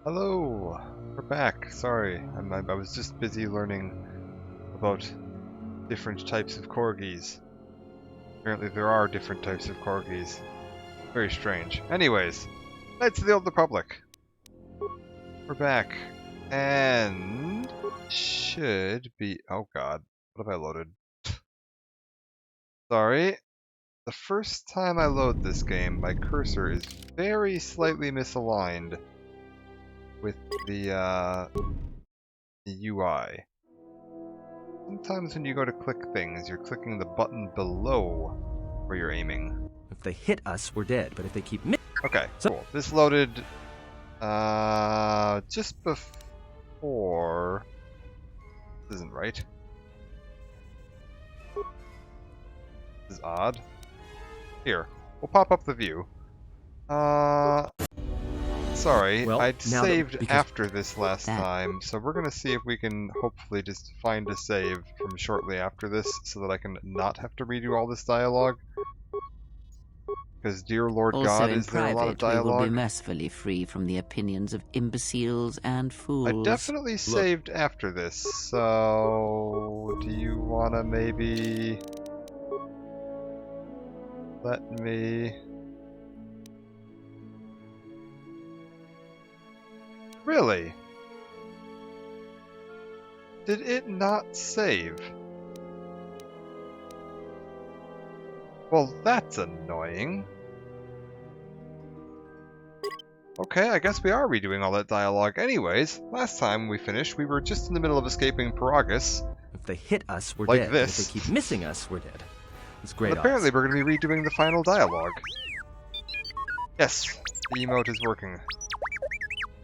Hello, we're back. Sorry, I was just busy learning about different types of corgis. Apparently there are different types of corgis. Very strange. Anyways, Knights of the Old Republic. We're back. And should be... Oh god, what have I loaded? Sorry. The first time I load this game, my cursor is very slightly misaligned with the UI. Sometimes when you go to click things, you're clicking the button below where you're aiming. If they hit us, we're dead, but if they keep Okay, cool. This loaded just before... This isn't right. This is odd. Here, we'll pop up the view. Sorry, Well, I'd now saved after this last time, so we're gonna see if we can hopefully just find a save from shortly after this so that I can not have to redo all this dialogue. Because, dear Lord God, is there a lot of dialogue? We will be mercifully free from the opinions of imbeciles and fools. I definitely saved after this, so do you want to maybe let me... Really? Did it not save? Well, that's annoying. Okay, I guess we are redoing all that dialogue. Anyways, last time we finished, we were just in the middle of escaping Paragus. If they hit us, we're like dead. This. If they keep missing us, we're dead. It's great. But apparently we're going to be redoing the final dialogue. Yes, the emote is working.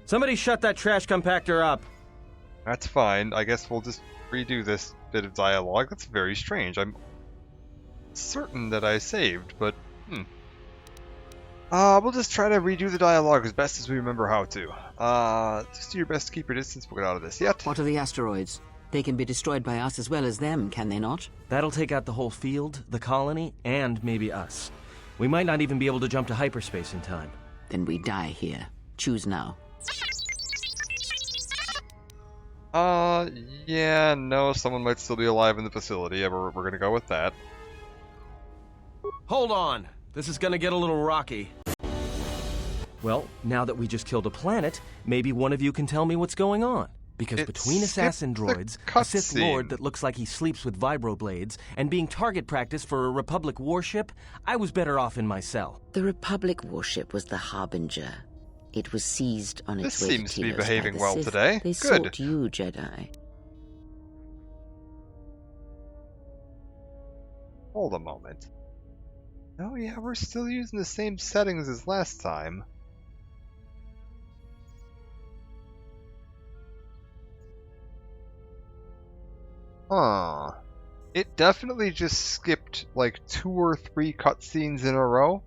Somebody shut that trash compactor up. That's fine. I guess we'll just redo this bit of dialogue. That's very strange. I'm certain that I saved, but we'll just try to redo the dialogue as best as we remember how to. Just do your best to keep your distance. We'll get out of this yet. What are the asteroids? They can be destroyed by us as well as them, can they not? That'll take out the whole field, the colony, and maybe us. We might not even be able to jump to hyperspace in time. Then we die here. Choose now. Yeah, no, someone might still be alive in the facility. Yeah, we're gonna go with that. Hold on. This is gonna get a little rocky. Well, now that we just killed a planet, maybe one of you can tell me what's going on. Because between assassin droids, a Sith Lord that looks like he sleeps with vibroblades, and being target practice for a Republic warship, I was better off in my cell. The Republic warship was the Harbinger. It was seized on its way to Tilos. This seems to be behaving well Sith. today. They sought you, Jedi. Hold a moment. Oh yeah, we're still using the same settings as last time. Huh. It definitely just skipped like 2 or 3 cutscenes in a row.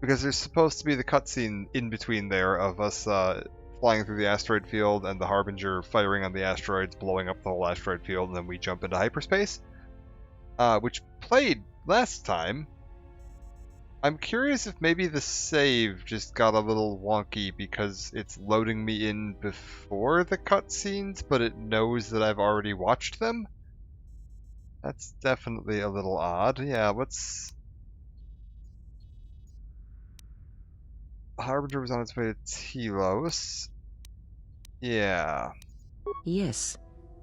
Because there's supposed to be the cutscene in between there of us flying through the asteroid field and the Harbinger firing on the asteroids, blowing up the whole asteroid field, and then we jump into hyperspace. Which played last time. I'm curious if maybe the save just got a little wonky because it's loading me in before the cutscenes, but it knows that I've already watched them. That's definitely a little odd. Yeah, what's... Harbinger was on its way to Tilos. Yeah. Yes,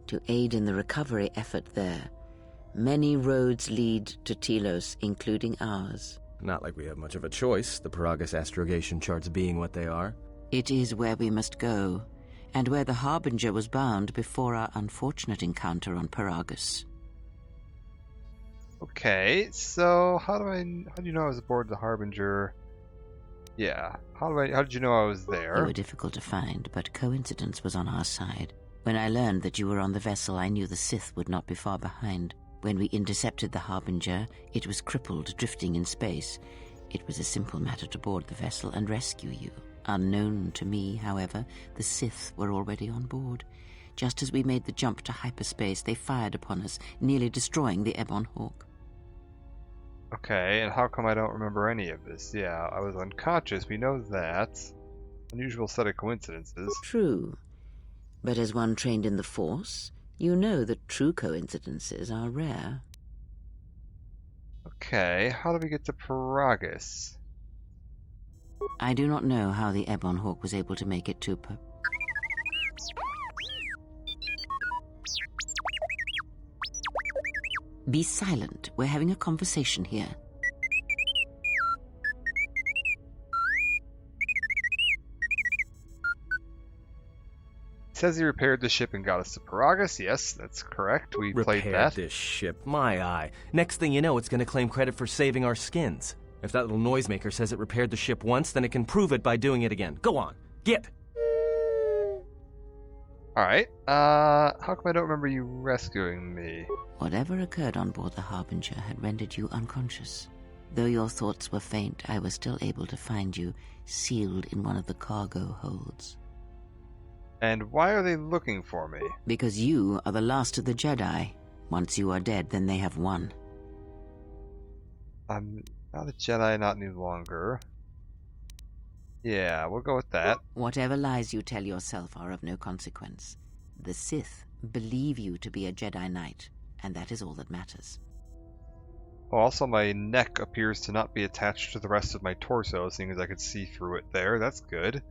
to aid in the recovery effort there. Many roads lead to Tilos, including ours. Not like we have much of a choice, the Paragus astrogation charts being what they are. It is where we must go, and where the Harbinger was bound before our unfortunate encounter on Paragus. Okay, so how do you know I was aboard the Harbinger? Yeah, how did you know I was there? You were difficult to find, but coincidence was on our side. When I learned that you were on the vessel, I knew the Sith would not be far behind. When we intercepted the Harbinger, it was crippled, drifting in space. It was a simple matter to board the vessel and rescue you. Unknown to me, however, the Sith were already on board. Just as we made the jump to hyperspace, they fired upon us, nearly destroying the Ebon Hawk. Okay, and how come I don't remember any of this? Yeah, I was unconscious, we know that. Unusual set of coincidences. True. But as one trained in the Force, you know that true coincidences are rare. Okay, how do we get to Paragus? I do not know how the Ebon Hawk was able to make it to Be silent. We're having a conversation here. It says he repaired the ship and got us to Paragus. Yes, that's correct. We played that. Repaired this ship. My eye. Next thing you know, it's going to claim credit for saving our skins. If that little noisemaker says it repaired the ship once, then it can prove it by doing it again. Go on. Get! Alright, how come I don't remember you rescuing me? Whatever occurred on board the Harbinger had rendered you unconscious. Though your thoughts were faint, I was still able to find you, sealed in one of the cargo holds. And why are they looking for me? Because you are the last of the Jedi. Once you are dead, then they have won. I'm not a Jedi, not any longer. Yeah, we'll go with that. Whatever lies you tell yourself are of no consequence. The Sith believe you to be a Jedi Knight, and that is all that matters. Oh, also, my neck appears to not be attached to the rest of my torso, seeing as I could see through it there. That's good.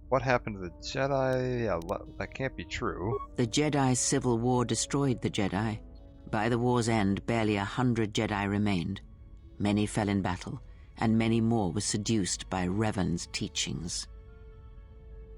What happened to the Jedi? Yeah, that can't be true. The Jedi Civil War destroyed the Jedi. By the war's end, barely 100 Jedi remained. Many fell in battle, and many more were seduced by Revan's teachings.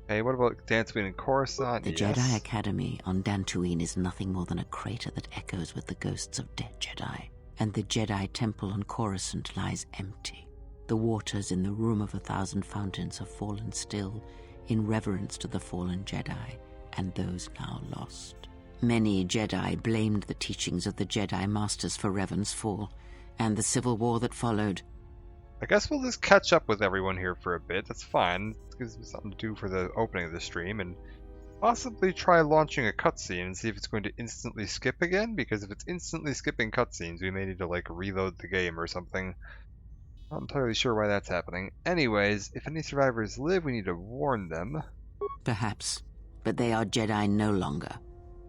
Hey, what about Dantooine and Coruscant? The Jedi Academy on Dantooine is nothing more than a crater that echoes with the ghosts of dead Jedi. And the Jedi Temple on Coruscant lies empty. The waters in the Room of 1,000 Fountains have fallen still, in reverence to the fallen Jedi and those now lost. Many Jedi blamed the teachings of the Jedi Masters for Revan's fall, and the civil war that followed. I guess we'll just catch up with everyone here for a bit. That's fine. It gives me something to do for the opening of the stream, and possibly try launching a cutscene and see if it's going to instantly skip again, because if it's instantly skipping cutscenes, we may need to, like, reload the game or something. Not entirely sure why that's happening. Anyways, if any survivors live, we need to warn them. Perhaps, but they are Jedi no longer.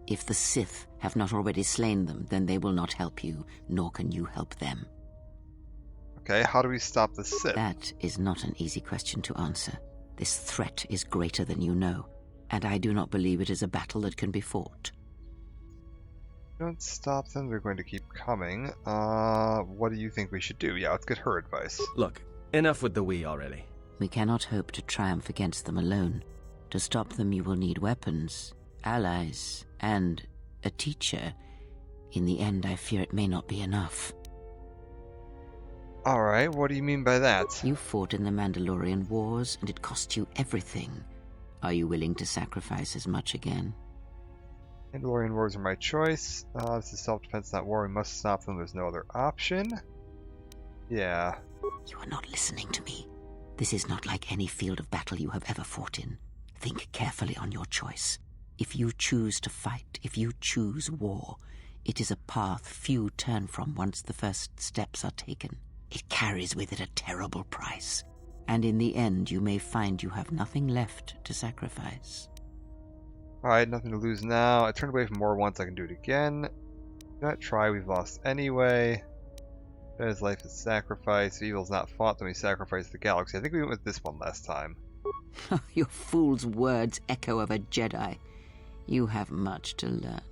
If the Sith have not already slain them, then they will not help you, nor can you help them. Okay, how do we stop the Sith? That is not an easy question to answer. This threat is greater than you know, and I do not believe it is a battle that can be fought. Don't stop them, they're going to keep coming. What do you think we should do? Yeah, let's get her advice. Look, enough with the we already. We cannot hope to triumph against them alone. To stop them, you will need weapons, allies, and a teacher. In the end, I fear it may not be enough. Alright, what do you mean by that? You fought in the Mandalorian Wars, and it cost you everything. Are you willing to sacrifice as much again? Mandalorian wars are my choice. This is self-defense, not war. We must stop them. There's no other option. Yeah. You are not listening to me. This is not like any field of battle you have ever fought in. Think carefully on your choice. If you choose to fight, if you choose war, it is a path few turn from once the first steps are taken. It carries with it a terrible price. And in the end, you may find you have nothing left to sacrifice. Alright, nothing to lose now. I turned away from war once, I can do it again. Do not try, we've lost anyway. His life is sacrifice. If evil's not fought, then we sacrifice the galaxy. I think we went with this one last time. Your fool's words echo of a Jedi. You have much to learn.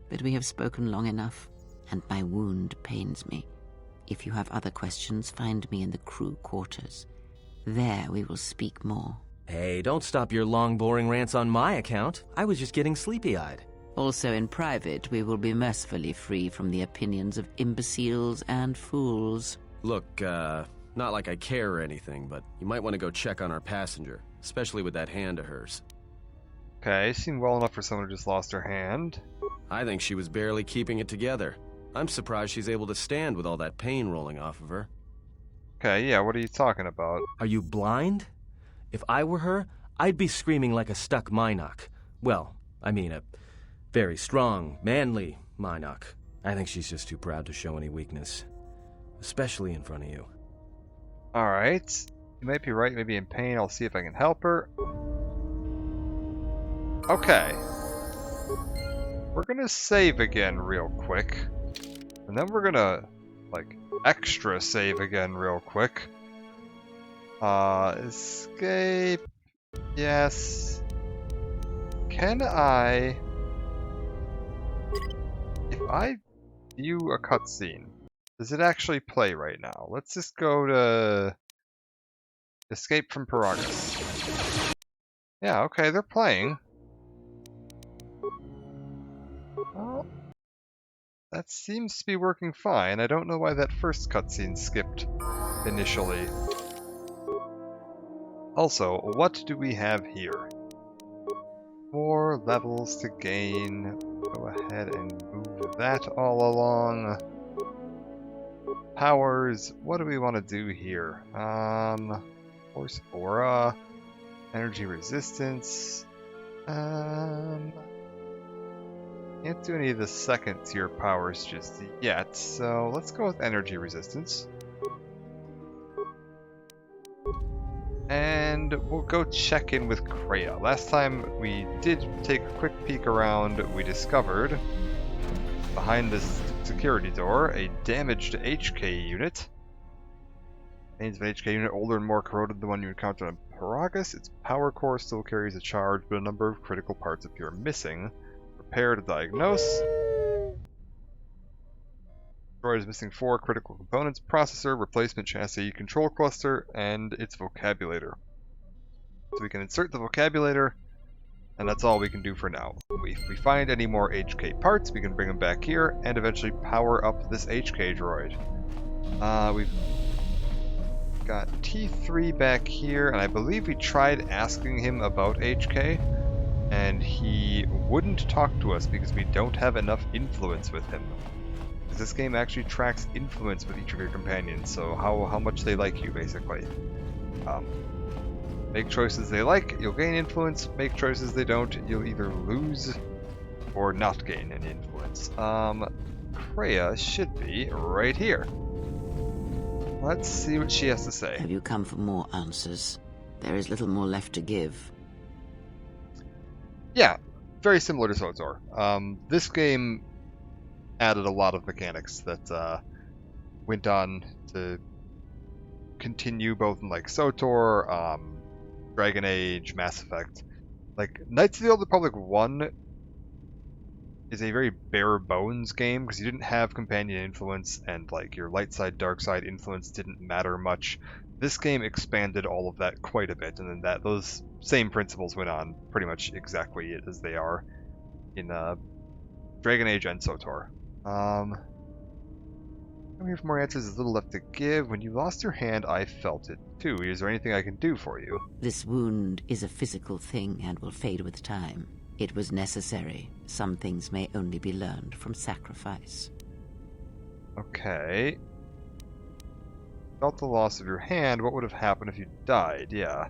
But we have spoken long enough, and my wound pains me. If you have other questions, find me in the crew quarters. There we will speak more. Hey, don't stop your long, boring rants on my account. I was just getting sleepy-eyed. Also in private, we will be mercifully free from the opinions of imbeciles and fools. Look, not like I care or anything, but you might want to go check on our passenger, especially with that hand of hers. Okay, seemed well enough for someone who just lost her hand. I think she was barely keeping it together. I'm surprised she's able to stand with all that pain rolling off of her. Okay, yeah, what are you talking about? Are you blind? If I were her, I'd be screaming like a stuck Mynock. Well, I mean a very strong, manly Mynock. I think she's just too proud to show any weakness. Especially in front of you. Alright. You might be right, maybe in pain. I'll see if I can help her. Okay. We're gonna save again real quick. And then we're gonna, like, extra save again real quick. Escape. Yes. Can I... If I view a cutscene, does it actually play right now? Let's just go to... Escape from Paragus. Yeah, okay, they're playing. Well, that seems to be working fine. I don't know why that first cutscene skipped initially. Also, what do we have here? 4 levels to gain. Go ahead and move that all along. Powers, what do we want to do here? Force Aura, Energy Resistance. Can't do any of the second tier powers just yet, so let's go with Energy Resistance. And we'll go check in with Kreia. Last time we did take a quick peek around, we discovered behind this security door a damaged HK unit. Remains of an HK unit older and more corroded than the one you encountered on Paragus. Its power core still carries a charge, but a number of critical parts appear missing. Prepare to diagnose. Droid is missing 4 critical components: processor, replacement chassis, control cluster, and its vocabulator. So we can insert the vocabulator, and that's all we can do for now. If we find any more HK parts, we can bring them back here, and eventually power up this HK droid. We've got T3 back here, and I believe we tried asking him about HK, and he wouldn't talk to us because we don't have enough influence with him. This game actually tracks influence with each of your companions, so how much they like you, basically. Make choices they like, you'll gain influence. Make choices they don't, you'll either lose or not gain any influence. Kreia should be right here. Let's see what she has to say. Have you come for more answers? There is little more left to give. Yeah, very similar to SWTOR. This game added a lot of mechanics that went on to continue both in like SWTOR, Dragon Age, Mass Effect. Like Knights of the Old Republic 1 is a very bare bones game because you didn't have companion influence and like your light side, dark side influence didn't matter much. This game expanded all of that quite a bit, and then those same principles went on pretty much exactly as they are in Dragon Age and SWTOR. I'm here for more answers. There's little left to give. When you lost your hand, I felt it too. Is there anything I can do for you? This wound is a physical thing and will fade with time. It was necessary. Some things may only be learned from sacrifice. Okay. Felt the loss of your hand. What would have happened if you died? Yeah.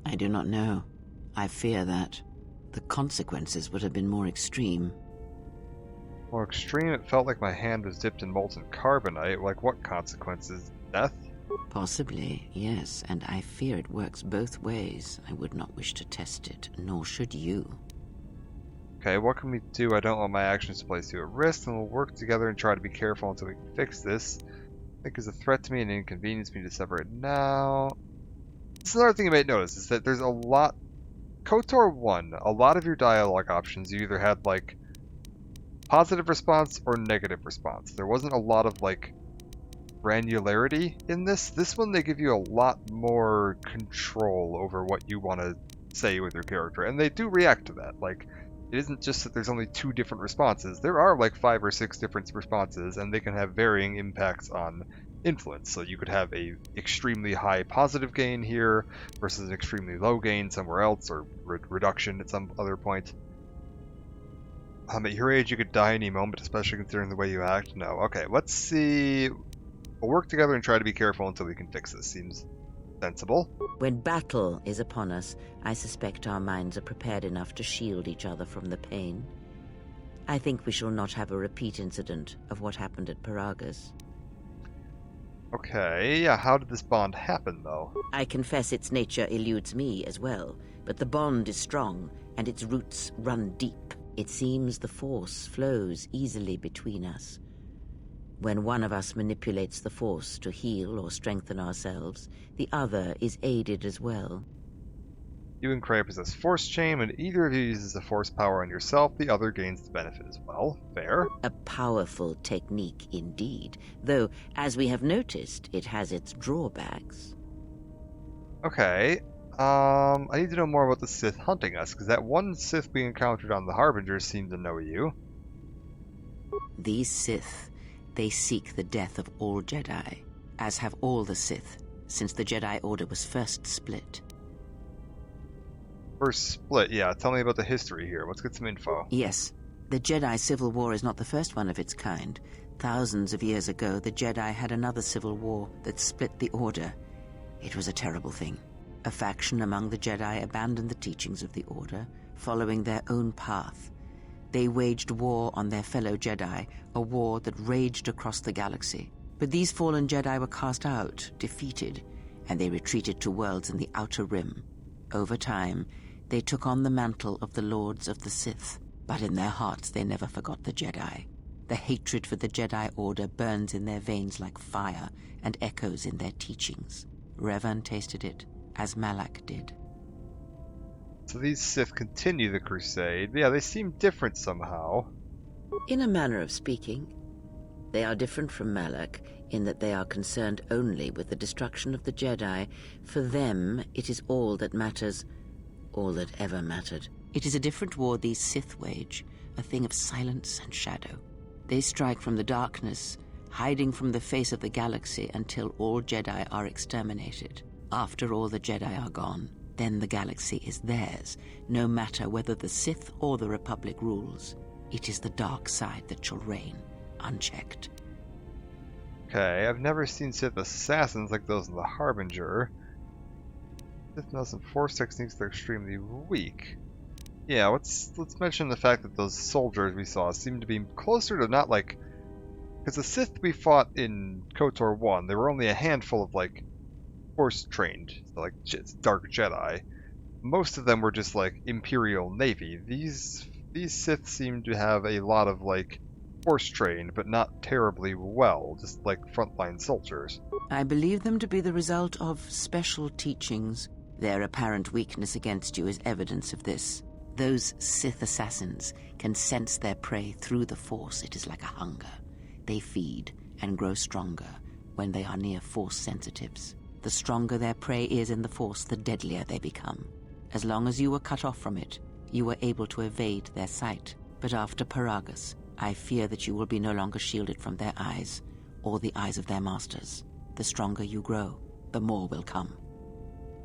I do not know. I fear that the consequences would have been more extreme. More extreme? It felt like my hand was dipped in molten carbonite. Like what consequences? Death? Possibly, yes, and I fear it works both ways. I would not wish to test it, nor should you. Okay, what can we do? I don't want my actions to place you at risk, and we'll work together and try to be careful until we can fix this. I think it's a threat to me and inconvenience me to separate now. This is another thing you might notice, is that there's a lot... KOTOR 1, a lot of your dialogue options, you either had, like, positive response or negative response. There wasn't a lot of, like, granularity in this. This one, they give you a lot more control over what you want to say with your character, and they do react to that. Like, it isn't just that there's only 2 different responses. There are like 5 or 6 different responses, and they can have varying impacts on influence. So you could have a extremely high positive gain here versus an extremely low gain somewhere else, or reduction at some other point. At your age, you could die any moment, especially considering the way you act. No. Okay, let's see. We'll work together and try to be careful until we can fix this. Seems sensible. When battle is upon us, I suspect our minds are prepared enough to shield each other from the pain. I think we shall not have a repeat incident of what happened at Paragus. Okay, yeah, how did this bond happen, though? I confess its nature eludes me as well, but the bond is strong, and its roots run deep. It seems the Force flows easily between us. When one of us manipulates the Force to heal or strengthen ourselves, the other is aided as well. You and Kreia possess Force Chain, and either of you uses the Force power on yourself, the other gains the benefit as well. Fair. A powerful technique indeed, though, as we have noticed, it has its drawbacks. Okay, I need to know more about the Sith hunting us, because that one Sith we encountered on the Harbinger seemed to know you. These Sith, they seek the death of all Jedi, as have all the Sith, since the Jedi Order was first split. First split, yeah, tell me about the history here. Let's get some info. Yes, the Jedi Civil War is not the first one of its kind. Thousands of years ago, the Jedi had another civil war that split the Order. It was a terrible thing. A faction among the Jedi abandoned the teachings of the Order, following their own path. They waged war on their fellow Jedi, a war that raged across the galaxy. But these fallen Jedi were cast out, defeated, and they retreated to worlds in the Outer Rim. Over time, they took on the mantle of the Lords of the Sith, but in their hearts they never forgot the Jedi. The hatred for the Jedi Order burns in their veins like fire and echoes in their teachings. Revan tasted it, as Malak did. So these Sith continue the crusade. Yeah, they seem different somehow. In a manner of speaking, they are different from Malak in that they are concerned only with the destruction of the Jedi. For them, it is all that matters, all that ever mattered. It is a different war these Sith wage, a thing of silence and shadow. They strike from the darkness, hiding from the face of the galaxy until all Jedi are exterminated. After all the Jedi are gone, then the galaxy is theirs, no matter whether the Sith or the Republic rules. It is the dark side that shall reign, unchecked. Okay, I've never seen Sith assassins like those in the Harbinger. Sith knows some Force techniques that are extremely weak. Yeah, let's mention the fact that those soldiers we saw seem to be closer to not like... Because the Sith we fought in KOTOR 1, there were only a handful of like Force trained, so, like Dark Jedi. Most of them were just like Imperial Navy. These Sith seem to have a lot of like Force trained, but not terribly well, just like frontline soldiers. I believe them to be the result of special teachings. Their apparent weakness against you is evidence of this. Those Sith assassins can sense their prey through the Force. It is like a hunger. They feed and grow stronger when they are near Force sensitives. The stronger their prey is in the Force, the deadlier they become. As long as you were cut off from it, you were able to evade their sight. But after Paragus, I fear that you will be no longer shielded from their eyes, or the eyes of their masters. The stronger you grow, the more will come.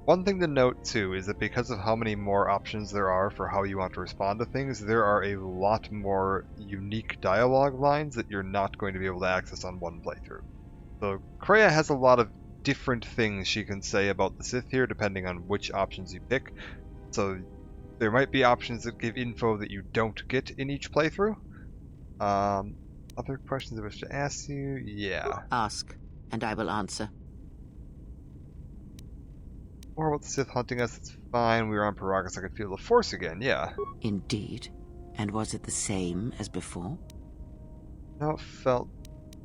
One thing to note, too, is that because of how many more options there are for how you want to respond to things, there are a lot more unique dialogue lines that you're not going to be able to access on one playthrough. So Kreia has a lot of different things she can say about the Sith here, depending on which options you pick. So there might be options that give info that you don't get in each playthrough. Other questions I wish to ask you? Yeah. Ask, and I will answer. More about the Sith hunting us, it's fine. We were on Paragus, I could feel the Force again, yeah. Indeed. And was it the same as before? No, it felt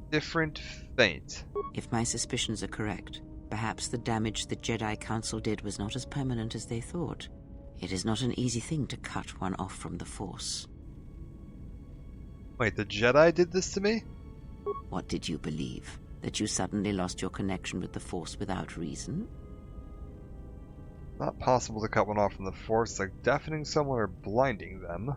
different, faint. If my suspicions are correct, perhaps the damage the Jedi Council did was not as permanent as they thought. It is not an easy thing to cut one off from the Force. Wait, the Jedi did this to me? What did you believe? That you suddenly lost your connection with the Force without reason? Not possible to cut one off from the Force. It's like deafening someone or blinding them.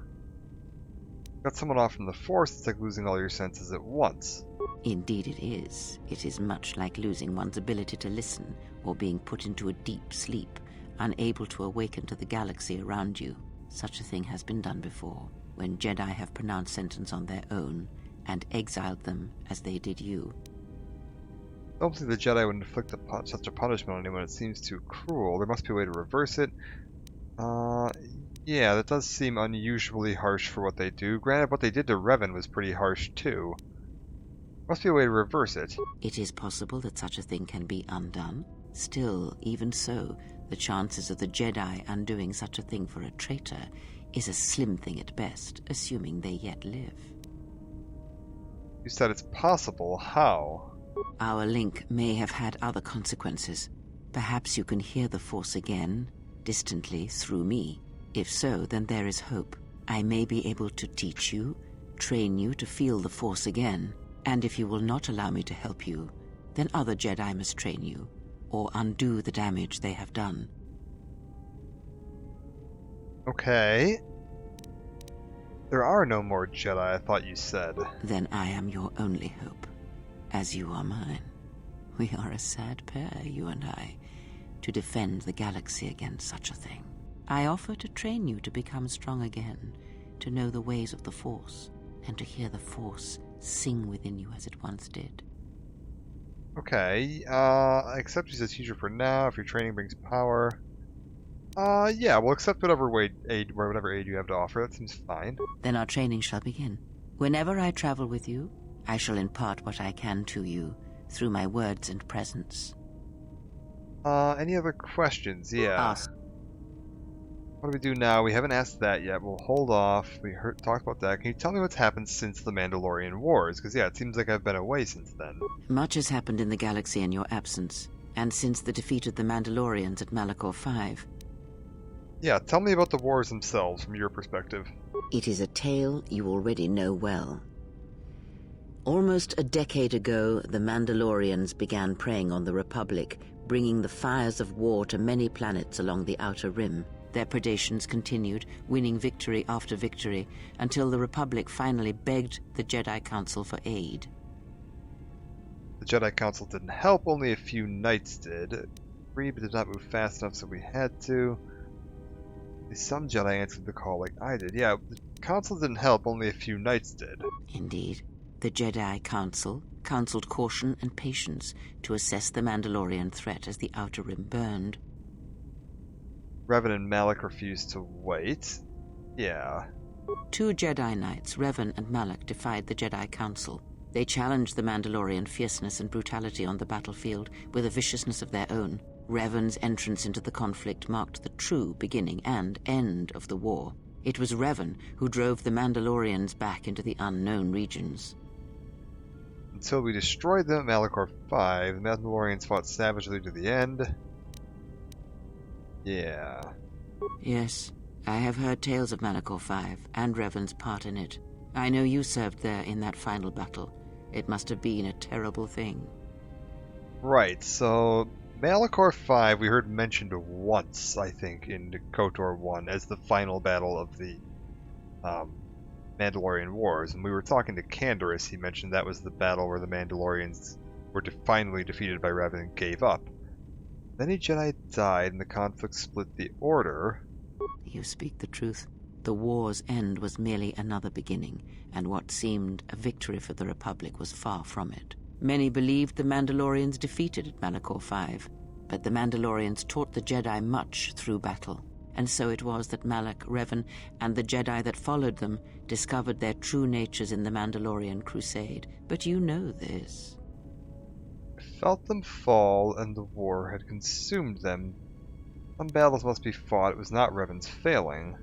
Cut someone off from the Force, it's like losing all your senses at once. Indeed it is. It is much like losing one's ability to listen, or being put into a deep sleep, unable to awaken to the galaxy around you. Such a thing has been done before, when Jedi have pronounced sentence on their own, and exiled them as they did you. I don't think the Jedi would inflict such a punishment on anyone. It seems too cruel. There must be a way to reverse it. Yeah, that does seem unusually harsh for what they do. Granted, what they did to Revan was pretty harsh too. Must be a way to reverse it. It is possible that such a thing can be undone. Still, even so, the chances of the Jedi undoing such a thing for a traitor is a slim thing at best, assuming they yet live. You said it's possible. How? Our link may have had other consequences. Perhaps you can hear the Force again, distantly, through me. If so, then there is hope. I may be able to teach you, train you to feel the Force again, and if you will not allow me to help you, then other Jedi must train you, or undo the damage they have done. Okay. There are no more Jedi, I thought you said. Then I am your only hope, as you are mine. We are a sad pair, you and I, to defend the galaxy against such a thing. I offer to train you to become strong again, to know the ways of the Force, and to hear the Force sing within you as it once did. Okay, I accept you as a teacher for now, if your training brings power. Yeah, we'll accept whatever aid you have to offer. That seems fine. Then our training shall begin. Whenever I travel with you, I shall impart what I can to you, through my words and presence. Any other questions? Yeah. Ask. What do we do now? We haven't asked that yet. We'll hold off. We talked about that. Can you tell me what's happened since the Mandalorian Wars? Because, yeah, it seems like I've been away since then. Much has happened in the galaxy in your absence, and since the defeat of the Mandalorians at Malachor 5. Yeah, tell me about the wars themselves from your perspective. It is a tale you already know well. Almost a decade ago, the Mandalorians began preying on the Republic, bringing the fires of war to many planets along the Outer Rim. Their predations continued, winning victory after victory, until the Republic finally begged the Jedi Council for aid. The Jedi Council didn't help, only a few knights did. But did not move fast enough, so we had to. Some Jedi answered the call like I did. Yeah, the Council didn't help, only a few knights did. Indeed. The Jedi Council counseled caution and patience to assess the Mandalorian threat as the Outer Rim burned. Revan and Malak refused to wait. Yeah. 2 Jedi Knights, Revan and Malak, defied the Jedi Council. They challenged the Mandalorian fierceness and brutality on the battlefield with a viciousness of their own. Revan's entrance into the conflict marked the true beginning and end of the war. It was Revan who drove the Mandalorians back into the unknown regions. Until we destroyed them at Malachor 5, the Mandalorians fought savagely to the end. Yeah. Yes, I have heard tales of Malachor 5 and Revan's part in it. I know you served there in that final battle. It must have been a terrible thing. Right, so Malachor 5 we heard mentioned once, I think, in KOTOR 1 as the final battle of the Mandalorian Wars. And we were talking to Canderous, he mentioned that was the battle where the Mandalorians were finally defeated by Revan and gave up. Many Jedi died and the conflict split the Order. You speak the truth. The war's end was merely another beginning, and what seemed a victory for the Republic was far from it. Many believed the Mandalorians defeated at Malachor 5, but the Mandalorians taught the Jedi much through battle, and so it was that Malak, Revan, and the Jedi that followed them discovered their true natures in the Mandalorian crusade. But you know this. I felt them fall, and the war had consumed them. Some battles must be fought. It was not Revan's failing.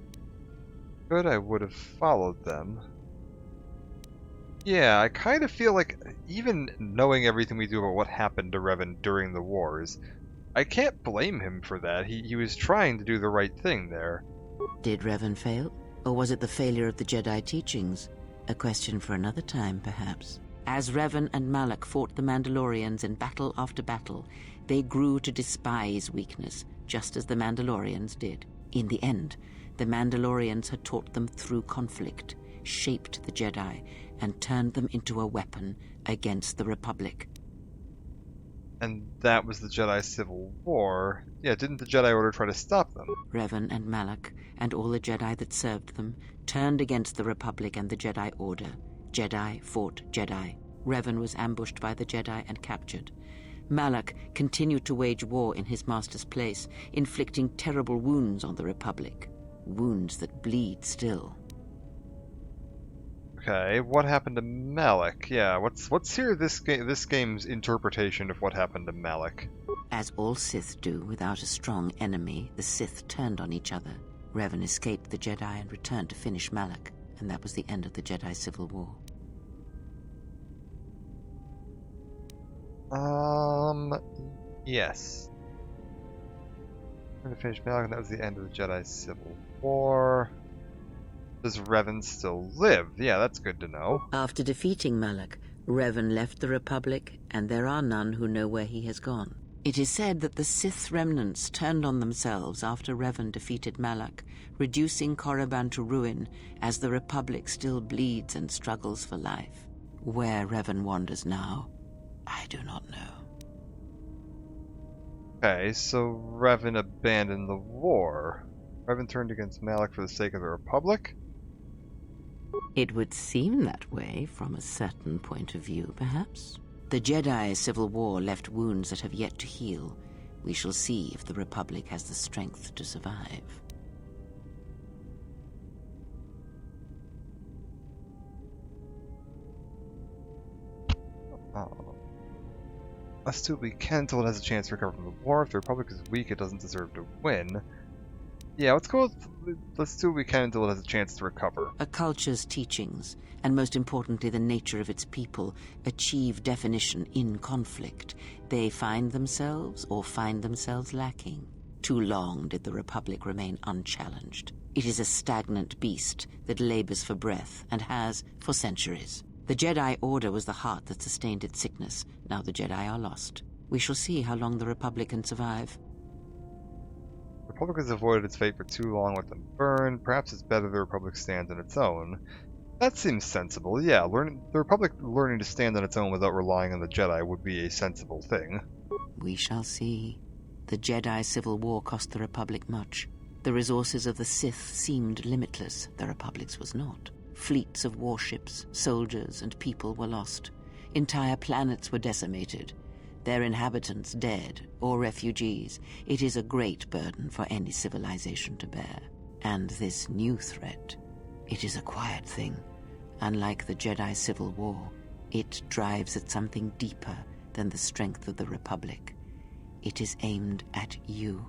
Good, I would have followed them. Yeah, I kind of feel like, even knowing everything we do about what happened to Revan during the wars, I can't blame him for that. He was trying to do the right thing there. Did Revan fail? Or was it the failure of the Jedi teachings? A question for another time, perhaps. As Revan and Malak fought the Mandalorians in battle after battle, they grew to despise weakness, just as the Mandalorians did. In the end, the Mandalorians had taught them through conflict, shaped the Jedi, and turned them into a weapon against the Republic. And that was the Jedi Civil War. Yeah, didn't the Jedi Order try to stop them? Revan and Malak, and all the Jedi that served them, turned against the Republic and the Jedi Order. Jedi fought Jedi. Revan was ambushed by the Jedi and captured. Malak continued to wage war in his master's place, inflicting terrible wounds on the Republic. Wounds that bleed still. Okay, what happened to Malak? Yeah, what's here this game's interpretation of what happened to Malak? As all Sith do, without a strong enemy, the Sith turned on each other. Revan escaped the Jedi and returned to finish Malak, and that was the end of the Jedi Civil War. Yes. Trying to finish Malak, and that was the end of the Jedi Civil War. Does Revan still live? Yeah, that's good to know. After defeating Malak, Revan left the Republic, and there are none who know where he has gone. It is said that the Sith remnants turned on themselves after Revan defeated Malak, reducing Korriban to ruin as the Republic still bleeds and struggles for life. Where Revan wanders now, I do not know. Okay, so Revan abandoned the war. Revan turned against Malak for the sake of the Republic? It would seem that way from a certain point of view, perhaps. The Jedi Civil War left wounds that have yet to heal. We shall see if the Republic has the strength to survive. Let's do what we can until it has a chance to recover from the war. If the Republic is weak, it doesn't deserve to win. Yeah, let's do what we can until it has a chance to recover. A culture's teachings, and most importantly the nature of its people, achieve definition in conflict. They find themselves or find themselves lacking. Too long did the Republic remain unchallenged. It is a stagnant beast that labors for breath and has for centuries. The Jedi Order was the heart that sustained its sickness. Now the Jedi are lost. We shall see how long the Republic can survive. The Republic has avoided its fate for too long, let them burn. Perhaps it's better the Republic stands on its own. That seems sensible, yeah. The Republic learning to stand on its own without relying on the Jedi would be a sensible thing. We shall see. The Jedi Civil War cost the Republic much. The resources of the Sith seemed limitless. The Republic's was not. Fleets of warships, soldiers, and people were lost. Entire planets were decimated. Their inhabitants dead or refugees. It is a great burden for any civilization to bear. And this new threat, it is a quiet thing. Unlike the Jedi Civil War, it drives at something deeper than the strength of the Republic. It is aimed at you.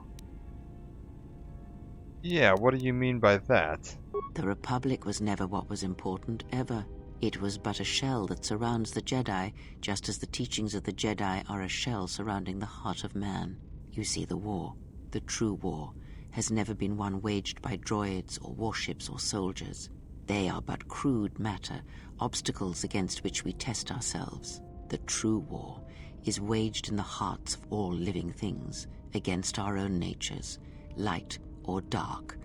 Yeah, what do you mean by that? The Republic was never what was important, ever. It was but a shell that surrounds the Jedi, just as the teachings of the Jedi are a shell surrounding the heart of man. You see, the war, the true war, has never been one waged by droids or warships or soldiers. They are but crude matter, obstacles against which we test ourselves. The true war is waged in the hearts of all living things, against our own natures, light or dark.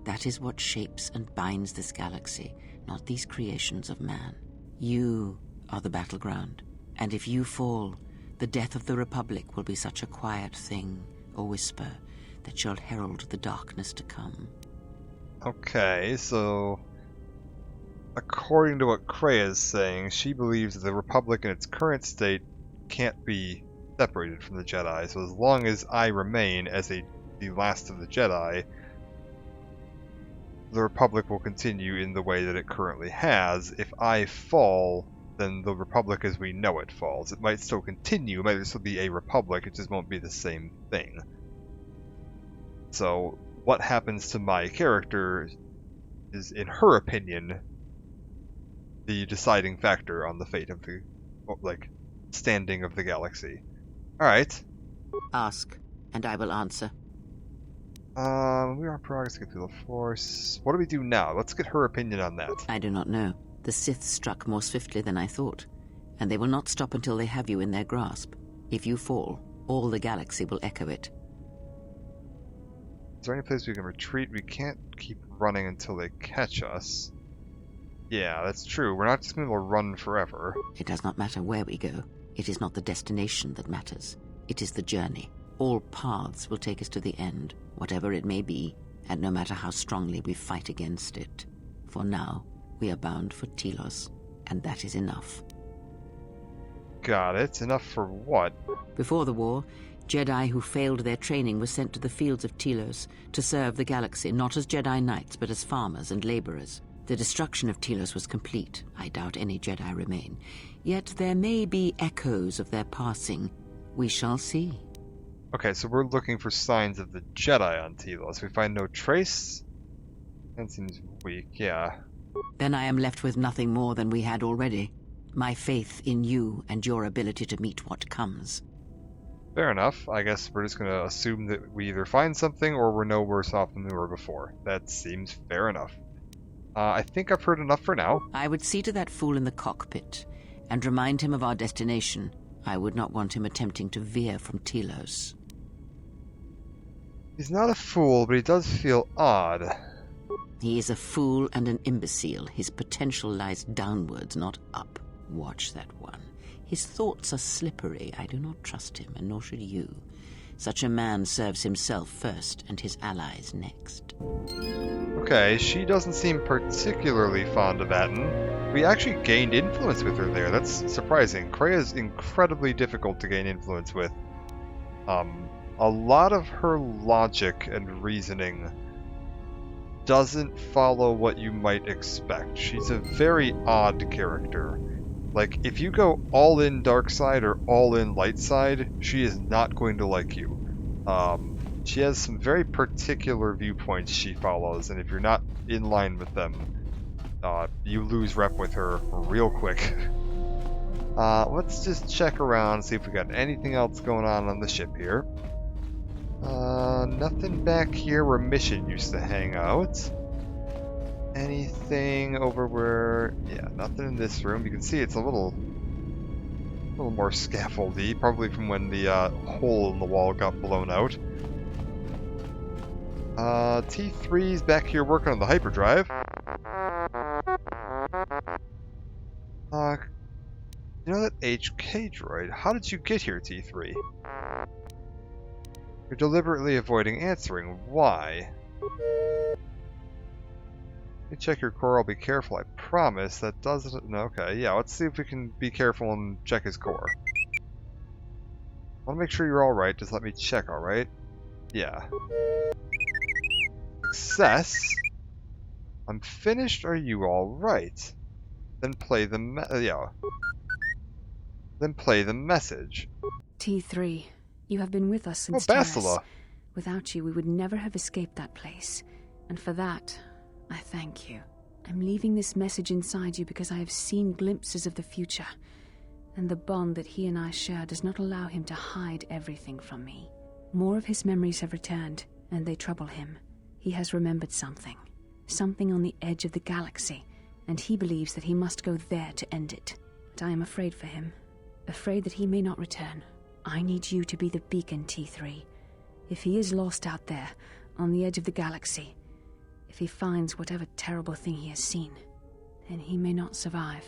That is what shapes and binds this galaxy, not these creations of man. You are the battleground, and if you fall, the death of the Republic will be such a quiet thing, a whisper, that shall herald the darkness to come. Okay, so according to what Kreia is saying, she believes that the Republic in its current state can't be separated from the Jedi, so as long as I remain as the last of the Jedi, the Republic will continue in the way that it currently has. If I fall, then the Republic as we know it falls. It might still continue, it might still be a Republic, it just won't be the same thing. So, what happens to my character is, in her opinion, the deciding factor on the fate of the, standing of the galaxy. Alright. Ask, and I will answer. We are Paragus through the Force. What do we do now? Let's get her opinion on that. I do not know. The Sith struck more swiftly than I thought, and they will not stop until they have you in their grasp. If you fall, all the galaxy will echo it. Is there any place we can retreat? We can't keep running until they catch us. Yeah, that's true. We're not just going to be able to run forever. It does not matter where we go. It is not the destination that matters. It is the journey. All paths will take us to the end, whatever it may be, and no matter how strongly we fight against it. For now, we are bound for Tilos, and that is enough. Got it. Enough for what? Before the war, Jedi who failed their training were sent to the fields of Tilos to serve the galaxy, not as Jedi Knights, but as farmers and laborers. The destruction of Tilos was complete. I doubt any Jedi remain. Yet there may be echoes of their passing. We shall see. Okay, so we're looking for signs of the Jedi on Tilos. We find no trace. That seems weak, yeah. Then I am left with nothing more than we had already. My faith in you and your ability to meet what comes. Fair enough. I guess we're just going to assume that we either find something or we're no worse off than we were before. That seems fair enough. I think I've heard enough for now. I would see to that fool in the cockpit and remind him of our destination. I would not want him attempting to veer from Tilos. He's not a fool, but he does feel odd. He is a fool and an imbecile. His potential lies downwards, not up. Watch that one. His thoughts are slippery. I do not trust him, and nor should you. Such a man serves himself first, and his allies next. Okay, she doesn't seem particularly fond of Atten. We actually gained influence with her there. That's surprising. Krea's incredibly difficult to gain influence with. A lot of her logic and reasoning doesn't follow what you might expect. She's a very odd character. Like, if you go all in dark side or all in light side, she is not going to like you. She has some very particular viewpoints she follows, and if you're not in line with them, you lose rep with her real quick. Let's just check around, see if we got anything else going on the ship here. Nothing back here where Mission used to hang out. Anything over where... yeah, nothing in this room. You can see it's a little more scaffoldy, probably from when the hole in the wall got blown out. T3's back here working on the hyperdrive. You know that HK droid? How did you get here, T3? You're deliberately avoiding answering. Why? Let me check your core, I'll be careful, I promise. That doesn't... no, okay, yeah, let's see if we can be careful and check his core. I want to make sure you're alright, just let me check, alright? Yeah. Success? I'm finished, are you alright? Then play the Then play the message. T3, you have been with us since Bastila. Without you, we would never have escaped that place. And for that, I thank you. I'm leaving this message inside you because I have seen glimpses of the future, and the bond that he and I share does not allow him to hide everything from me. More of his memories have returned, and they trouble him. He has remembered something. Something on the edge of the galaxy, and he believes that he must go there to end it. But I am afraid for him. Afraid that he may not return. I need you to be the beacon, T3. If he is lost out there, on the edge of the galaxy, if he finds whatever terrible thing he has seen, then he may not survive.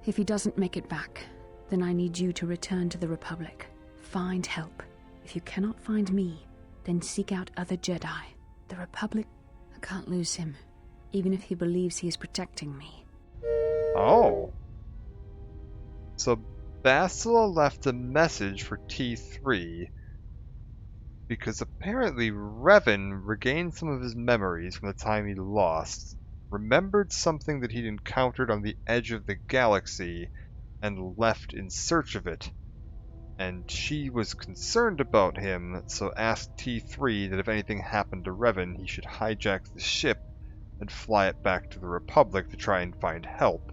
If he doesn't make it back, then I need you to return to the Republic. Find help. If you cannot find me, then seek out other Jedi. The Republic, I can't lose him, even if he believes he is protecting me. Oh. So Bastila left a message for T3 because apparently Revan regained some of his memories from the time he lost, remembered something that he'd encountered on the edge of the galaxy, and left in search of it. And she was concerned about him, so asked T3 that if anything happened to Revan, he should hijack the ship and fly it back to the Republic to try and find help.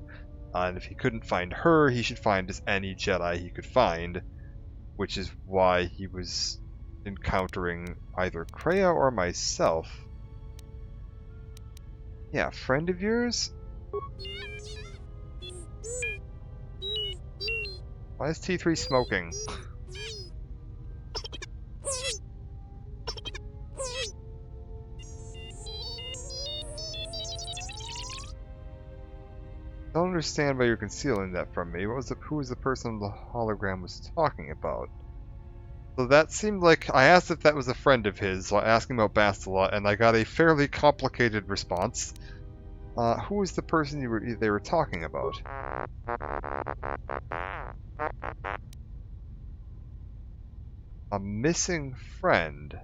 And if he couldn't find her, he should find just any Jedi he could find, which is why he was encountering either Krea or myself. Yeah, friend of yours? Why is T3 smoking? I don't understand why you're concealing that from me. Who was the person the hologram was talking about? So that seemed like I asked if that was a friend of his, so I asked him about Bastila, and I got a fairly complicated response. Who was the person they were talking about? A missing friend.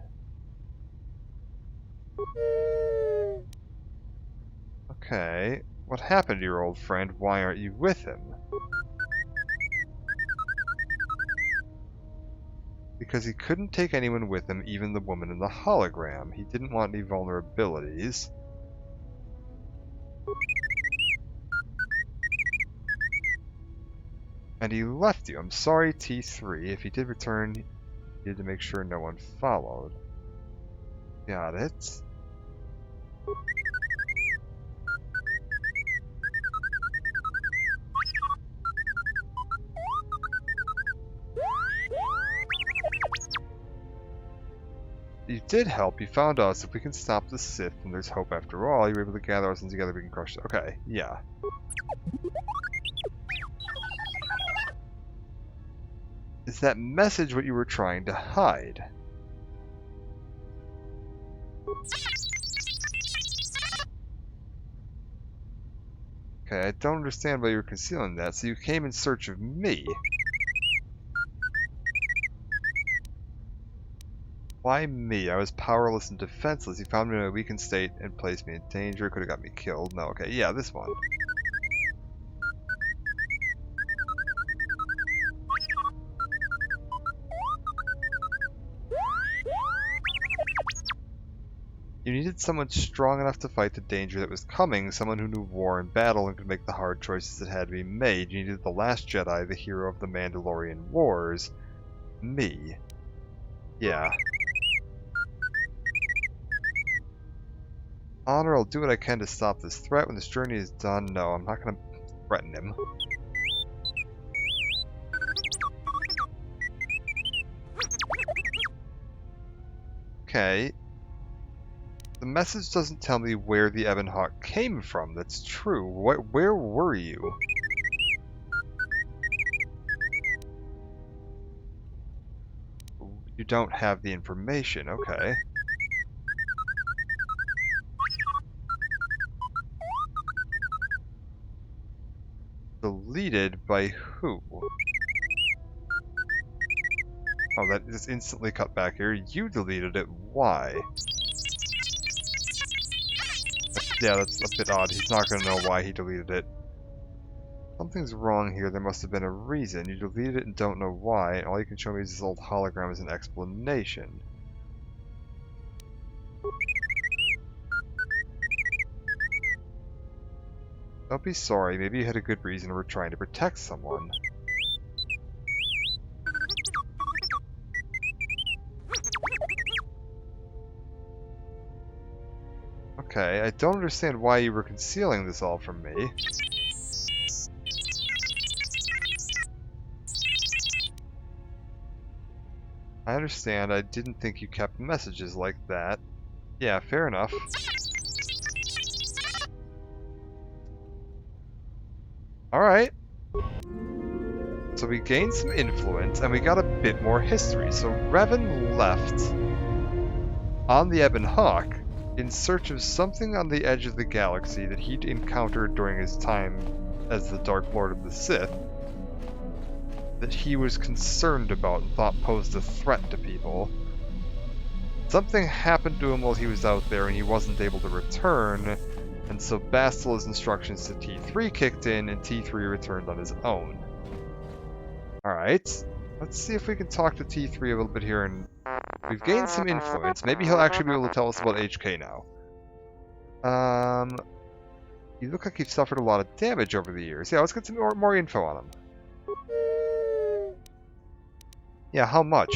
Okay. What happened to your old friend? Why aren't you with him? Because he couldn't take anyone with him, even the woman in the hologram. He didn't want any vulnerabilities. And he left you. I'm sorry, T3. If he did return, he had to make sure no one followed. Got it. You did help. You found us. If we can stop the Sith, and there's hope after all, you were able to gather us and together we can crush it. Okay, yeah. Is that message what you were trying to hide? Okay, I don't understand why you were concealing that. So you came in search of me. Why me? I was powerless and defenseless. You found me in a weakened state and placed me in danger. Could have got me killed. No, okay, yeah, this one. You needed someone strong enough to fight the danger that was coming, someone who knew war and battle and could make the hard choices that had to be made. You needed the last Jedi, the hero of the Mandalorian Wars. Me. Yeah. Honor, I'll do what I can to stop this threat. When this journey is done, no, I'm not going to threaten him. Okay. The message doesn't tell me where the Ebon Hawk came from. That's true. Where were you? You don't have the information. Okay. Deleted by who? Oh, that just instantly cut back here. You deleted it. Why? Yeah, that's a bit odd. He's not going to know why he deleted it. Something's wrong here. There must have been a reason. You deleted it and don't know why, and all you can show me is this old hologram as an explanation. Don't be sorry. Maybe you had a good reason or were trying to protect someone. Okay, I don't understand why you were concealing this all from me. I understand. I didn't think you kept messages like that. Yeah, fair enough. Alright. So we gained some influence, and we got a bit more history. So Revan left on the Ebon Hawk in search of something on the edge of the galaxy that he'd encountered during his time as the Dark Lord of the Sith, that he was concerned about and thought posed a threat to people. Something happened to him while he was out there and he wasn't able to return, and so Bastila's instructions to T3 kicked in and T3 returned on his own. Alright, let's see if we can talk to T3 a little bit here, and we've gained some influence. Maybe he'll actually be able to tell us about HK now. You look like you've suffered a lot of damage over the years. Yeah, let's get some more info on him. Yeah, how much?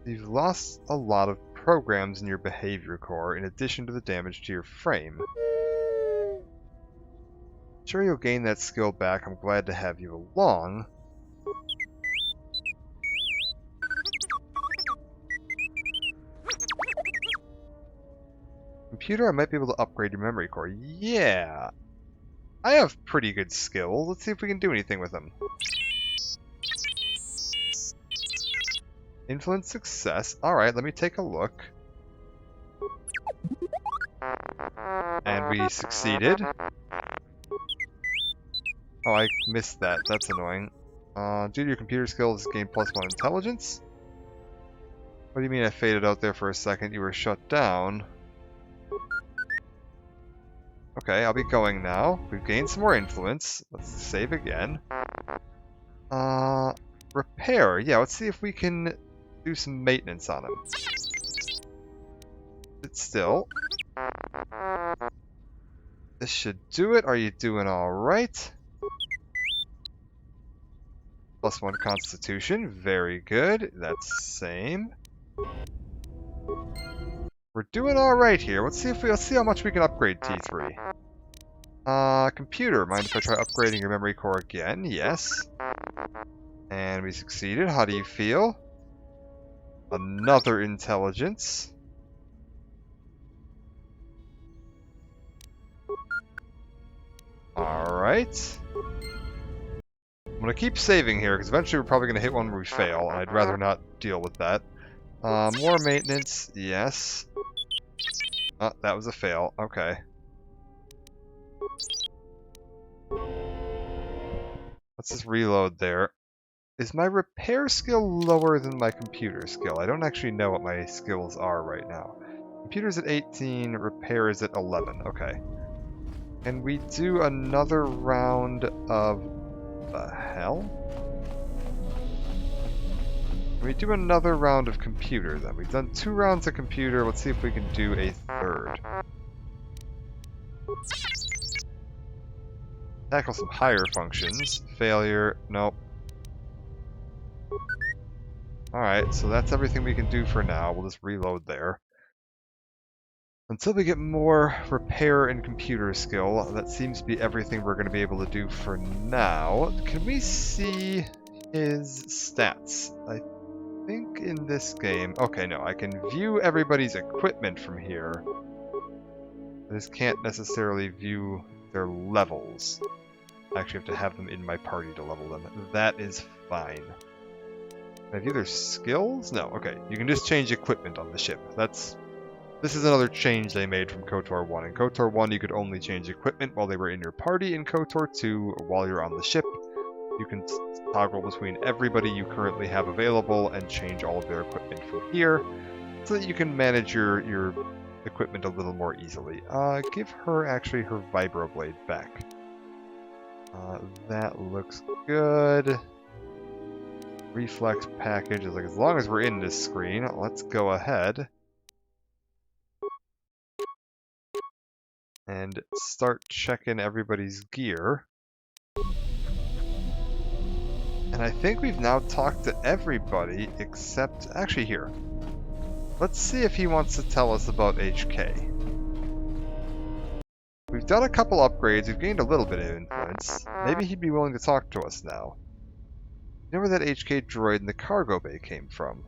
You've lost a lot of programs in your behavior core, in addition to the damage to your frame. Sure, you'll gain that skill back. I'm glad to have you along. Computer, I might be able to upgrade your memory core. Yeah. I have pretty good skills. Let's see if we can do anything with them. Influence success. Alright, let me take a look. And we succeeded. Oh, I missed that. That's annoying. Due to your computer skills, gain +1 intelligence. What do you mean I faded out there for a second? You were shut down. Okay, I'll be going now. We've gained some more influence. Let's save again. Repair. Yeah, let's see if we can do some maintenance on him. Sit still. This should do it. Are you doing alright? +1 Constitution. Very good. That's same. We're doing alright here. Let's see how much we can upgrade T3. Computer, mind if I try upgrading your memory core again? Yes. And we succeeded. How do you feel? Another intelligence. Alright. I'm gonna keep saving here, because eventually we're probably gonna hit one where we fail, and I'd rather not deal with that. More maintenance, yes. Oh, that was a fail. Okay. Let's just reload there. Is my repair skill lower than my computer skill? I don't actually know what my skills are right now. Computer's at 18, repair is at 11. Okay. Can we do another round of... the hell? Can we do another round of computer then? We've done 2 rounds of computer. Let's see if we can do a third. Tackle some higher functions. Failure. Nope. Alright, so that's everything we can do for now. We'll just reload there. Until we get more repair and computer skill, that seems to be everything we're going to be able to do for now. Can we see his stats? I think in this game... Okay, no, I can view everybody's equipment from here. I just can't necessarily view their levels. I actually have to have them in my party to level them. That is fine. Can I view their skills? No, okay. You can just change equipment on the ship. This is another change they made from KOTOR 1. In KOTOR 1, you could only change equipment while they were in your party. In KOTOR 2, while you're on the ship, you can toggle between everybody you currently have available and change all of their equipment from here, so that you can manage your equipment a little more easily. Give her, actually, her vibroblade back. That looks good. Reflex package is like, as long as we're in this screen, let's go ahead and start checking everybody's gear. And I think we've now talked to everybody except... Actually, here. Let's see if he wants to tell us about HK. We've done a couple upgrades, we've gained a little bit of influence. Maybe he'd be willing to talk to us now. You know where that HK droid in the cargo bay came from?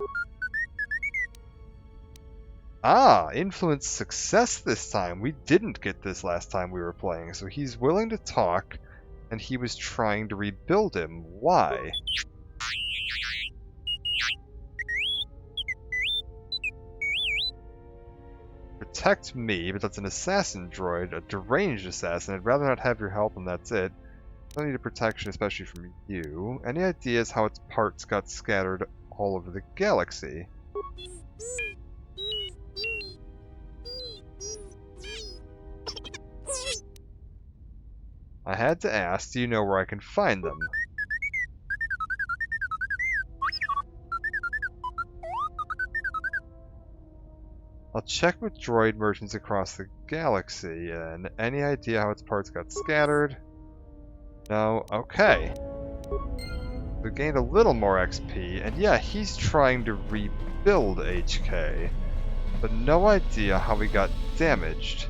Ah, influence success this time. We didn't get this last time we were playing, so he's willing to talk, and he was trying to rebuild him. Why? Protect me, but that's an assassin droid, a deranged assassin. I'd rather not have your help, and that's it. I don't need a protection, especially from you. Any ideas how its parts got scattered all over the galaxy? I had to ask, do you know where I can find them? I'll check with droid merchants across the galaxy, and any idea how its parts got scattered? No? Okay. We gained a little more XP, and yeah, he's trying to rebuild HK, but no idea how he got damaged.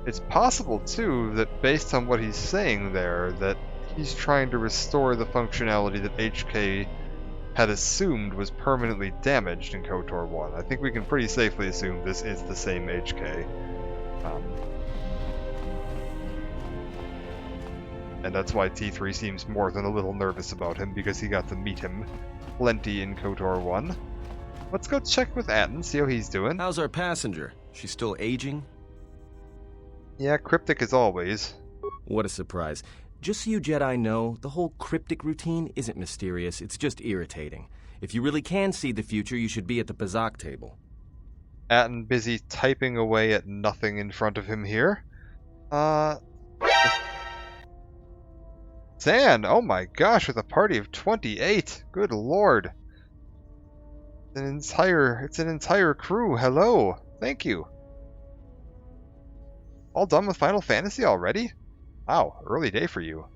It's possible, too, that based on what he's saying there, that he's trying to restore the functionality that HK had assumed was permanently damaged in KOTOR 1. I think we can pretty safely assume this is the same HK. And that's why T3 seems more than a little nervous about him, because he got to meet him plenty in KOTOR 1. Let's go check with Atten, see how he's doing. How's our passenger? She's still aging? Yeah, cryptic as always. What a surprise. Just so you Jedi know, the whole cryptic routine isn't mysterious, it's just irritating. If you really can see the future, you should be at the Bazak table. Atten busy typing away at nothing in front of him here. Zan, oh my gosh, with a party of 28. Good lord. It's an entire crew. Hello. Thank you. All done with Final Fantasy already? Wow, early day for you.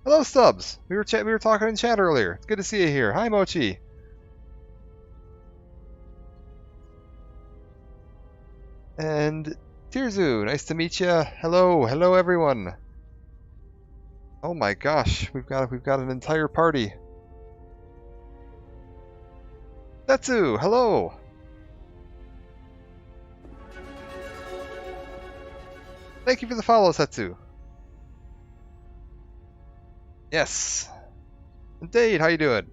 Hello, Stubbs. We were talking in chat earlier. It's good to see you here. Hi, Mochi. And Tirzu, nice to meet you. Hello, hello everyone. Oh my gosh, we've got an entire party. Setsu, hello. Thank you for the follow, Setsu. Yes. Indeed, how you doing?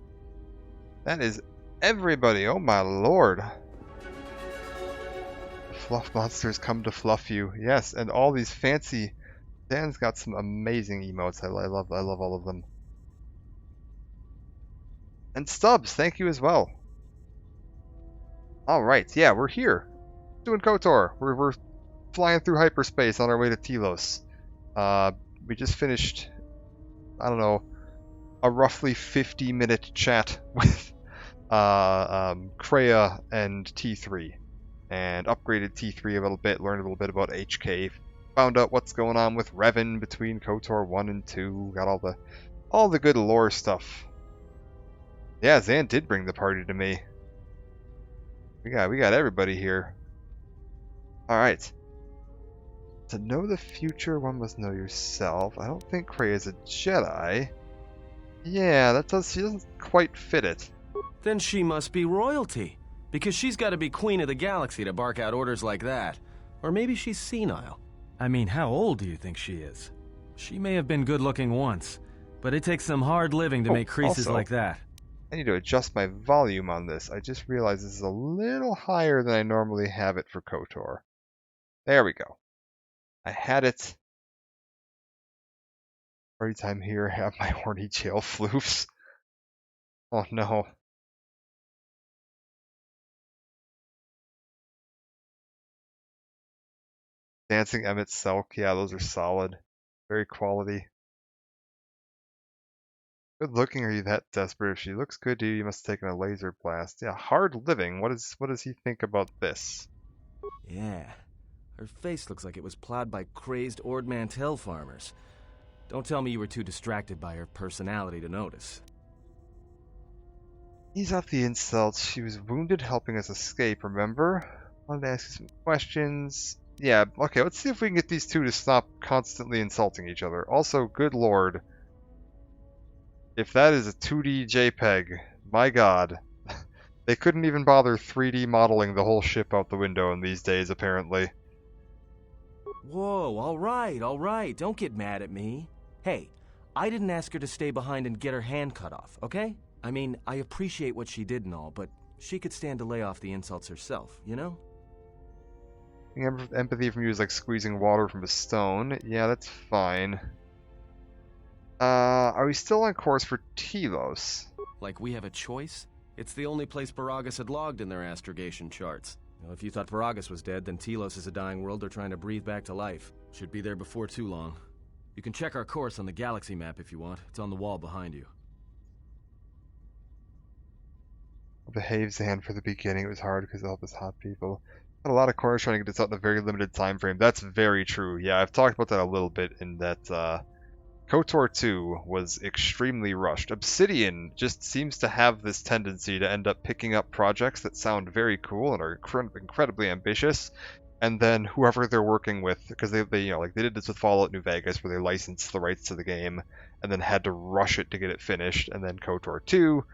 That is everybody. Oh my lord. Fluff monsters come to fluff you. Yes, and all these fancy. Dan's got some amazing emotes. I love all of them. And Stubbs, thank you as well. All right, yeah, we're here, doing KOTOR. We're flying through hyperspace on our way to Tilos. We just finished, I don't know, a roughly 50-minute chat with Kreia and T3, and upgraded T3 a little bit, learned a little bit about HK, found out what's going on with Revan between KOTOR 1 and 2, got all the good lore stuff. Yeah, Zan did bring the party to me. We got everybody here. All right. To know the future, one must know yourself. I don't think Kreia is a Jedi. Yeah, she doesn't quite fit it. Then she must be royalty, because she's got to be queen of the galaxy to bark out orders like that. Or maybe she's senile. I mean, how old do you think she is? She may have been good-looking once, but it takes some hard living to make creases also, like that. I need to adjust my volume on this. I just realized this is a little higher than I normally have it for KOTOR. There we go. I had it. Party time here. Have my horny jail floofs. Oh no. Dancing Emmett Selk. Yeah, those are solid. Very quality. Good looking, are you that desperate? If she looks good to you, you must have taken a laser blast. Yeah, hard living. What does he think about this? Yeah. Her face looks like it was plowed by crazed Ord Mantell farmers. Don't tell me you were too distracted by her personality to notice. Ease off the insults. She was wounded helping us escape, remember? Wanted to ask you some questions. Yeah, okay, let's see if we can get these two to stop constantly insulting each other. Also, good lord. If that is a 2D JPEG, my god. They couldn't even bother 3D modeling the whole ship out the window in these days, apparently. Whoa, all right, don't get mad at me. Hey, I didn't ask her to stay behind and get her hand cut off, okay? I mean, I appreciate what she did and all, but she could stand to lay off the insults herself, you know? Empathy from you is like squeezing water from a stone. Yeah, that's fine. Are we still on course for Tilos? Like we have a choice? It's the only place Paragus had logged in their astrogation charts. Well, if you thought Paragus was dead, then Tilos is a dying world they're trying to breathe back to life. Should be there before too long. You can check our course on the galaxy map if you want. It's on the wall behind you. Behave, Zan, for the beginning. It was hard because of all those hot people. Had a lot of corners trying to get this out in a very limited time frame. That's very true. Yeah, I've talked about that a little bit in that KOTOR 2 was extremely rushed. Obsidian just seems to have this tendency to end up picking up projects that sound very cool and are incredibly ambitious, and then whoever they're working with, because they did this with Fallout New Vegas, where they licensed the rights to the game and then had to rush it to get it finished, and then KOTOR 2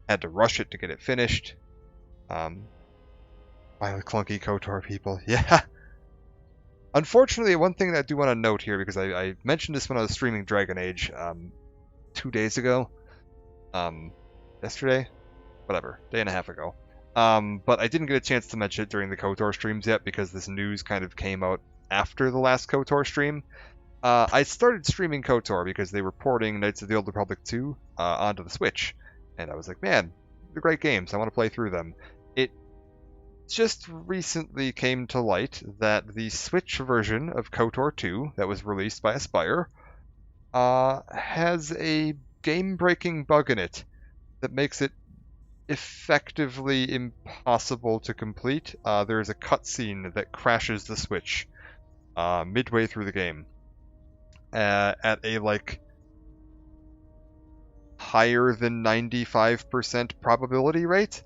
had to rush it to get it finished. Finally, clunky KOTOR people, yeah. Unfortunately, one thing that I do want to note here, because I mentioned this when I was streaming Dragon Age 2 days ago, yesterday, whatever, day and a half ago, but I didn't get a chance to mention it during the KOTOR streams yet because this news kind of came out after the last KOTOR stream. I started streaming KOTOR because they were porting Knights of the Old Republic 2 onto the Switch, and I was like, man, they're great games. I want to play through them. It just recently came to light that the Switch version of KOTOR 2 that was released by Aspyr has a game-breaking bug in it that makes it effectively impossible to complete. There is a cutscene that crashes the Switch midway through the game at a higher than 95% probability rate.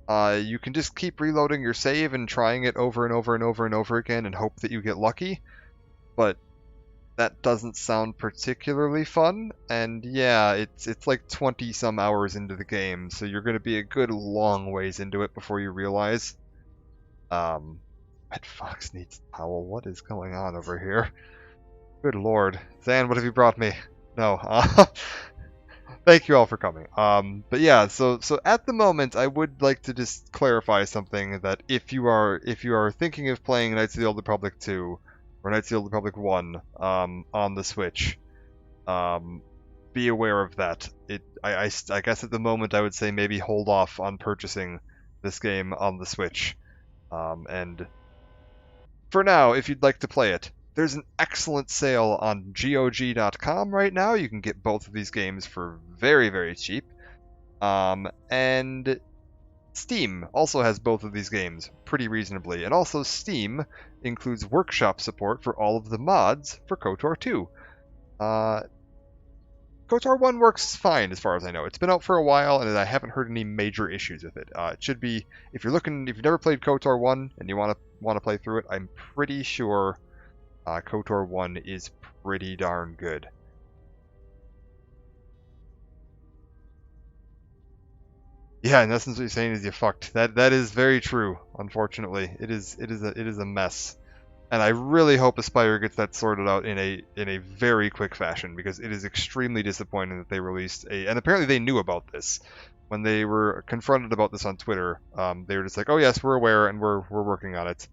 You can just keep reloading your save and trying it over and over and over and over again and hope that you get lucky, but that doesn't sound particularly fun, and yeah, it's like 20 some hours into the game, so you're going to be a good long ways into it before you realize. Red Fox needs towel. What is going on over here? Good lord. Zan, what have you brought me? No. Thank you all for coming. But yeah, so at the moment, I would like to just clarify something, that if you are thinking of playing Knights of the Old Republic 2 or Knights of the Old Republic 1 on the Switch, be aware of that. I guess at the moment I would say maybe hold off on purchasing this game on the Switch. And for now, if you'd like to play it, there's an excellent sale on GOG.com right now. You can get both of these games for very, very cheap. And Steam also has both of these games pretty reasonably. And also Steam includes workshop support for all of the mods for KOTOR 2. KOTOR 1 works fine as far as I know. It's been out for a while and I haven't heard any major issues with it. It should be, if you've never played KOTOR 1 and you want to play through it, I'm pretty sure KOTOR 1 is pretty darn good. Yeah, in essence, what you're saying is you fucked. That is very true. Unfortunately, it is a mess, and I really hope Aspyr gets that sorted out in a very quick fashion, because it is extremely disappointing that they released and apparently they knew about this when they were confronted about this on Twitter. They were just like, "Oh yes, we're aware and we're working on it."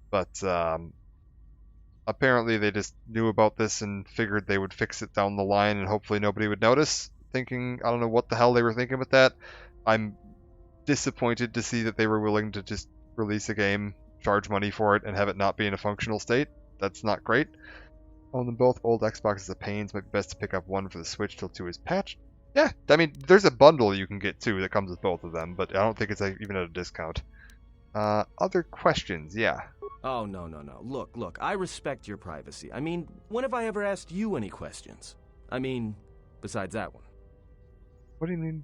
But apparently they just knew about this and figured they would fix it down the line and hopefully nobody would notice. I don't know what the hell they were thinking with that. I'm disappointed to see that they were willing to just release a game, charge money for it, and have it not be in a functional state. That's not great. Own them both. Old Xboxes of pains. Might be best to pick up one for the Switch till 2 is patched. Yeah, I mean, there's a bundle you can get too that comes with both of them, but I don't think it's even at a discount. Other questions? Yeah. Oh, no. Look, I respect your privacy. I mean, when have I ever asked you any questions? I mean, besides that one. What do you mean?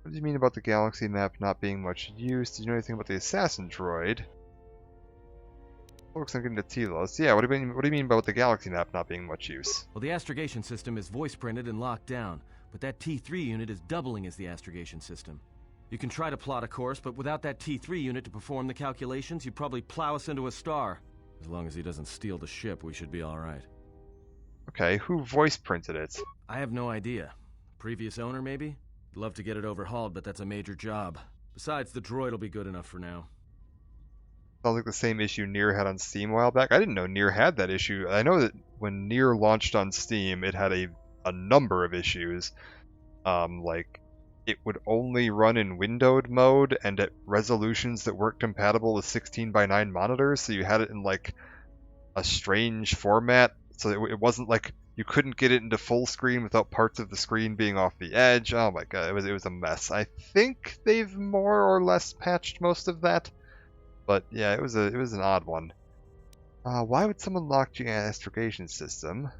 What do you mean about the galaxy map not being much use? Did you know anything about the assassin droid? Looks like getting to Tilos. Yeah, what do you mean about the galaxy map not being much use? Well, the astrogation system is voice printed and locked down, but that T3 unit is doubling as the astrogation system. You can try to plot a course, but without that T3 unit to perform the calculations, you'd probably plow us into a star. As long as he doesn't steal the ship, we should be alright. Okay, who voice printed it? I have no idea. Previous owner, maybe? I'd love to get it overhauled, but that's a major job. Besides, the droid will be good enough for now. Sounds like the same issue Nier had on Steam a while back. I didn't know Nier had that issue. I know that when Nier launched on Steam, it had a number of issues. Like, it would only run in windowed mode and at resolutions that weren't compatible with 16:9 monitors, so you had it in, like, a strange format. So it wasn't like you couldn't get it into full screen without parts of the screen being off the edge. Oh my god, it was a mess. I think they've more or less patched most of that. But yeah, it was an odd one. Why would someone lock the astrogation system?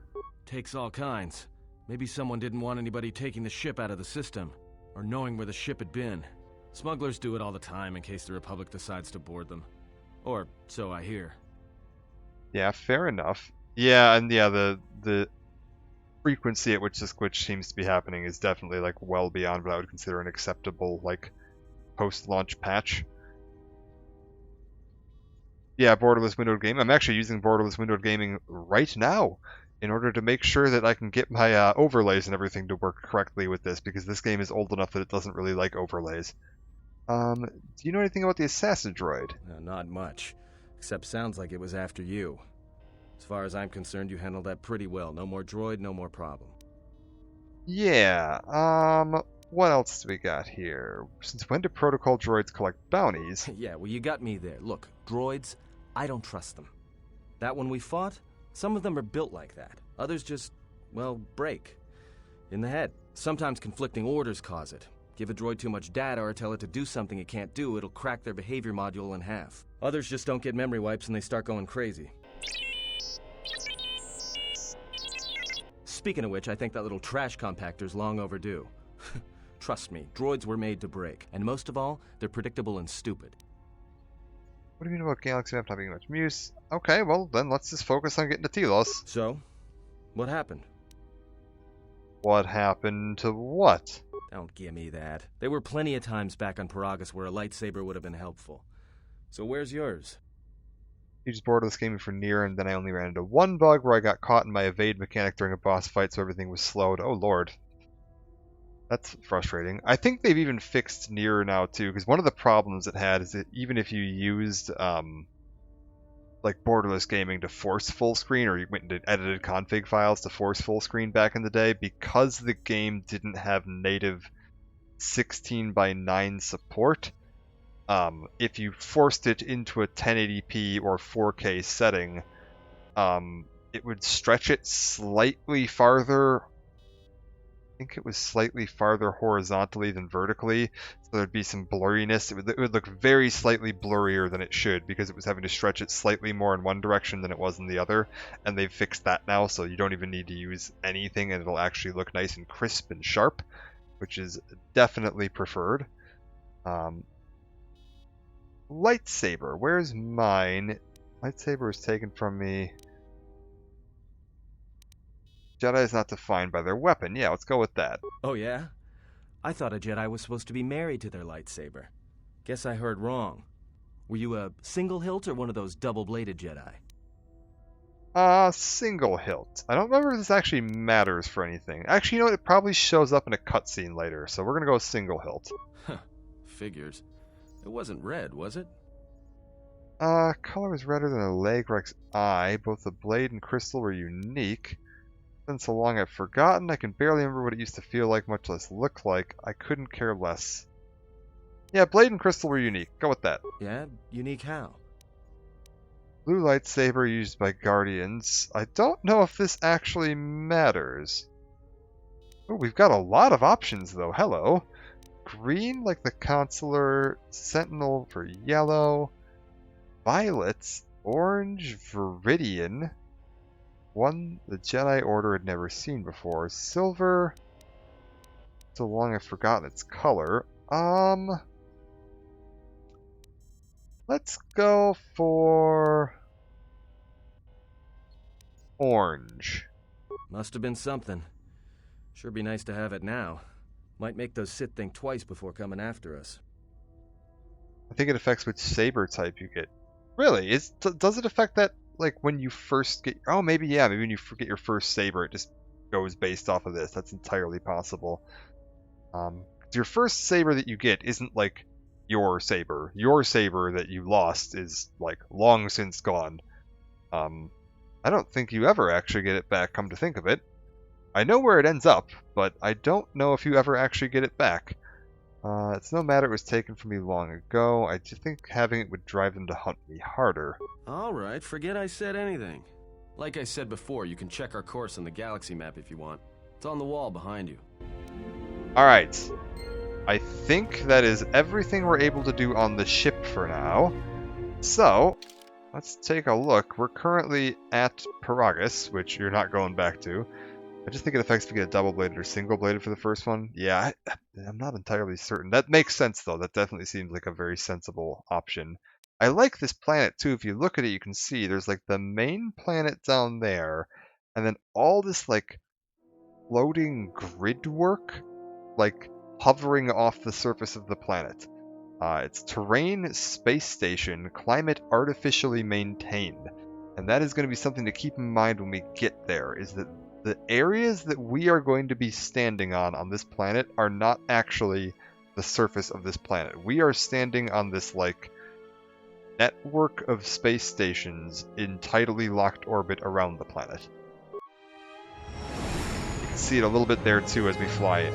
Takes all kinds. Maybe someone didn't want anybody taking the ship out of the system, or knowing where the ship had been. Smugglers do it all the time in case the Republic decides to board them. Or so I hear. Yeah, fair enough. Yeah, and yeah, the frequency at which this glitch seems to be happening is definitely like well beyond what I would consider an acceptable like post-launch patch. Yeah, borderless windowed gaming. I'm actually using borderless windowed gaming right now in order to make sure that I can get my overlays and everything to work correctly with this, because this game is old enough that it doesn't really like overlays. Do you know anything about the assassin droid? Not much. Except sounds like it was after you. As far as I'm concerned, you handled that pretty well. No more droid, no more problem. Yeah, what else do we got here? Since when do protocol droids collect bounties? Yeah, well, you got me there. Look, droids, I don't trust them. That one we fought, some of them are built like that. Others just, well, break. In the head. Sometimes conflicting orders cause it. Give a droid too much data or tell it to do something it can't do, it'll crack their behavior module in half. Others just don't get memory wipes and they start going crazy. Speaking of which, I think that little trash compactor's long overdue. Trust me, droids were made to break. And most of all, they're predictable and stupid. What do you mean about Galaxy Map not being much use? Okay, well then let's just focus on getting to Tilos. So, what happened? What happened to what? Don't give me that. There were plenty of times back on Paragus where a lightsaber would have been helpful. So where's yours? You just bored of this game for near, and then I only ran into one bug where I got caught in my evade mechanic during a boss fight, so everything was slowed. Oh lord. That's frustrating. I think they've even fixed near now too, because one of the problems it had is that even if you used like borderless gaming to force full screen, or you went into edited config files to force full screen back in the day, because the game didn't have native 16:9 support, if you forced it into a 1080p or 4K setting, it would stretch it slightly farther. I think it was slightly farther horizontally than vertically, so there'd be some blurriness. It would look very slightly blurrier than it should because it was having to stretch it slightly more in one direction than it was in the other, and they've fixed that now, so you don't even need to use anything and it'll actually look nice and crisp and sharp, which is definitely preferred. Lightsaber, where's mine? Lightsaber was taken from me. Jedi is not defined by their weapon. Yeah, let's go with that. Oh yeah? I thought a Jedi was supposed to be married to their lightsaber. Guess I heard wrong. Were you a single hilt or one of those double-bladed Jedi? Single hilt. I don't remember if this actually matters for anything. Actually, you know what? It probably shows up in a cutscene later, so we're gonna go single hilt. Huh. Figures. It wasn't red, was it? Color was redder than a Lagrek's eye. Both the blade and crystal were unique. Been so long I've forgotten. I can barely remember what it used to feel like, much less look like. I couldn't care less. Yeah, blade and crystal were unique. Go with that. Yeah? Unique how? Blue lightsaber used by Guardians. I don't know if this actually matters. Oh, we've got a lot of options though. Hello. Green like the Consular, Sentinel for yellow, violets, orange, Viridian. One the Jedi Order had never seen before. Silver. So long I've forgotten its color. Let's go for orange. Must have been something. Sure be nice to have it now. Might make those Sith think twice before coming after us. I think it affects which saber type you get. Really? Does it affect that? Like when you first get, oh maybe yeah, maybe when you get your first saber, it just goes based off of this. That's entirely possible. Your first saber that you get isn't like your saber. Your saber that you lost is like long since gone. I don't think you ever actually get it back. Come to think of it, I know where it ends up, but I don't know if you ever actually get it back. It's no matter it was taken from me long ago. I just think having it would drive them to hunt me harder. Alright, forget I said anything. Like I said before, you can check our course on the galaxy map if you want. It's on the wall behind you. Alright. I think that is everything we're able to do on the ship for now. So, let's take a look. We're currently at Paragus, which you're not going back to. I just think it affects if you get a double-bladed or single-bladed for the first one. Yeah, I'm not entirely certain. That makes sense, though. That definitely seems like a very sensible option. I like this planet, too. If you look at it, you can see there's, like, the main planet down there, and then all this, like, floating grid work, like, hovering off the surface of the planet. It's terrain, space station, climate artificially maintained. And that is going to be something to keep in mind when we get there, is that the areas that we are going to be standing on this planet are not actually the surface of this planet. We are standing on this, like, network of space stations in tidally locked orbit around the planet. can see it a little bit there too as we fly in.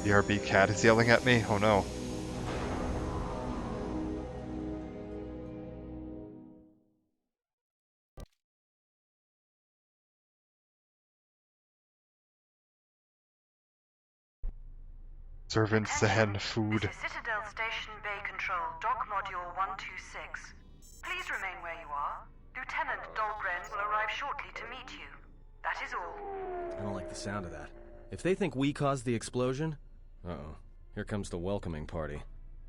BRB cat is yelling at me? Oh no. Servant Zan food. This is Citadel Station Bay Control, Dock Module 126. Please remain where you are. Lieutenant Dahlgren will arrive shortly to meet you. That is all. I don't like the sound of that. If they think we caused the explosion... Uh-oh. Here comes the welcoming party.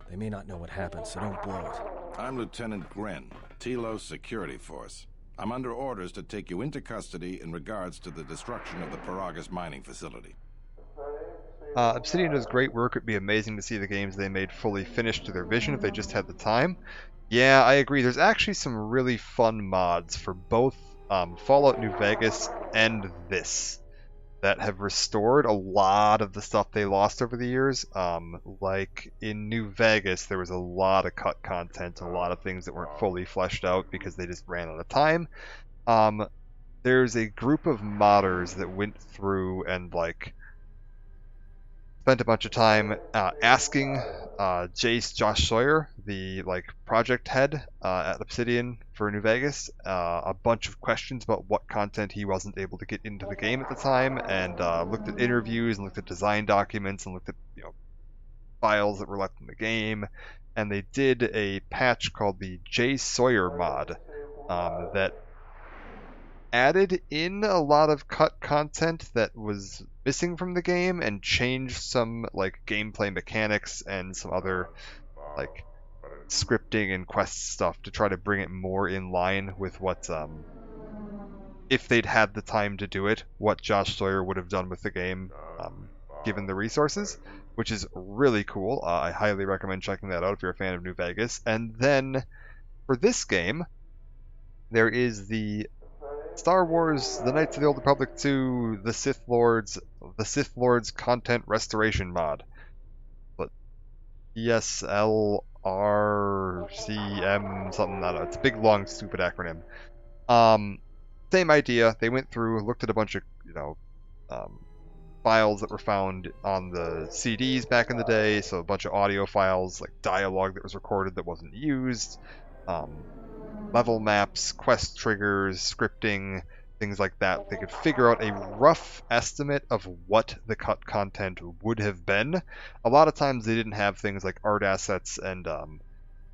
They may not know what happened, so don't blow it. I'm Lieutenant Gren, Tilos Security Force. I'm under orders to take you into custody in regards to the destruction of the Paragus mining facility. Obsidian does great work. It'd be amazing to see the games they made fully finished to their vision if they just had the time. Yeah, I agree. There's actually some really fun mods for both Fallout New Vegas and this that have restored a lot of the stuff they lost over the years. Like in New Vegas, there was a lot of cut content, a lot of things that weren't fully fleshed out because they just ran out of time. There's a group of modders that went through and like spent a bunch of time asking Josh Sawyer, the project head at Obsidian for New Vegas, a bunch of questions about what content he wasn't able to get into the game at the time, and looked at interviews and looked at design documents and looked at files that were left in the game, and they did a patch called the Sawyer Mod that added in a lot of cut content that was missing from the game and changed some gameplay mechanics and some other scripting and quest stuff to try to bring it more in line with what if they'd had the time to do it, what Josh Sawyer would have done with the game given the resources, which is really cool. I highly recommend checking that out if you're a fan of New Vegas. And then for this game, there is the Star Wars: The Knights of the Old Republic 2, the Sith Lords content restoration mod. But ESLRCM something, I don't know. It's a big, long, stupid acronym. Same idea. They went through, looked at a bunch of files that were found on the CDs back in the day. So a bunch of audio files, like dialogue that was recorded that wasn't used. Level maps, quest triggers, scripting, things like that. They could figure out a rough estimate of what the cut content would have been. A lot of times they didn't have things like art assets and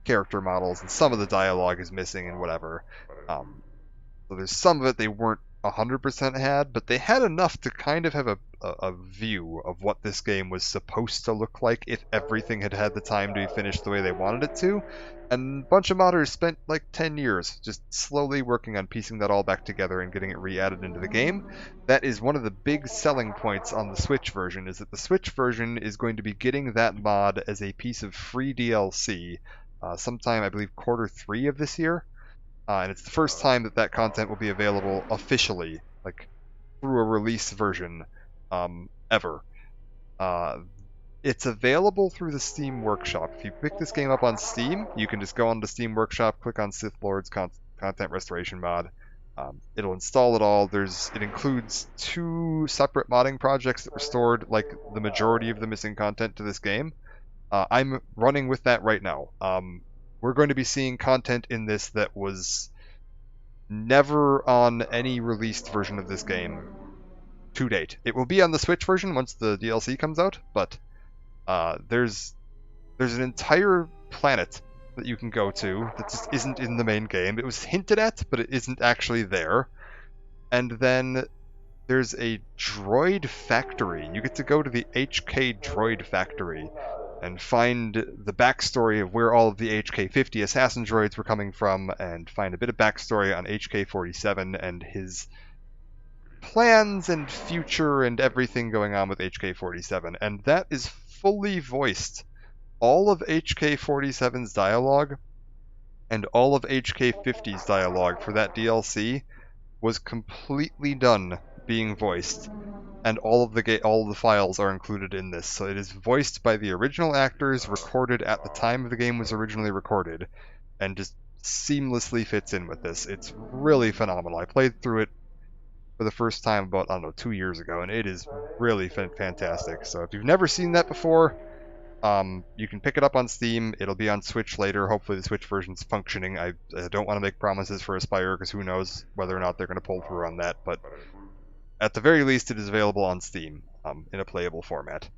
character models, and some of the dialogue is missing and whatever. So there's some of it they weren't 100% had, but they had enough to kind of have a view of what this game was supposed to look like if everything had had the time to be finished the way they wanted it to. And a bunch of modders spent 10 years just slowly working on piecing that all back together and getting it re-added into the game. That is one of the big selling points on the Switch version, is that the Switch version is going to be getting that mod as a piece of free DLC sometime, I believe, Q3 of this year. And it's the first time that content will be available officially, through a release version, ever. It's available through the Steam Workshop. If you pick this game up on Steam, you can just go on the Steam Workshop, click on Sith Lords Content Restoration Mod. It'll install it all. It includes 2 separate modding projects that restored the majority of the missing content to this game. I'm running with that right now. We're going to be seeing content in this that was never on any released version of this game to date. It will be on the Switch version once the DLC comes out, but there's an entire planet that you can go to that just isn't in the main game. It was hinted at, but it isn't actually there. And then there's a droid factory. You get to go to the HK Droid Factory and find the backstory of where all of the HK-50 assassin droids were coming from, and find a bit of backstory on HK-47 and his plans and future and everything going on with HK-47. And that is fully voiced. All of HK-47's dialogue and all of HK50's dialogue for that DLC was completely done being voiced, and all of the files are included in this. So it is voiced by the original actors, recorded at the time the game was originally recorded, and just seamlessly fits in with this. It's really phenomenal. I played through it for the first time about, I don't know, 2 years ago, and it is really fantastic. So if you've never seen that before, you can pick it up on Steam. It'll be on Switch later. Hopefully the Switch version's functioning. I don't want to make promises for Aspire, because who knows whether or not they're going to pull through on that, but at the very least it is available on Steam in a playable format.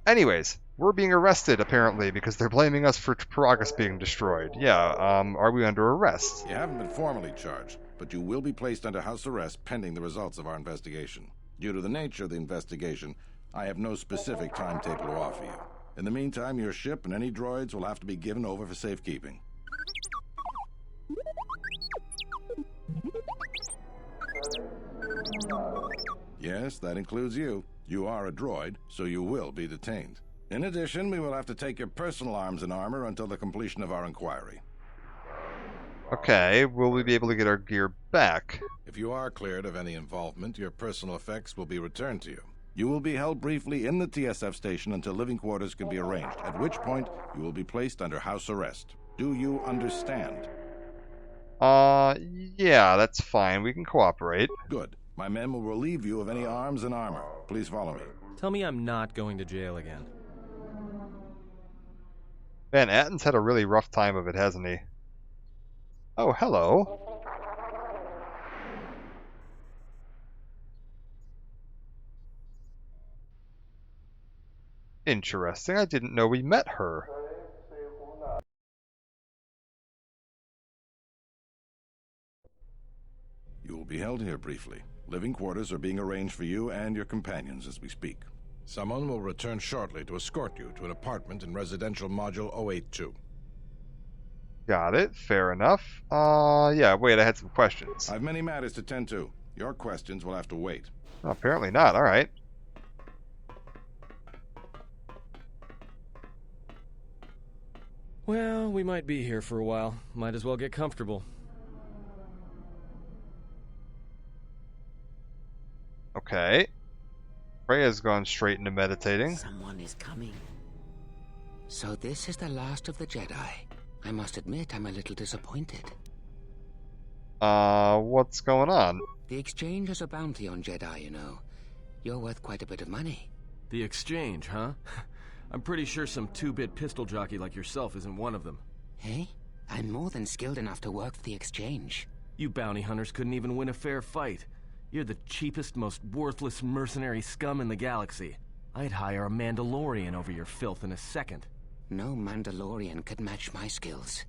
Anyways, we're being arrested apparently because they're blaming us for Paragus being destroyed. Yeah, are we under arrest? You haven't been formally charged, but you will be placed under house arrest pending the results of our investigation. Due to the nature of the investigation, I have no specific timetable to offer you. In the meantime, your ship and any droids will have to be given over for safekeeping. Yes, that includes you. You are a droid, so you will be detained. In addition, we will have to take your personal arms and armor until the completion of our inquiry. Okay, will we be able to get our gear back? If you are cleared of any involvement, your personal effects will be returned to you. You will be held briefly in the TSF station until living quarters can be arranged, at which point you will be placed under house arrest. Do you understand? Yeah, that's fine. We can cooperate. Good. My men will relieve you of any arms and armor. Please follow me. Tell me I'm not going to jail again. Man, Atten's had a really rough time of it, hasn't he? Oh, hello. Interesting. I didn't know we met her. You will be held here briefly. Living quarters are being arranged for you and your companions as we speak. Someone will return shortly to escort you to an apartment in Residential Module 082. Got it. Fair enough. Yeah, wait, I had some questions. I have many matters to tend to. Your questions will have to wait. Oh, apparently not. Alright. Well, we might be here for a while. Might as well get comfortable. Okay. Freya's gone straight into meditating. Someone is coming. So this is the last of the Jedi. I must admit I'm a little disappointed. What's going on? The Exchange has a bounty on Jedi, you know. You're worth quite a bit of money. The Exchange, huh? I'm pretty sure some two-bit pistol jockey like yourself isn't one of them. Hey? I'm more than skilled enough to work for the Exchange. You bounty hunters couldn't even win a fair fight. You're the cheapest, most worthless mercenary scum in the galaxy. I'd hire a Mandalorian over your filth in a second. No Mandalorian could match my skills.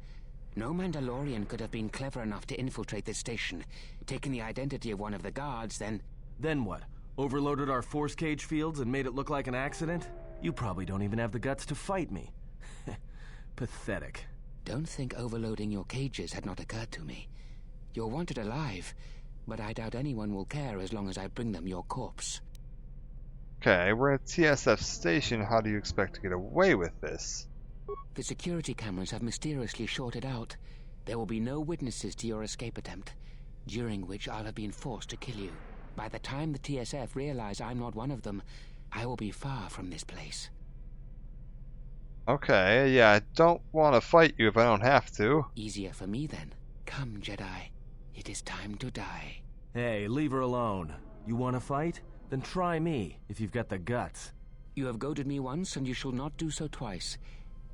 No Mandalorian could have been clever enough to infiltrate this station, taken the identity of one of the guards, then... Then what? Overloaded our force cage fields and made it look like an accident? You probably don't even have the guts to fight me. Pathetic. Don't think overloading your cages had not occurred to me. You're wanted alive, but I doubt anyone will care as long as I bring them your corpse. Okay, we're at TSF station. How do you expect to get away with this? The security cameras have mysteriously shorted out. There will be no witnesses to your escape attempt, during which I'll have been forced to kill you. By the time the TSF realize I'm not one of them, I will be far from this place. Okay, yeah, I don't want to fight you if I don't have to. Easier for me then. Come, Jedi. It is time to die. Hey, leave her alone. You want to fight? Then try me, if you've got the guts. You have goaded me once, and you shall not do so twice.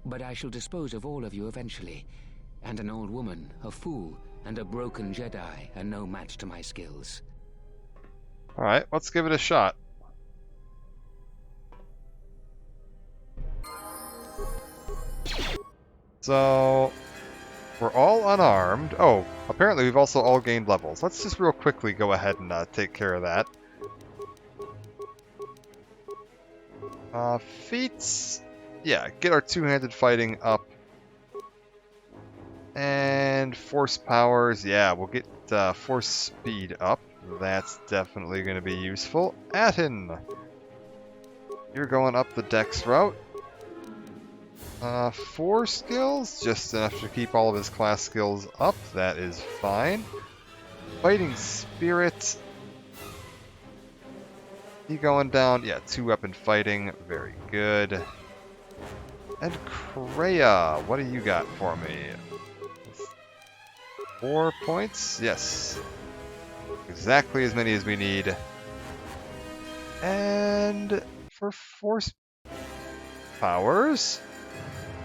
But I shall dispose of all of you eventually. And an old woman, a fool, and a broken Jedi are no match to my skills. Alright, let's give it a shot. So, we're all unarmed. Oh, apparently we've also all gained levels. Let's just real quickly go ahead and take care of that. Feats. Yeah, get our two-handed fighting up. And force powers. Yeah, we'll get force speed up. That's definitely going to be useful. Atten! You're going up the dex route. 4 skills, just enough to keep all of his class skills up. That is fine. Fighting Spirit. He going down? Yeah, 2-weapon fighting. Very good. And Kreia, what do you got for me? 4 points? Yes. Exactly as many as we need. And for force powers,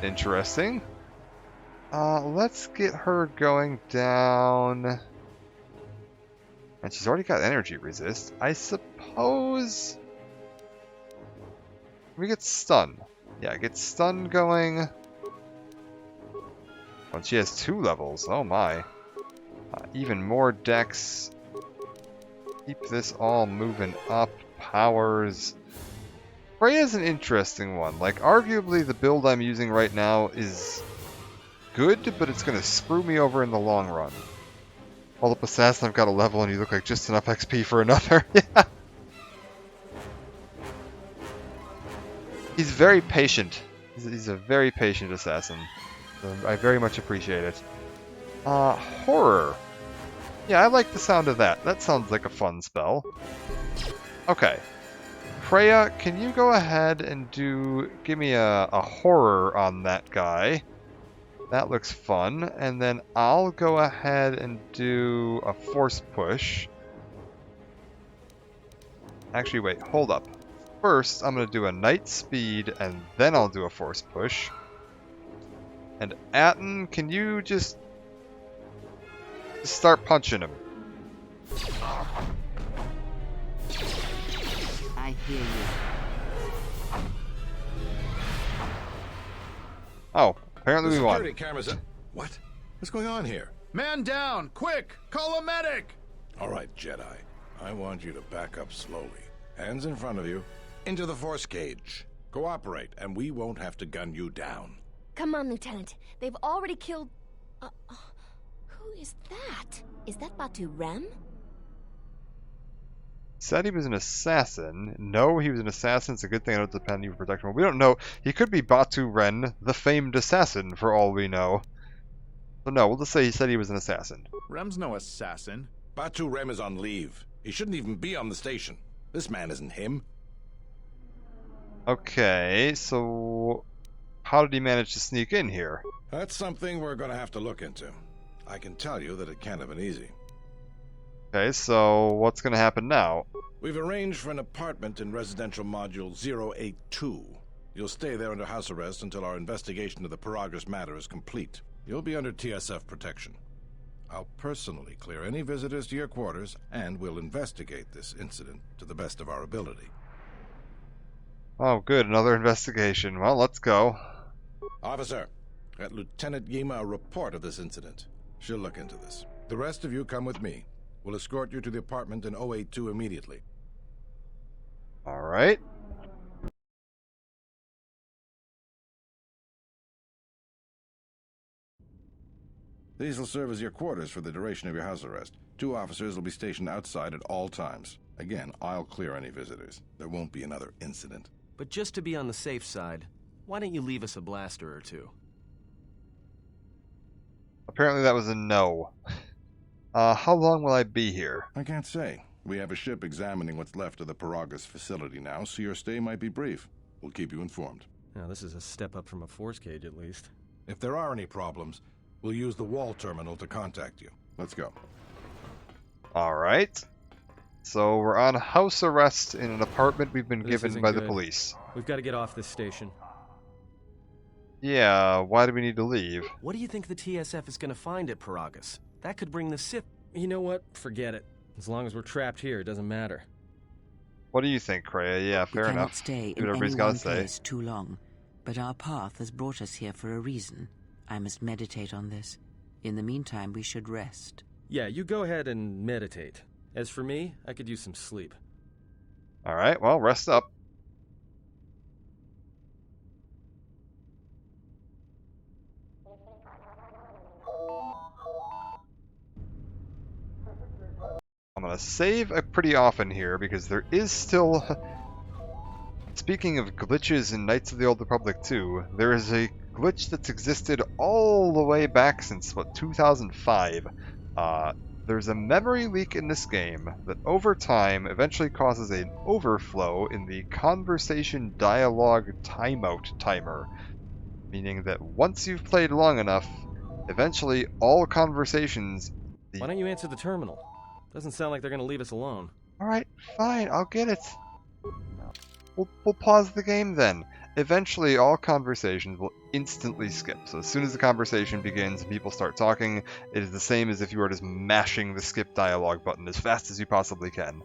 interesting. Let's get her going down. And she's already got energy resist. I suppose we get stun. Yeah, get stun going. Well, she has 2 levels. Oh my. Even more dex. Keep this all moving up. Powers. Kreia's an interesting one. Like, arguably the build I'm using right now is good, but it's going to screw me over in the long run. All up assassin, I've got a level and you look like just enough XP for another. Yeah. He's very patient. He's a very patient assassin. So I very much appreciate it. Horror. Yeah, I like the sound of that. That sounds like a fun spell. Okay. Kreia, can you go ahead and give me a horror on that guy? That looks fun. And then I'll go ahead and do a force push. Actually, wait, hold up. First, I'm going to do a night speed, and then I'll do a force push. And Atten, can you just start punching him? I hear you. Oh, apparently we won. Security cameras. What? What's going on here? Man down! Quick! Call a medic! All right, Jedi. I want you to back up slowly. Hands in front of you. Into the force cage. Cooperate, and we won't have to gun you down. Come on, Lieutenant. They've already killed... who is that? Is that Batu Rem? Said he was an assassin. No, he was an assassin. It's a good thing I don't depend on you for protection. We don't know. He could be Batu Ren, the famed assassin, for all we know. So no, we'll just say he said he was an assassin. Rem's no assassin. Batu Rem is on leave. He shouldn't even be on the station. This man isn't him. Okay, so how did he manage to sneak in here? That's something we're going to have to look into. I can tell you that it can't have been easy. Okay, so what's going to happen now? We've arranged for an apartment in residential module 082. You'll stay there under house arrest until our investigation of the Paragus matter is complete. You'll be under TSF protection. I'll personally clear any visitors to your quarters, and we'll investigate this incident to the best of our ability. Oh, good, another investigation. Well, let's go. Officer, get Lieutenant Yima a report of this incident. She'll look into this. The rest of you come with me. We'll escort you to the apartment in 082 immediately. All right. These will serve as your quarters for the duration of your house arrest. 2 officers will be stationed outside at all times. Again, I'll clear any visitors. There won't be another incident. But just to be on the safe side, why don't you leave us a blaster or 2? Apparently that was a no. How long will I be here? I can't say. We have a ship examining what's left of the Paragus facility now, so your stay might be brief. We'll keep you informed. Now, this is a step up from a force cage, at least. If there are any problems, we'll use the wall terminal to contact you. Let's go. All right. So we're on house arrest in an apartment we've been given by the police. We've got to get off this station. Yeah, why do we need to leave? What do you think the TSF is going to find at Paragus? That could bring the Sith... You know what? Forget it. As long as we're trapped here, it doesn't matter. What do you think, Kreia? Yeah, fair enough. We cannot stay in any one place too long, but our path has brought us here for a reason. I must meditate on this. In the meantime, we should rest. Yeah, you go ahead and meditate. As for me, I could use some sleep. All right, well, rest up. I'm going to save pretty often here because there is still... Speaking of glitches in Knights of the Old Republic 2, there is a glitch that's existed all the way back since, what, 2005. There's a memory leak in this game that over time eventually causes an overflow in the conversation dialogue timeout timer, meaning that once you've played long enough, eventually all conversations... Why don't you answer the terminal? Doesn't sound like they're going to leave us alone. Alright, fine, I'll get it. We'll pause the game then. Eventually, all conversations will instantly skip. So as soon as the conversation begins and people start talking, it is the same as if you were just mashing the skip dialogue button as fast as you possibly can.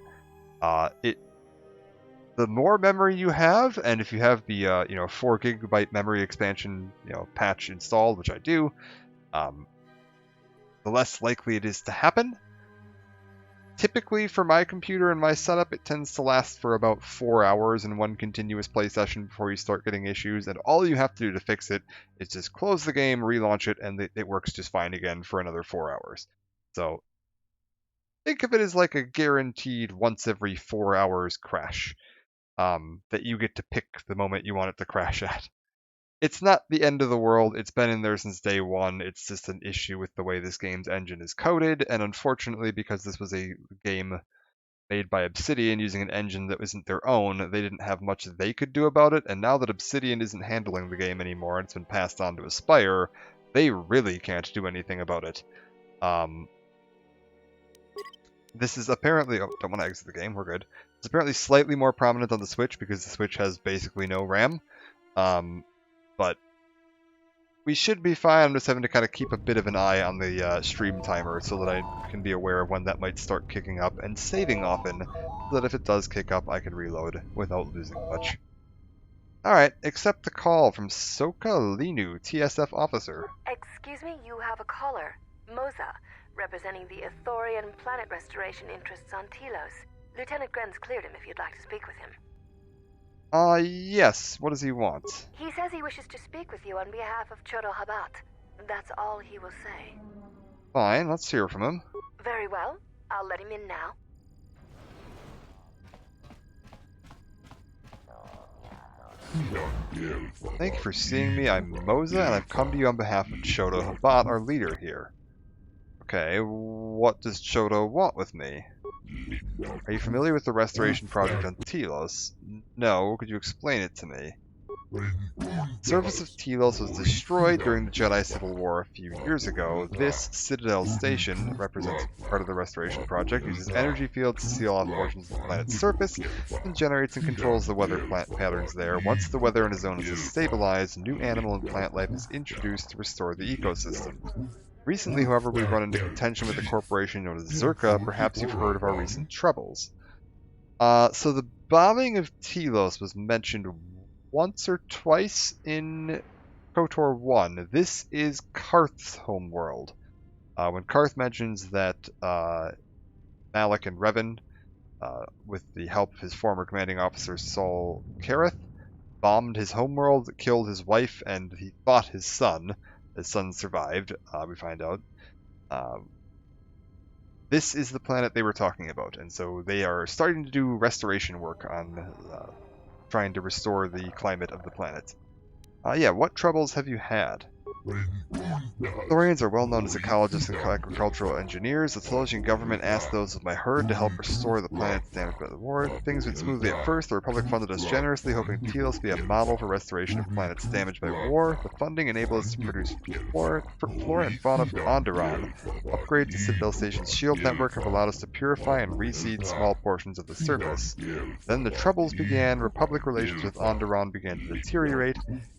The more memory you have, and if you have the 4 gigabyte memory expansion patch installed, which I do, the less likely it is to happen. Typically, for my computer and my setup, it tends to last for about 4 hours in one continuous play session before you start getting issues, and all you have to do to fix it is just close the game, relaunch it, and it works just fine again for another 4 hours. So, think of it as like a guaranteed once every 4 hours crash that you get to pick the moment you want it to crash at. It's not the end of the world. It's been in there since day one. It's just an issue with the way this game's engine is coded, and unfortunately, because this was a game made by Obsidian using an engine that isn't their own, they didn't have much that they could do about it, and now that Obsidian isn't handling the game anymore and it's been passed on to Aspire, they really can't do anything about it. This is apparently... Oh, don't want to exit the game. We're good. It's apparently slightly more prominent on the Switch because the Switch has basically no RAM. But we should be fine. I'm just having to kind of keep a bit of an eye on the stream timer so that I can be aware of when that might start kicking up, and saving often so that if it does kick up, I can reload without losing much. Alright, accept the call from Soka Linu, TSF officer. Excuse me, you have a caller. Moza, representing the Ithorian planet restoration interests on Tilos. Lieutenant Gren's cleared him if you'd like to speak with him. Yes. What does he want? He says he wishes to speak with you on behalf of Chodo Habat. That's all he will say. Fine, let's hear from him. Very well. I'll let him in now. Thank you for seeing me. I'm Moza, and I've come to you on behalf of Chodo Habat, our leader here. Okay, what does Chodo want with me? Are you familiar with the restoration project on Tilos? No, could you explain it to me? The surface of Tilos was destroyed during the Jedi Civil War a few years ago. This Citadel station represents part of the restoration project, uses energy fields to seal off portions of the planet's surface, and generates and controls the weather patterns there. Once the weather in a zone is stabilized, new animal and plant life is introduced to restore the ecosystem. Recently, however, we've run into contention with a corporation known as Zerka. Perhaps you've heard of our recent troubles. So the bombing of Tilos was mentioned once or twice in KOTOR 1. This is Karth's homeworld. When Karth mentions that Malak and Revan, with the help of his former commanding officer Saul Kareth, bombed his homeworld, killed his wife, and he fought his son. His son survived, we find out. This is the planet they were talking about, and so they are starting to do restoration work on trying to restore the climate of the planet. Yeah, what troubles have you had? Thorians are well known as ecologists and agricultural engineers. The Telosian government asked those of my herd to help restore the planets damaged by the war. Things went smoothly at first. The Republic funded us generously, hoping Tilos to be a model for restoration of planets damaged by war. The funding enabled us to produce flora and fauna from Onderon. Upgrades to Citadel Station's shield network have allowed us to purify and reseed small portions of the surface. Then the troubles began. Republic relations with Onderon began to deteriorate,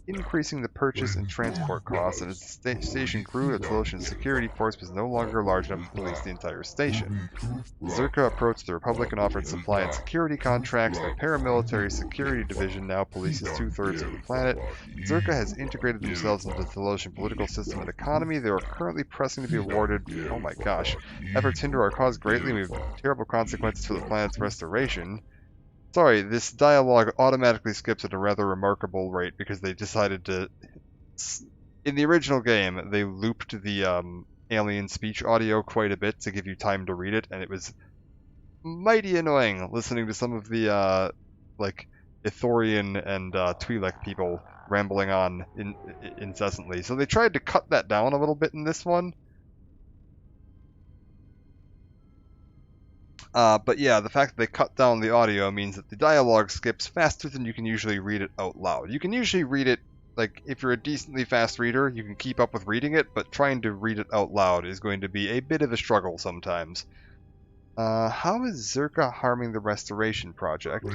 increasing the purchase and transport costs, and as the station grew, the Telosian security force was no longer large enough to police the entire station. Zerka approached the Republic and offered supply and security contracts. Their paramilitary security division now polices 2/3 of the planet. Zerka has integrated themselves into the Telosian political system and economy. They are currently pressing to be awarded, oh my gosh, efforts hinder our cause greatly and we have terrible consequences for the planet's restoration. Sorry, this dialogue automatically skips at a rather remarkable rate because they decided to... In the original game, they looped the alien speech audio quite a bit to give you time to read it, and it was mighty annoying listening to some of the, Ithorian and Twi'lek people rambling on incessantly. So they tried to cut that down a little bit in this one. But yeah, the fact that they cut down the audio means that the dialogue skips faster than you can usually read it out loud. You can usually read it, like, if you're a decently fast reader, you can keep up with reading it, but trying to read it out loud is going to be a bit of a struggle sometimes. How is Zerka harming the restoration project?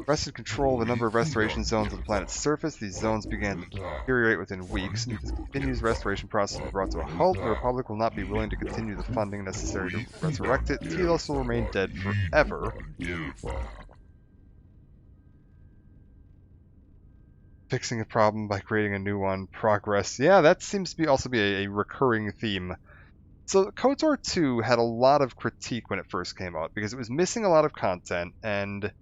Wrested control of the number of restoration zones on the planet's surface. These zones began to deteriorate within weeks. If this continues, the restoration process will be brought to a halt. The Republic will not be willing to continue the funding necessary to resurrect it. Tilos will remain dead forever. Fixing a problem by creating a new one. Progress. Yeah, that seems to be also be a recurring theme. So KOTOR 2 had a lot of critique when it first came out because it was missing a lot of content and it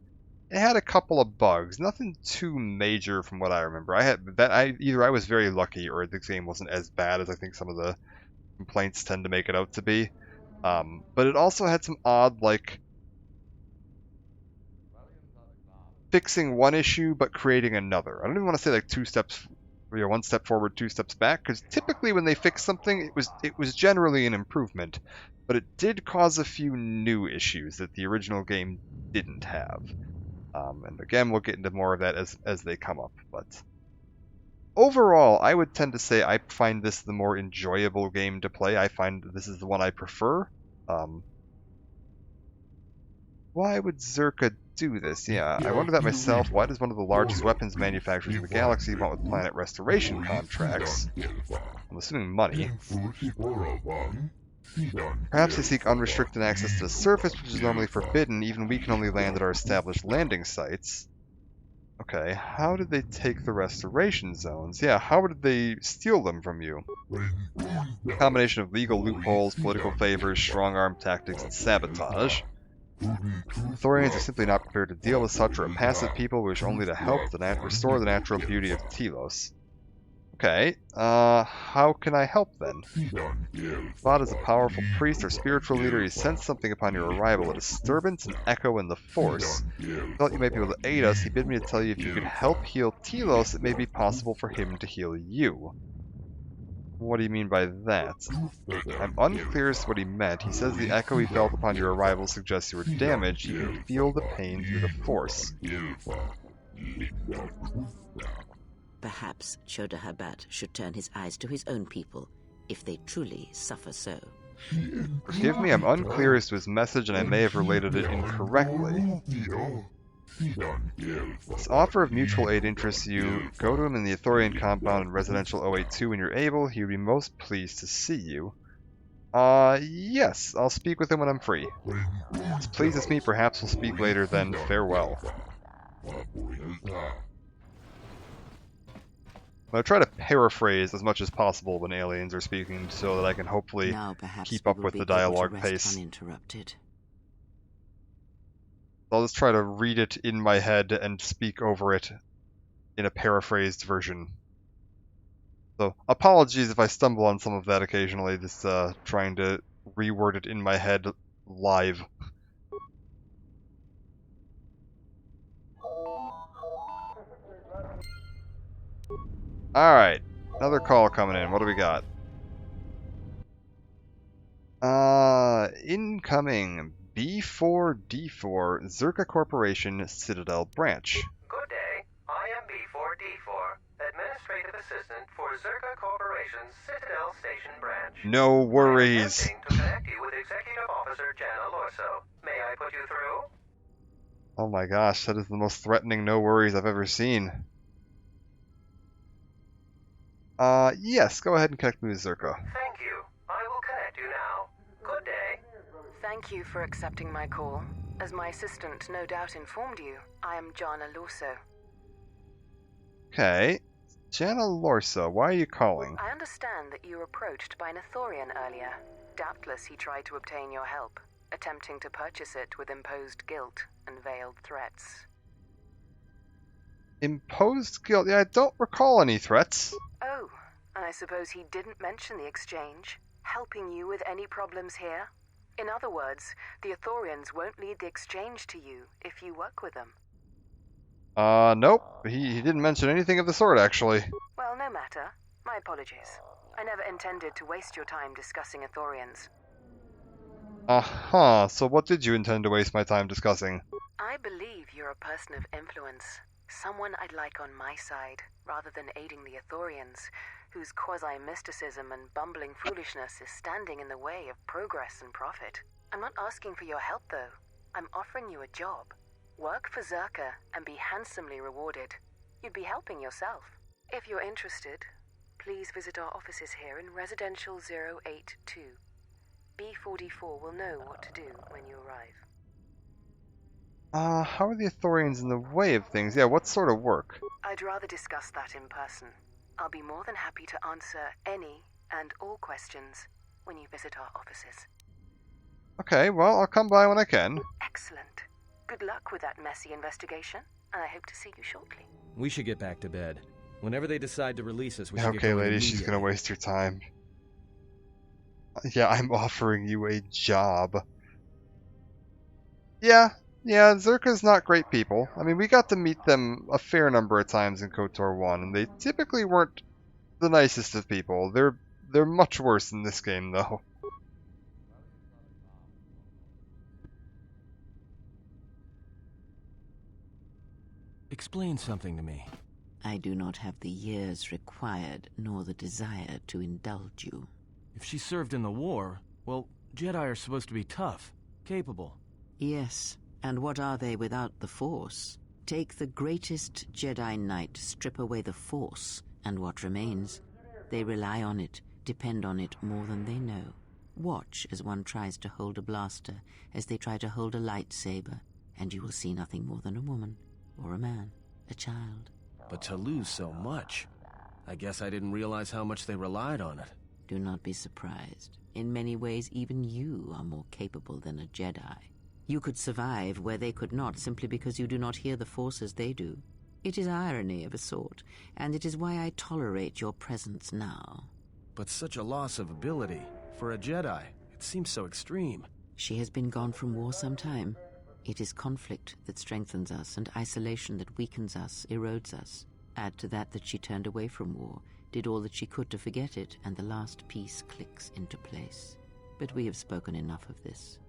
had a couple of bugs. Nothing too major from what I remember. Either I was very lucky or the game wasn't as bad as I think some of the complaints tend to make it out to be. But it also had some odd, like, fixing one issue but creating another. I don't even want to say like two steps, one step forward, two steps back, because typically when they fix something, it was generally an improvement, but it did cause a few new issues that the original game didn't have. And again, we'll get into more of that as they come up. But overall, I would tend to say I find this the more enjoyable game to play. I find this is the one I prefer. Why would Zerka do this? Yeah, I wonder that myself. Why does one of the largest weapons manufacturers in the galaxy want with planet restoration contracts? I'm assuming money. Perhaps they seek unrestricted access to the surface, which is normally forbidden. Even we can only land at our established landing sites. Okay, how did they take the restoration zones? Yeah, how did they steal them from you? A combination of legal loopholes, political favors, strong-arm tactics, and sabotage. Thorians are simply not prepared to deal with such, or a passive people who wish only to help restore the natural beauty of Tilos. Okay, how can I help then? Vod is a powerful priest or spiritual leader. He sensed something upon your arrival, a disturbance, an echo in the Force. He thought you might be able to aid us. He bid me to tell you if you could help heal Tilos, it may be possible for him to heal you. What do you mean by that? I'm unclear as to what he meant. He says the echo he felt upon your arrival suggests you were damaged. You can feel the pain through the Force. Perhaps Chodahabat should turn his eyes to his own people, if they truly suffer so. Forgive me, I'm unclear as to his message and I may have related it incorrectly. This offer of mutual aid interests you. Go to him in the Ithorian compound in Residential 082 when you're able. He would be most pleased to see you. Yes, I'll speak with him when I'm free. This pleases me, perhaps we'll speak later then. Farewell. I'll try to paraphrase as much as possible when aliens are speaking so that I can hopefully keep up with the dialogue pace. Uninterrupted. I'll just try to read it in my head and speak over it in a paraphrased version. So, apologies if I stumble on some of that occasionally, just trying to reword it in my head live. Alright, another call coming in. What do we got? Incoming. B4D4, Zerka Corporation, Citadel Branch. Good day. I am B4D4, Administrative Assistant for Zerka Corporation's Citadel Station Branch. No worries. I am attempting to connect you with Executive Officer Jana Lorso. May I put you through? Oh my gosh, that is the most threatening no worries I've ever seen. Yes, go ahead and connect me with Zerka. Thank you. I will connect you now. Good day. Thank you for accepting my call. As my assistant no doubt informed you, I am Jana Lorso. Okay. Jana Lorso, why are you calling? I understand that you were approached by an Ithorian earlier. Doubtless he tried to obtain your help, attempting to purchase it with imposed guilt and veiled threats. Imposed guilt? Yeah, I don't recall any threats. Oh, and I suppose he didn't mention the exchange, helping you with any problems here? In other words, the Ithorians won't need the exchange to you if you work with them. Nope. He didn't mention anything of the sort, actually. Well, no matter. My apologies. I never intended to waste your time discussing Ithorians. Uh-huh. So what did you intend to waste my time discussing? I believe you're a person of influence. Someone I'd like on my side, rather than aiding the Ithorians, whose quasi-mysticism and bumbling foolishness is standing in the way of progress and profit. I'm not asking for your help, though. I'm offering you a job. Work for Zerka and be handsomely rewarded. You'd be helping yourself. If you're interested, please visit our offices here in Residential 082. B44 will know what to do when you arrive. How are the Ithorians in the way of things? Yeah, what sort of work? I'd rather discuss that in person. I'll be more than happy to answer any and all questions when you visit our offices. Okay, well, I'll come by when I can. Excellent. Good luck with that messy investigation, and I hope to see you shortly. We should get back to bed. Whenever they decide to release us, we should get Okay, going lady, she's gonna waste your time. Yeah, I'm offering you a job. Yeah, Zerka's not great people. I mean, we got to meet them a fair number of times in KOTOR 1, and they typically weren't the nicest of people. They're much worse in this game, though. Explain something to me. I do not have the years required, nor the desire to indulge you. If she served in the war, well, Jedi are supposed to be tough, capable. Yes, and what are they without the Force? Take the greatest Jedi Knight, strip away the Force, and what remains? They rely on it, depend on it more than they know. Watch as one tries to hold a blaster, as they try to hold a lightsaber, and you will see nothing more than a woman, or a man, a child. But to lose so much, I guess I didn't realize how much they relied on it. Do not be surprised. In many ways, even you are more capable than a Jedi. You could survive where they could not simply because you do not hear the Force as they do. It is irony of a sort, and it is why I tolerate your presence now. But such a loss of ability, for a Jedi, it seems so extreme. She has been gone from war some time. It is conflict that strengthens us, and isolation that weakens us, erodes us. Add to that she turned away from war, did all that she could to forget it, and the last piece clicks into place. But we have spoken enough of this,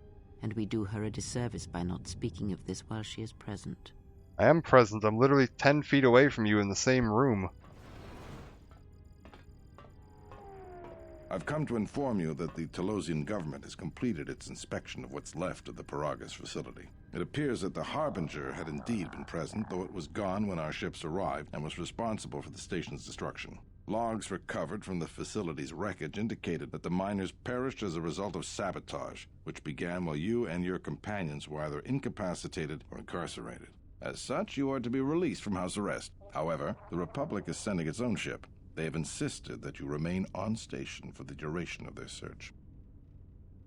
and we do her a disservice by not speaking of this while she is present. I am present. I'm literally 10 feet away from you in the same room. I've come to inform you that the Tilosian government has completed its inspection of what's left of the Paragus facility. It appears that the Harbinger had indeed been present, though it was gone when our ships arrived and was responsible for the station's destruction. Logs recovered from the facility's wreckage indicated that the miners perished as a result of sabotage, which began while you and your companions were either incapacitated or incarcerated. As such, you are to be released from house arrest. However, the Republic is sending its own ship. They have insisted that you remain on station for the duration of their search.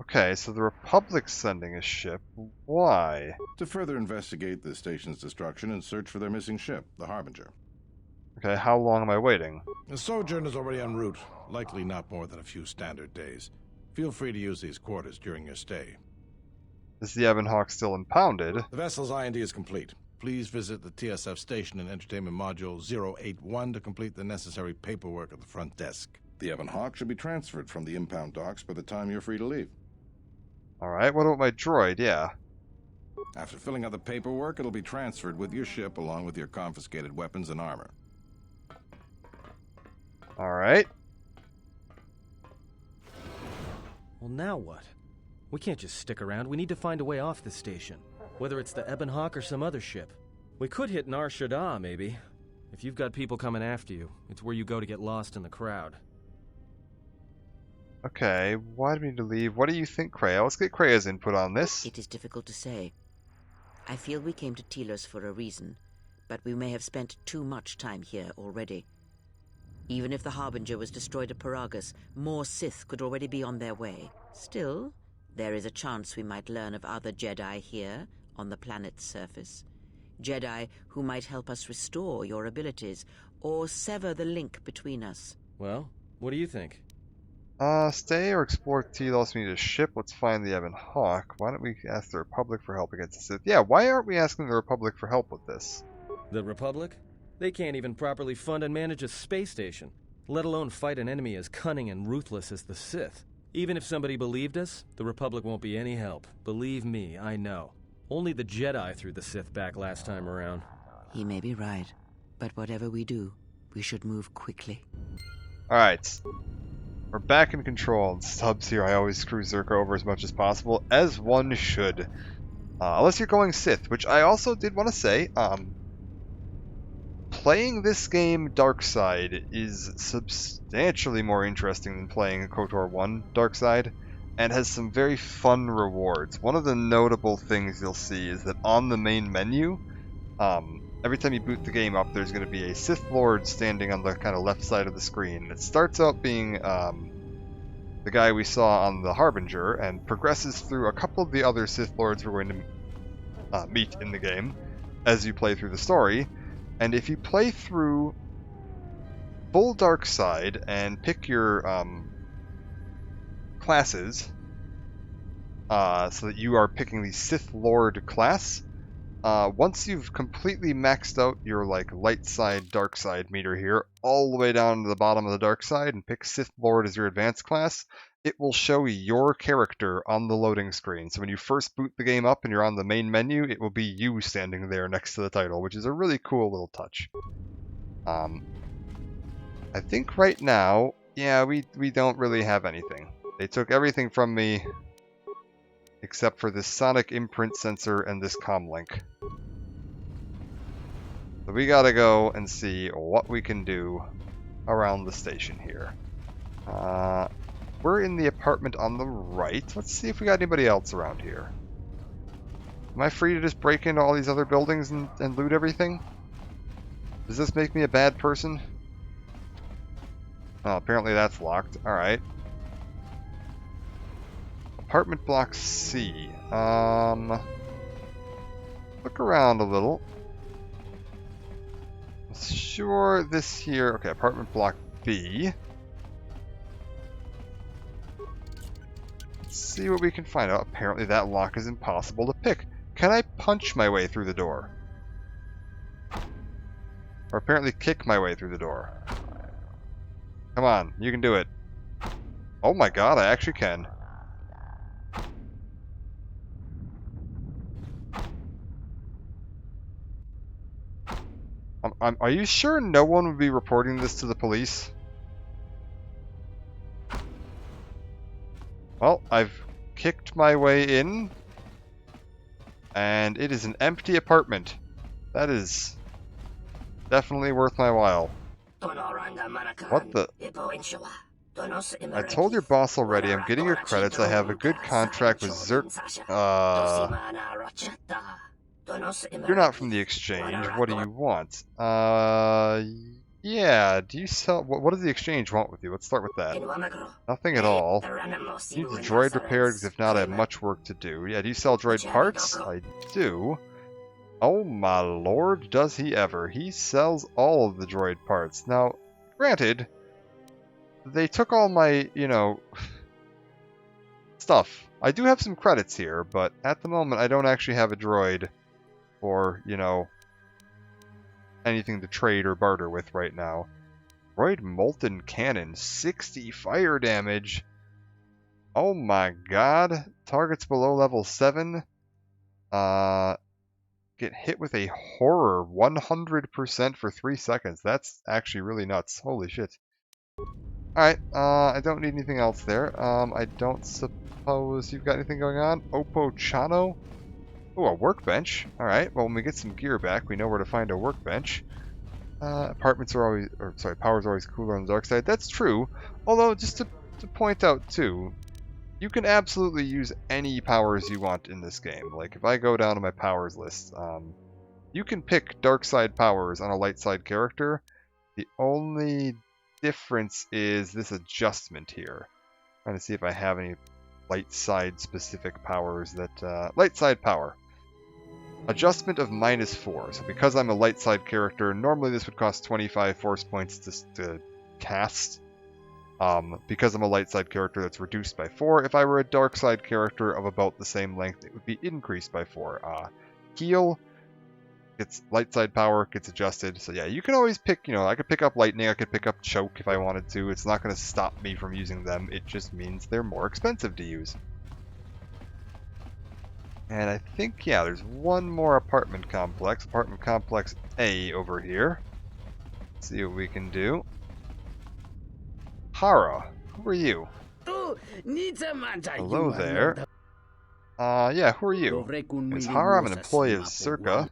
Okay, so the Republic's sending a ship. Why? To further investigate the station's destruction and search for their missing ship, the Harbinger. Okay, how long am I waiting? The sojourn is already en route, likely not more than a few standard days. Feel free to use these quarters during your stay. Is the Ebon Hawk still impounded? The vessel's IND is complete. Please visit the TSF station and Entertainment Module 081 to complete the necessary paperwork at the front desk. The Ebon Hawk should be transferred from the impound docks by the time you're free to leave. Alright, what about my droid? Yeah. After filling out the paperwork, it'll be transferred with your ship along with your confiscated weapons and armor. Alright. Well, now what? We can't just stick around. We need to find a way off this station. Whether it's the Ebon Hawk or some other ship. We could hit Nar Shaddaa, maybe. If you've got people coming after you, it's where you go to get lost in the crowd. Okay, why do we need to leave? What do you think, Kreia? Let's get Kreia's input on this. It is difficult to say. I feel we came to Tilos for a reason, but we may have spent too much time here already. Even if the Harbinger was destroyed at Paragus, more Sith could already be on their way. Still, there is a chance we might learn of other Jedi here, on the planet's surface. Jedi who might help us restore your abilities, or sever the link between us. Well, what do you think? Stay or explore Tilos. We need a ship. Let's find the Ebon Hawk. Why don't we ask the Republic for help against the Sith? Yeah, why aren't we asking the Republic for help with this? The Republic? They can't even properly fund and manage a space station, let alone fight an enemy as cunning and ruthless as the Sith. Even if somebody believed us, the Republic won't be any help. Believe me, I know. Only the Jedi threw the Sith back last time around. He may be right, but whatever we do, we should move quickly. Alright. We're back in control. Subs here, I always screw Zerka over as much as possible, as one should. Unless you're going Sith, which I also did want to say, playing this game Darkside is substantially more interesting than playing KOTOR 1 Darkside, and has some very fun rewards. One of the notable things you'll see is that on the main menu, every time you boot the game up, there's going to be a Sith Lord standing on the kind of left side of the screen. It starts out being the guy we saw on the Harbinger, and progresses through a couple of the other Sith Lords we're going to meet in the game as you play through the story. And if you play through full Darkside and pick your classes, so that you are picking the Sith Lord class, once you've completely maxed out your light side, dark side meter here, all the way down to the bottom of the dark side, and pick Sith Lord as your advanced class, it will show your character on the loading screen. So when you first boot the game up and you're on the main menu, it will be you standing there next to the title, which is a really cool little touch. I think right now, yeah, we don't really have anything. They took everything from me except for this sonic imprint sensor and this comm link. So we gotta go and see what we can do around the station here. We're in the apartment on the right. Let's see if we got anybody else around here. Am I free to just break into all these other buildings and loot everything? Does this make me a bad person? Oh, apparently that's locked. Alright. Apartment block C. Look around a little. Sure, this here. Okay, apartment block B. Let's see what we can find out. Apparently that lock is impossible to pick. Can I punch my way through the door? Or apparently kick my way through the door. Come on, you can do it. Oh my god, I actually can. Are you sure no one would be reporting this to the police? Well, I've kicked my way in, and it is an empty apartment. That is definitely worth my while. What the? I told your boss already, I'm getting your credits, I have a good contract with You're not from the exchange, what do you want? Yeah, do you sell... What does the exchange want with you? Let's start with that. Nothing at all. Need the droid repaired, because if not, I have much work to do. Yeah, do you sell droid parts? I do. Oh my lord, does he ever. He sells all of the droid parts. Now, granted, they took all my, stuff. I do have some credits here, but at the moment I don't actually have a droid or, anything to trade or barter with right now. Droid Molten Cannon, 60 fire damage. Oh my god. Targets below level 7. Get hit with a horror 100% for 3 seconds. That's actually really nuts. Holy shit. Alright, I don't need anything else there. I don't suppose you've got anything going on? Oppo Chano? Oh, a workbench. Alright, well when we get some gear back, we know where to find a workbench. Apartments are always, power's always cooler on the dark side. That's true. Although, just to point out too, you can absolutely use any powers you want in this game. Like, if I go down to my powers list, you can pick dark side powers on a light side character. The only difference is this adjustment here. I'm trying to see if I have any light side specific powers that, light side power. Adjustment of -4. So because I'm a light side character, normally this would cost 25 force points to cast. Because I'm a light side character, that's reduced by 4. If I were a dark side character of about the same length, it would be increased by 4. Heal. Gets light side power, gets adjusted. So yeah, you can always pick, I could pick up lightning, I could pick up choke if I wanted to. It's not going to stop me from using them. It just means they're more expensive to use. And I think, yeah, there's one more apartment complex. Apartment complex A over here. Let's see what we can do. Hara, who are you? Hello there. Yeah, who are you? It's Hara, I'm an employee of Zerka.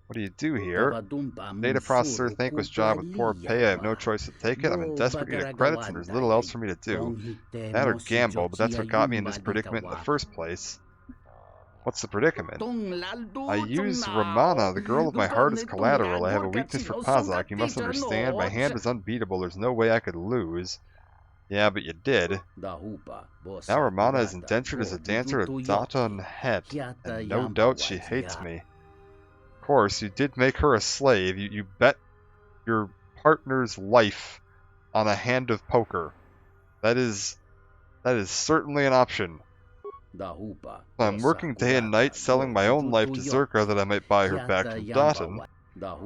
What do you do here? Data processor, thankless job with poor pay. I have no choice to take it. I'm in desperate need of credits and there's little else for me to do. That or gamble, but that's what got me in this predicament in the first place. What's the predicament? I use Romana, the girl of my heart, as collateral. I have a weakness for Pazak. You must understand. My hand is unbeatable. There's no way I could lose. Yeah, but you did. Now Romana is indentured as a dancer to Data and Het, and no doubt she hates me. Of course, you did make her a slave. You bet your partner's life on a hand of poker. That is certainly an option. I'm working day and night selling my own life to Zerka that I might buy her back from Dotton. But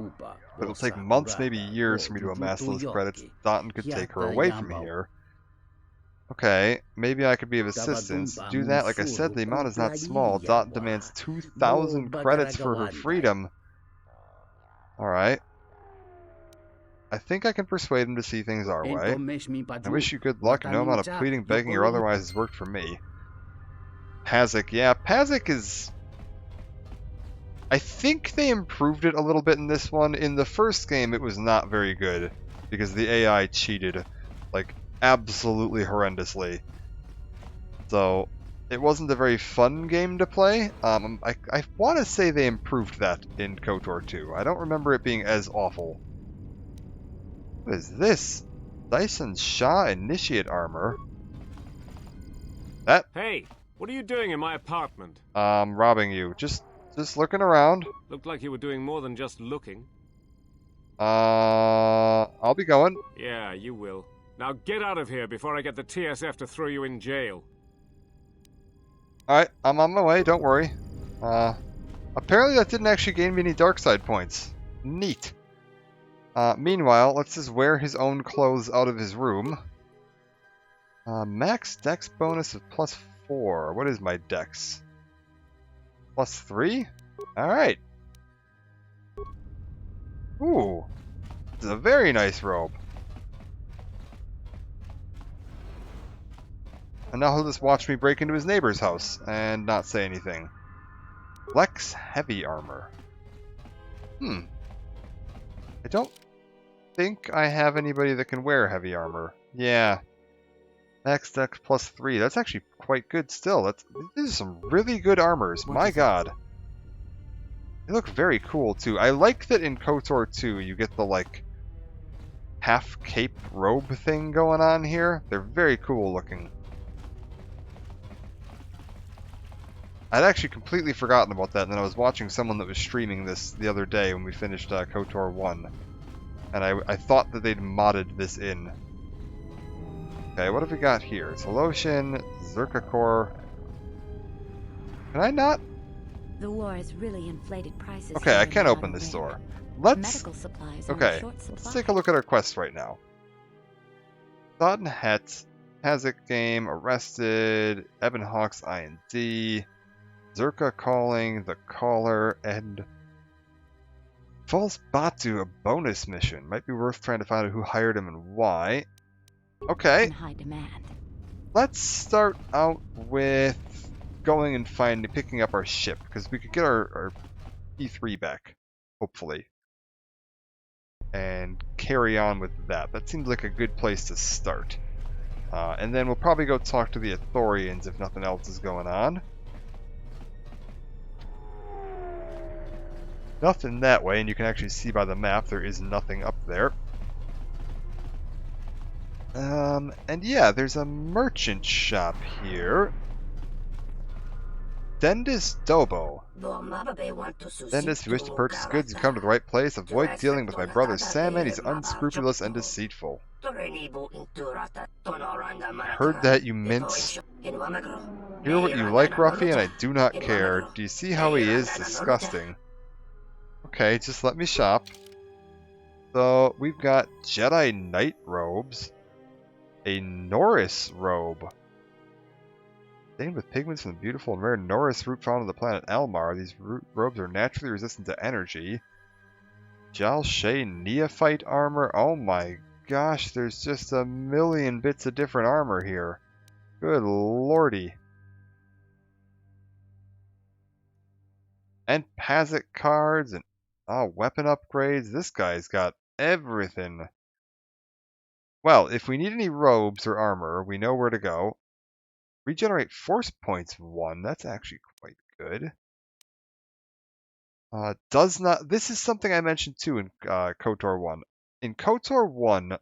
it'll take months, maybe years for me to amass those credits. Dotton could take her away from here. Okay, maybe I could be of assistance. To do that, like I said, the amount is not small. Dotton demands 2,000 credits for her freedom. Alright. I think I can persuade him to see things our way. I wish you good luck. No amount of pleading, begging, or otherwise has worked for me. Pazak, yeah, Pazak is... I think they improved it a little bit in this one. In the first game, it was not very good, because the AI cheated, like, absolutely horrendously. So, it wasn't a very fun game to play. I want to say they improved that in KOTOR 2. I don't remember it being as awful. What is this? Dyson Shah Initiate Armor? That... Hey! What are you doing in my apartment? Robbing you. Just looking around. Looked like you were doing more than just looking. I'll be going. Yeah, you will. Now get out of here before I get the TSF to throw you in jail. Alright, I'm on my way, don't worry. Apparently that didn't actually gain me any dark side points. Neat. Meanwhile, let's just wear his own clothes out of his room. Max dex bonus of +4. What is my dex? +3? Alright. Ooh. This is a very nice robe. And now he'll just watch me break into his neighbor's house and not say anything. Flex heavy armor. I don't think I have anybody that can wear heavy armor. Yeah. Max dex +3. That's actually quite good still. These are some really good armors. My god. They look very cool too. I like that in KOTOR 2 you get the like half cape robe thing going on here. They're very cool looking. I'd actually completely forgotten about that, and then I was watching someone that was streaming this the other day when we finished KOTOR 1. And I thought that they'd modded this in. Okay, what have we got here? It's a lotion, Zerka core. Can I not? The war has really inflated prices. Okay, I can open this door. Let's... Medical supplies okay, let's take a look at our quest right now. Dot and Het, Pazak game, arrested, Ebon Hawk's IND, Zerka calling, the caller, and False Batu, a bonus mission. Might be worth trying to find out who hired him and why. Okay. In high demand. Let's start out with going and picking up our ship, because we could get our P3 back, hopefully. And carry on with that. That seems like a good place to start. And then we'll probably go talk to the Ithorians if nothing else is going on. Nothing that way, and you can actually see by the map there is nothing up there. And yeah, there's a merchant shop here. Dendis Dobo. Dendis, if you wish to purchase goods, you come to the right place. Avoid dealing with my brother Salmon, he's unscrupulous and deceitful. Heard that, you mince. Hear what you like, Ruffy, and I do not care. Do you see how he is? Disgusting. Okay, just let me shop. So, we've got Jedi Knight robes. A Norris robe. Stained with pigments from the beautiful and rare Norris root found on the planet Elmar. These robes are naturally resistant to energy. Jal Shay Neophyte armor. Oh my gosh, there's just a million bits of different armor here. Good lordy. And Pazik cards and weapon upgrades. This guy's got everything. Well, if we need any robes or armor, we know where to go. Regenerate force points 1. That's actually quite good. This is something I mentioned too in KOTOR 1. In KOTOR 1,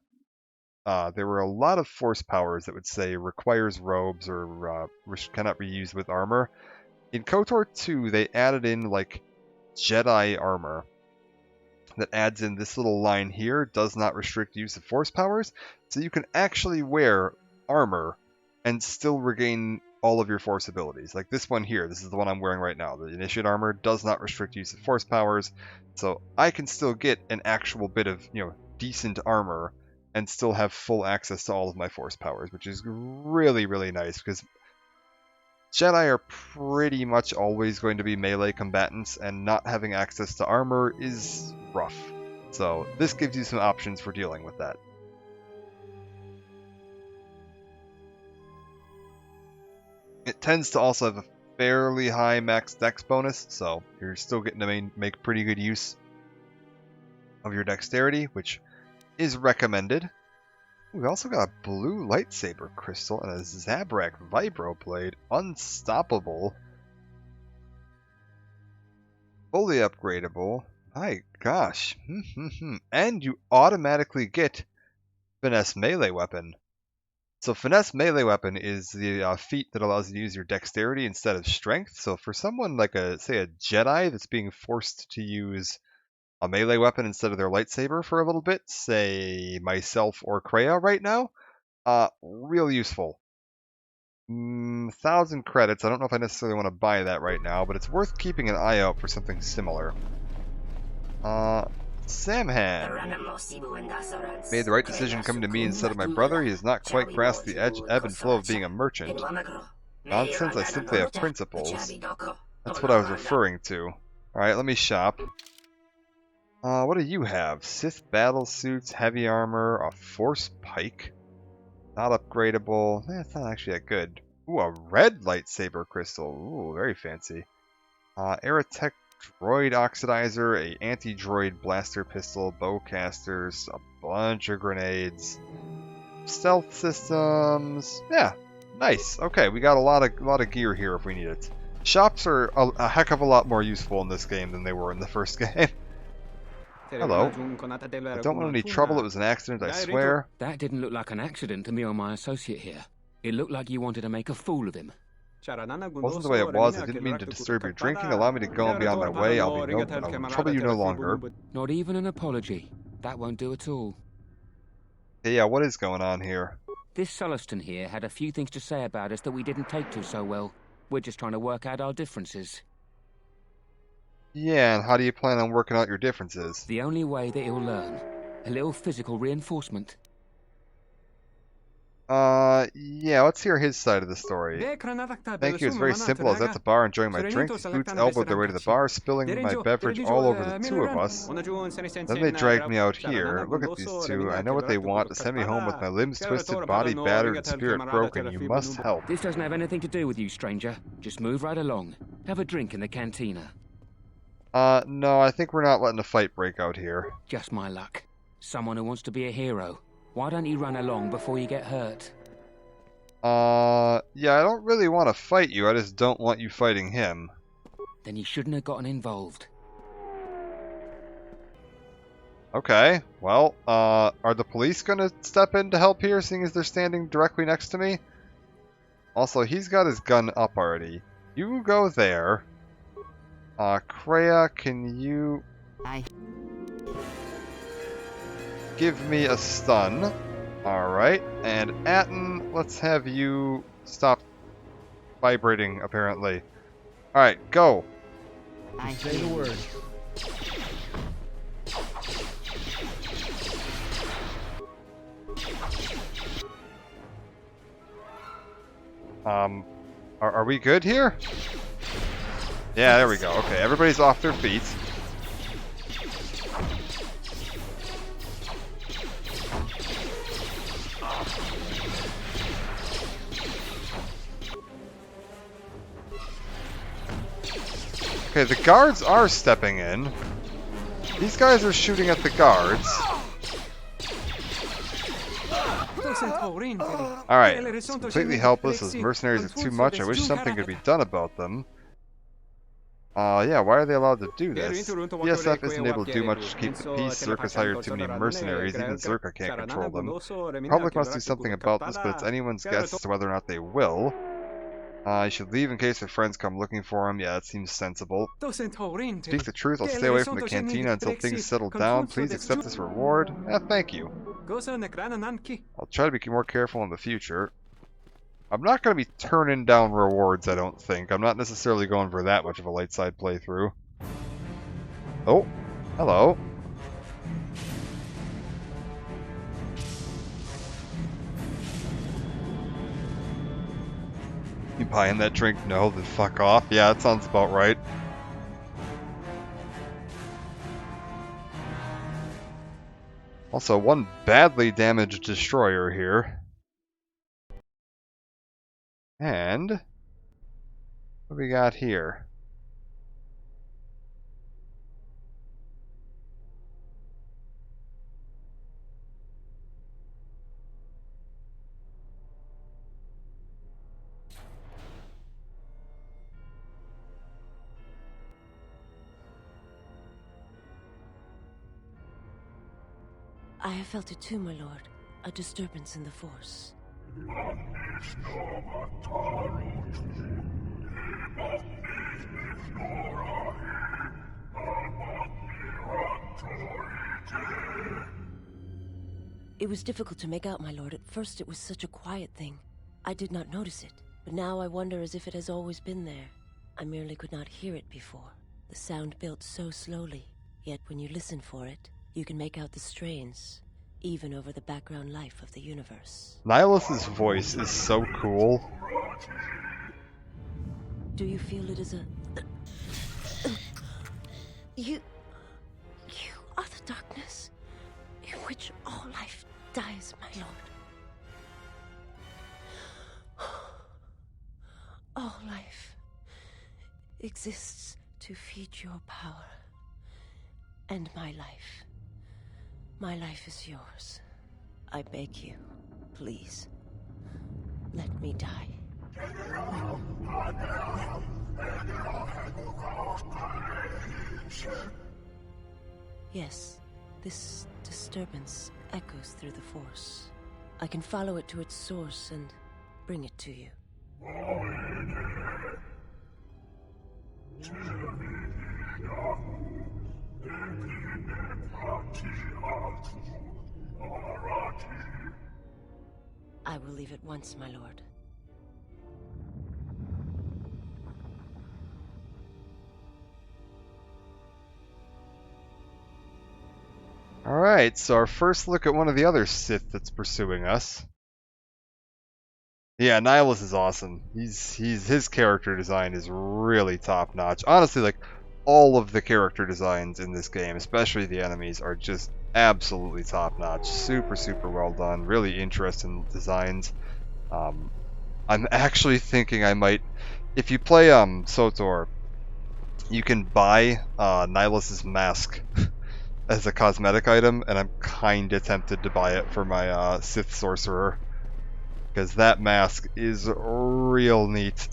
there were a lot of force powers that would say requires robes or cannot be used with armor. In KOTOR 2, they added in like Jedi armor that adds in this little line here, does not restrict use of force powers, so you can actually wear armor and still regain all of your force abilities. Like this one here, this is the one I'm wearing right now. The Initiate armor does not restrict use of force powers, so I can still get an actual bit of, decent armor and still have full access to all of my force powers, which is really, really nice because Jedi are pretty much always going to be melee combatants, and not having access to armor is rough. So this gives you some options for dealing with that. It tends to also have a fairly high max dex bonus, so you're still getting to make pretty good use of your dexterity, which is recommended. We also got a blue lightsaber crystal and a Zabrak vibroblade. Unstoppable. Fully upgradable. My gosh. And you automatically get Finesse melee weapon. So Finesse melee weapon is the feat that allows you to use your dexterity instead of strength. So for someone like say a Jedi that's being forced to use a melee weapon instead of their lightsaber for a little bit, say myself or Kreia right now, real useful. 1,000 credits. I don't know if I necessarily want to buy that right now, but it's worth keeping an eye out for something similar. Samhan made the right decision coming to me instead of my brother. He has not quite grasped the ebb and flow of being a merchant. Nonsense, I simply have principles. That's what I was referring to. Alright, let me shop. What do you have? Sith battle suits, heavy armor, a force pike. Not upgradable. It's not actually that good. Ooh, a red lightsaber crystal. Ooh, very fancy. Aerotech droid oxidizer, a anti-droid blaster pistol, bowcasters, a bunch of grenades, stealth systems. Yeah, nice. Okay, we got a lot of gear here if we need it. Shops are a heck of a lot more useful in this game than they were in the first game. Hello. I don't want any trouble. It was an accident, I swear. That didn't look like an accident to me or my associate here. It looked like you wanted to make a fool of him. Wasn't the way it was. I didn't mean to disturb your drinking. Allow me to go and be on my way. I'll trouble you no longer. Not even an apology. That won't do at all. Hey, yeah, what is going on here? This Sullustan here had a few things to say about us that we didn't take to so well. We're just trying to work out our differences. Yeah, and how do you plan on working out your differences? The only way that he'll learn. A little physical reinforcement. Yeah, let's hear his side of the story. Thank you, it's very simple. I was at the bar enjoying my drink. The boots elbowed their way to the bar, spilling my beverage all over the two of us. Then they dragged me out here. Look at these two. I know what they want, to send me home with my limbs twisted, body battered, and spirit broken. You must help. This doesn't have anything to do with you, stranger. Just move right along. Have a drink in the cantina. No, I think we're not letting a fight break out here. Just my luck. Someone who wants to be a hero. Why don't you run along before you get hurt? Yeah, I don't really want to fight you, I just don't want you fighting him. Then you shouldn't have gotten involved. Okay, well, are the police gonna step in to help here, seeing as they're standing directly next to me? Also, he's got his gun up already. You go there. Kreia, can you... give me a stun. Alright, and Atten, let's have you stop vibrating, apparently. Alright, go! Say the word. Are we good here? Yeah, there we go. Okay, everybody's off their feet. Okay, the guards are stepping in. These guys are shooting at the guards. Alright, it's completely helpless. Those mercenaries are too much. I wish something could be done about them. Yeah, why are they allowed to do this? ESF isn't able to do much to keep the peace. Zerka's hired too many mercenaries. Even Zerka can't control them. The public must do something about this, but it's anyone's guess as to whether or not they will. You should leave in case their friends come looking for him. Yeah, that seems sensible. Speak the truth, I'll stay away from the cantina until things settle down. Please accept this reward. Thank you. I'll try to be more careful in the future. I'm not going to be turning down rewards, I don't think. I'm not necessarily going for that much of a light side playthrough. Oh, hello. You buying that drink? No, then fuck off. Yeah, that sounds about right. Also, one badly damaged destroyer here. And what do we got here? I have felt it too, my lord. A disturbance in the Force. It was difficult to make out, my lord. At first it was such a quiet thing. I did not notice it, but now I wonder as if it has always been there. I merely could not hear it before. The sound built so slowly, yet when you listen for it, you can make out the strains, even over the background life of the universe. Nihilus's voice is so cool. Do you feel it is a... You are the darkness in which all life dies, my lord. All life exists to feed your power. And my life. My life is yours. I beg you, please, let me die. Yes, this disturbance echoes through the Force. I can follow it to its source and bring it to you. I will leave at once, my lord. Alright, so our first look at one of the other Sith that's pursuing us. Yeah, Nihilus is awesome. His character design is really top notch. Honestly, like, all of the character designs in this game, especially the enemies, are just absolutely top notch. Super, super well done. Really interesting designs. I'm actually thinking I might, if you play SWTOR, you can buy Nihilus's mask as a cosmetic item, and I'm kinda tempted to buy it for my Sith Sorcerer, because that mask is real neat.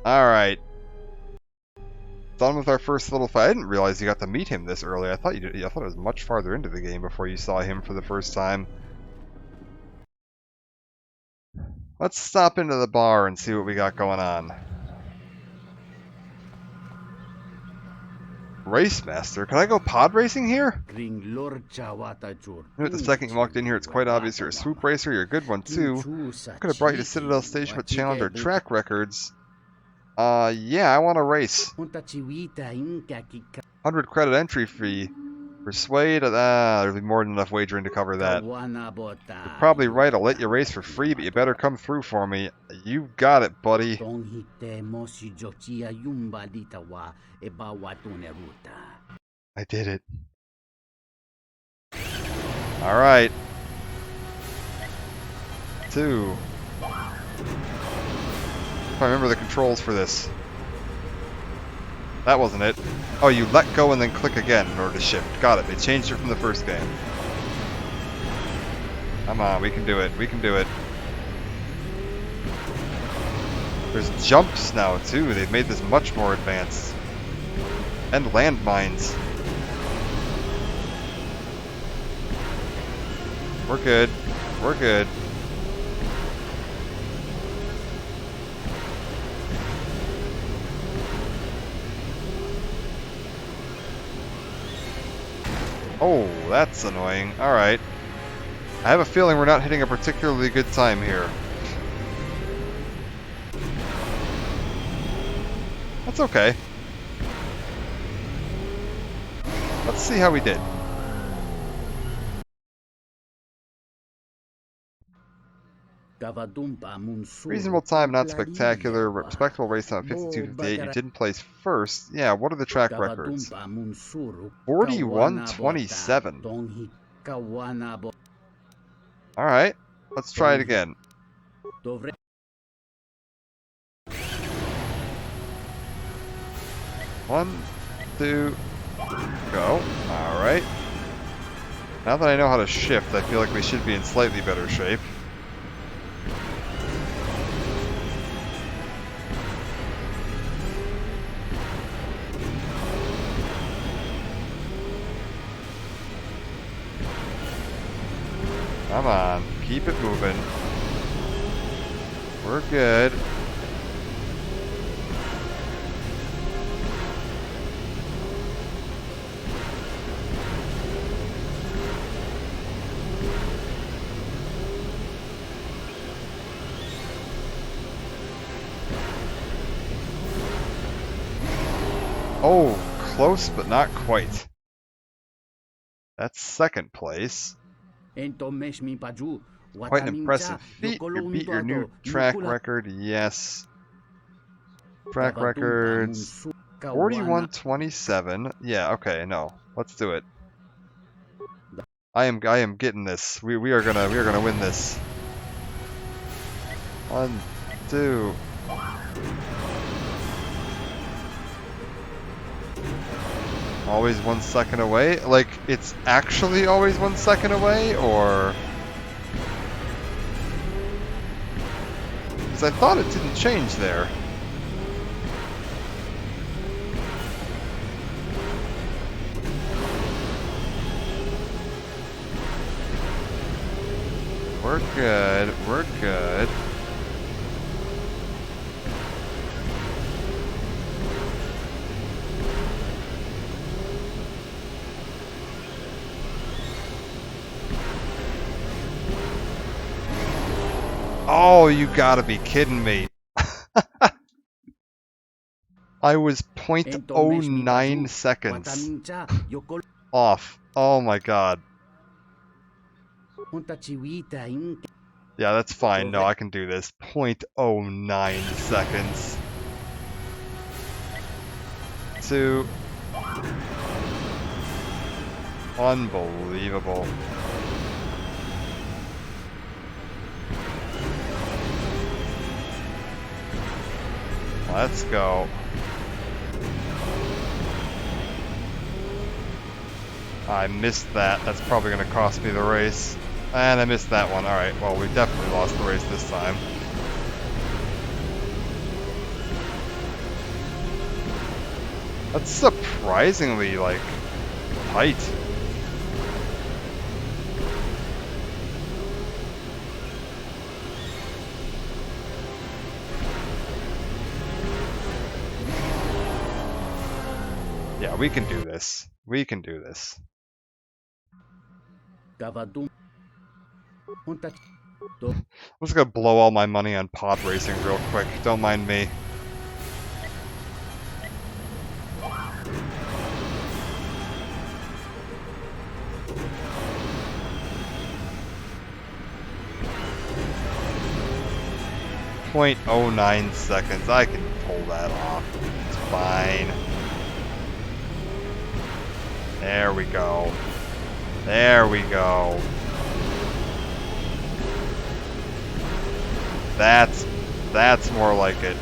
Alright. Done with our first little fight. I didn't realize you got to meet him this early. I thought you did. I thought it was much farther into the game before you saw him for the first time. Let's stop into the bar and see what we got going on. Race Master? Can I go pod racing here? The second you walked in here, it's quite obvious you're a swoop racer. You're a good one, too. I could have brought you to Citadel Station, but challenged our track records. Yeah, I want to race. 100 credit entry fee. Persuade, there'll be more than enough wagering to cover that. You're probably right, I'll let you race for free, but you better come through for me. You got it, buddy. I did it. Alright. 2. If I remember the controls for this. That wasn't it. Oh, you let go and then click again in order to shift. Got it. They changed it from the first game. Come on, we can do it. We can do it. There's jumps now, too. They've made this much more advanced. And landmines. We're good. We're good. Oh, that's annoying. Alright. I have a feeling we're not hitting a particularly good time here. That's okay. Let's see how we did. Reasonable time, not spectacular. Respectable race time, 52.58. You didn't place first. Yeah, what are the track records? 41.27. Alright, let's try it again. One, two, go. Alright. Now that I know how to shift, I feel like we should be in slightly better shape. Come on, keep it moving. We're good. Oh, close but not quite. That's second place. Quite an impressive feat. You beat your new track record, yes. Track records 41.27. Yeah, okay, no. Let's do it. I am getting this. We are gonna win this. 1, 2. Always 1 second away? Like, it's actually always 1 second away, or... Because I thought it didn't change there. We're good, we're good. Oh, you gotta be kidding me. I was 0.09 seconds off. Oh my god. Yeah, that's fine. No, I can do this. 0.09 seconds. 2. Unbelievable. Let's go. I missed that. That's probably going to cost me the race. And I missed that one. Alright, well, we definitely lost the race this time. That's surprisingly, like, tight. Yeah, we can do this. We can do this. I'm just gonna blow all my money on pod racing real quick. Don't mind me. 0.09 seconds. I can pull that off. It's fine. There we go. There we go. That's more like it.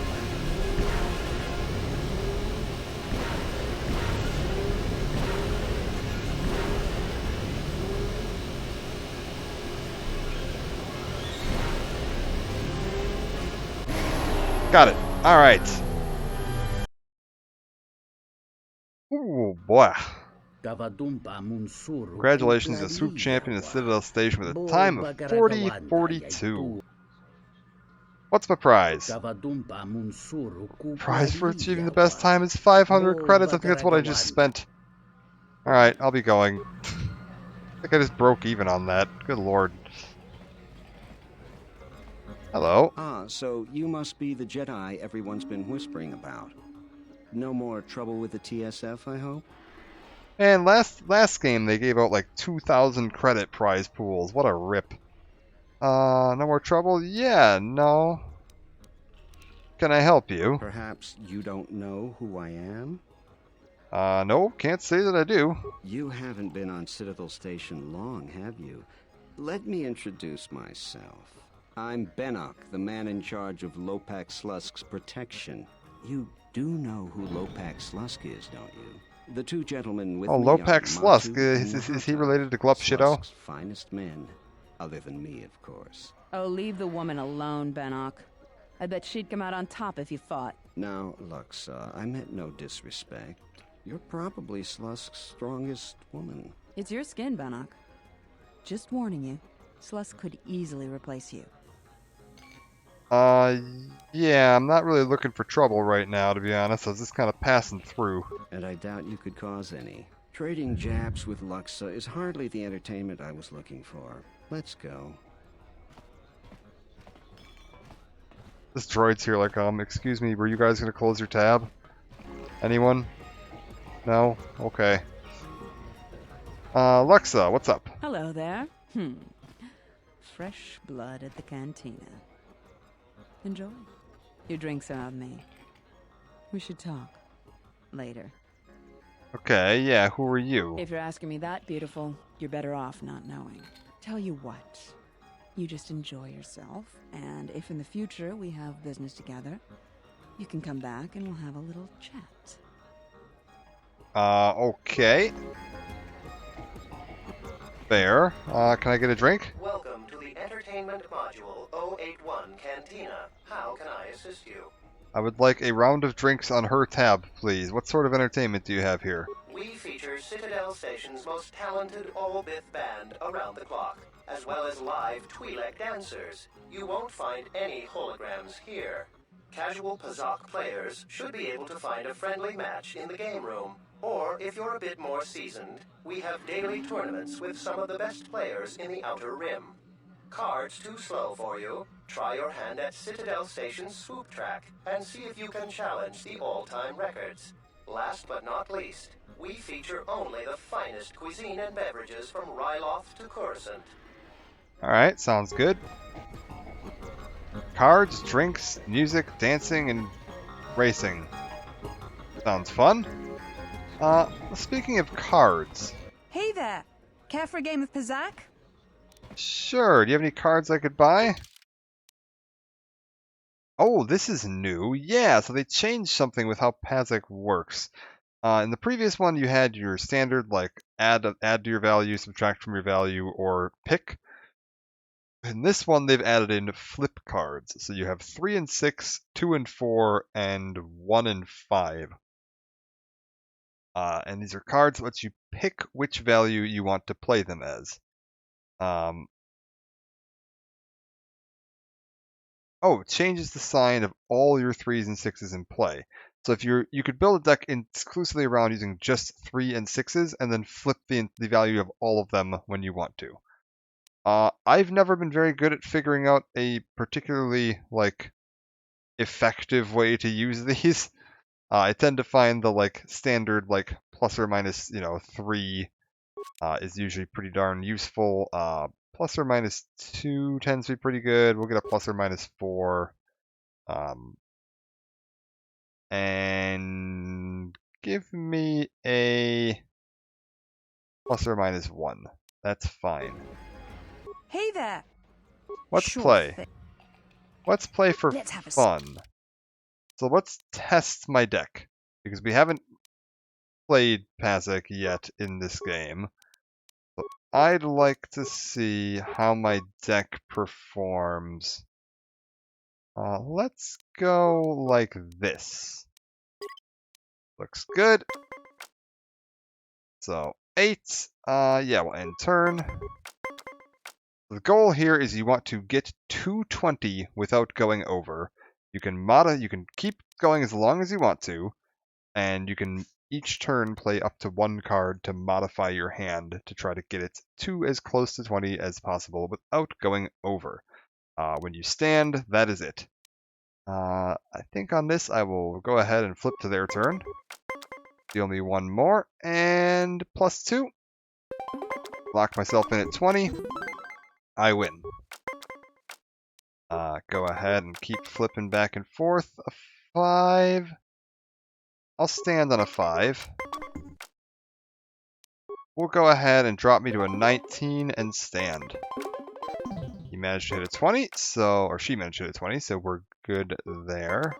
Got it. All right. Ooh, boy. Congratulations, a swoop champion at Citadel Station with a time of 40:42. What's my prize? Prize for achieving the best time is 500 credits. I think that's what I just spent. Alright, I'll be going. I think I just broke even on that. Good lord. Hello. Ah, so you must be the Jedi everyone's been whispering about. No more trouble with the TSF, I hope? And last game they gave out like 2,000 credit prize pools. What a rip. No more trouble? Yeah, no. Can I help you? Perhaps you don't know who I am? No, can't say that I do. You haven't been on Citadel Station long, have you? Let me introduce myself. I'm Benok, the man in charge of Lopak Slusk's protection. You do know who Lopak Slusk is, don't you? The two gentlemen with me Lopak are Slusk. Matu Is he related to Glup Shido? Slusk's finest men, other than me, of course. Oh, leave the woman alone, Benok. I bet she'd come out on top if you fought. Now, Luxa, I meant no disrespect. You're probably Slusk's strongest woman. It's your skin, Benok. Just warning you, Slusk could easily replace you. Yeah, I'm not really looking for trouble right now, to be honest. I was just kind of passing through. And I doubt you could cause any. Trading jabs with Luxa is hardly the entertainment I was looking for. Let's go. This droid's here like, excuse me, were you guys gonna close your tab? Anyone? No? Okay. Luxa, what's up? Hello there. Fresh blood at the cantina. Enjoy. Your drinks are on me. We should talk. Later. Okay, yeah, who are you? If you're asking me that, beautiful, you're better off not knowing. Tell you what. You just enjoy yourself, and if in the future we have business together, you can come back and we'll have a little chat. Okay. Fair. Can I get a drink? Welcome to the Entertainment Module 081 Cantina. How can I assist you? I would like a round of drinks on her tab, please. What sort of entertainment do you have here? We feature Citadel Station's most talented all-Bith band around the clock, as well as live Twi'lek dancers. You won't find any holograms here. Casual Pazak players should be able to find a friendly match in the game room. Or, if you're a bit more seasoned, we have daily tournaments with some of the best players in the Outer Rim. Cards too slow for you? Try your hand at Citadel Station's swoop track and see if you can challenge the all-time records. Last but not least, we feature only the finest cuisine and beverages from Ryloth to Coruscant. Alright, sounds good. Cards, drinks, music, dancing, and racing. Sounds fun. Speaking of cards. Hey there! Care for a game of Pazak? Sure, do you have any cards I could buy? Oh, this is new. Yeah, so they changed something with how Pazak works. In the previous one, you had your standard, like, add to your value, subtract from your value, or pick. In this one, they've added in flip cards. So you have 3 and 6, 2 and 4, and 1 and 5. And these are cards that let you pick which value you want to play them as. Oh, it changes the sign of all your 3s and 6s in play. So if you could build a deck exclusively around using just 3 and 6s, and then flip the value of all of them when you want to. I've never been very good at figuring out a particularly effective way to use these. I tend to find the standard plus or minus 3 is usually pretty darn useful. Plus or minus 2 tends to be pretty good. We'll get a plus or minus 4. And give me a plus or minus 1. That's fine. Hey there. Let's play. Let's play for fun. So let's test my deck, because we haven't played Pazek yet in this game. So I'd like to see how my deck performs. Let's go like this. Looks good. So 8. Yeah, we'll end turn. The goal here is you want to get 220 without going over. You can keep going as long as you want to, and you can each turn play up to 1 card to modify your hand to try to get it to as close to 20 as possible without going over. When you stand, that is it. I think on this I will go ahead and flip to their turn. Deal me 1 more, and plus 2. Lock myself in at 20. I win. Go ahead and keep flipping back and forth. A 5. I'll stand on a 5. We'll go ahead and drop me to a 19 and stand. He managed to hit a 20, or she managed to hit a 20, so we're good there.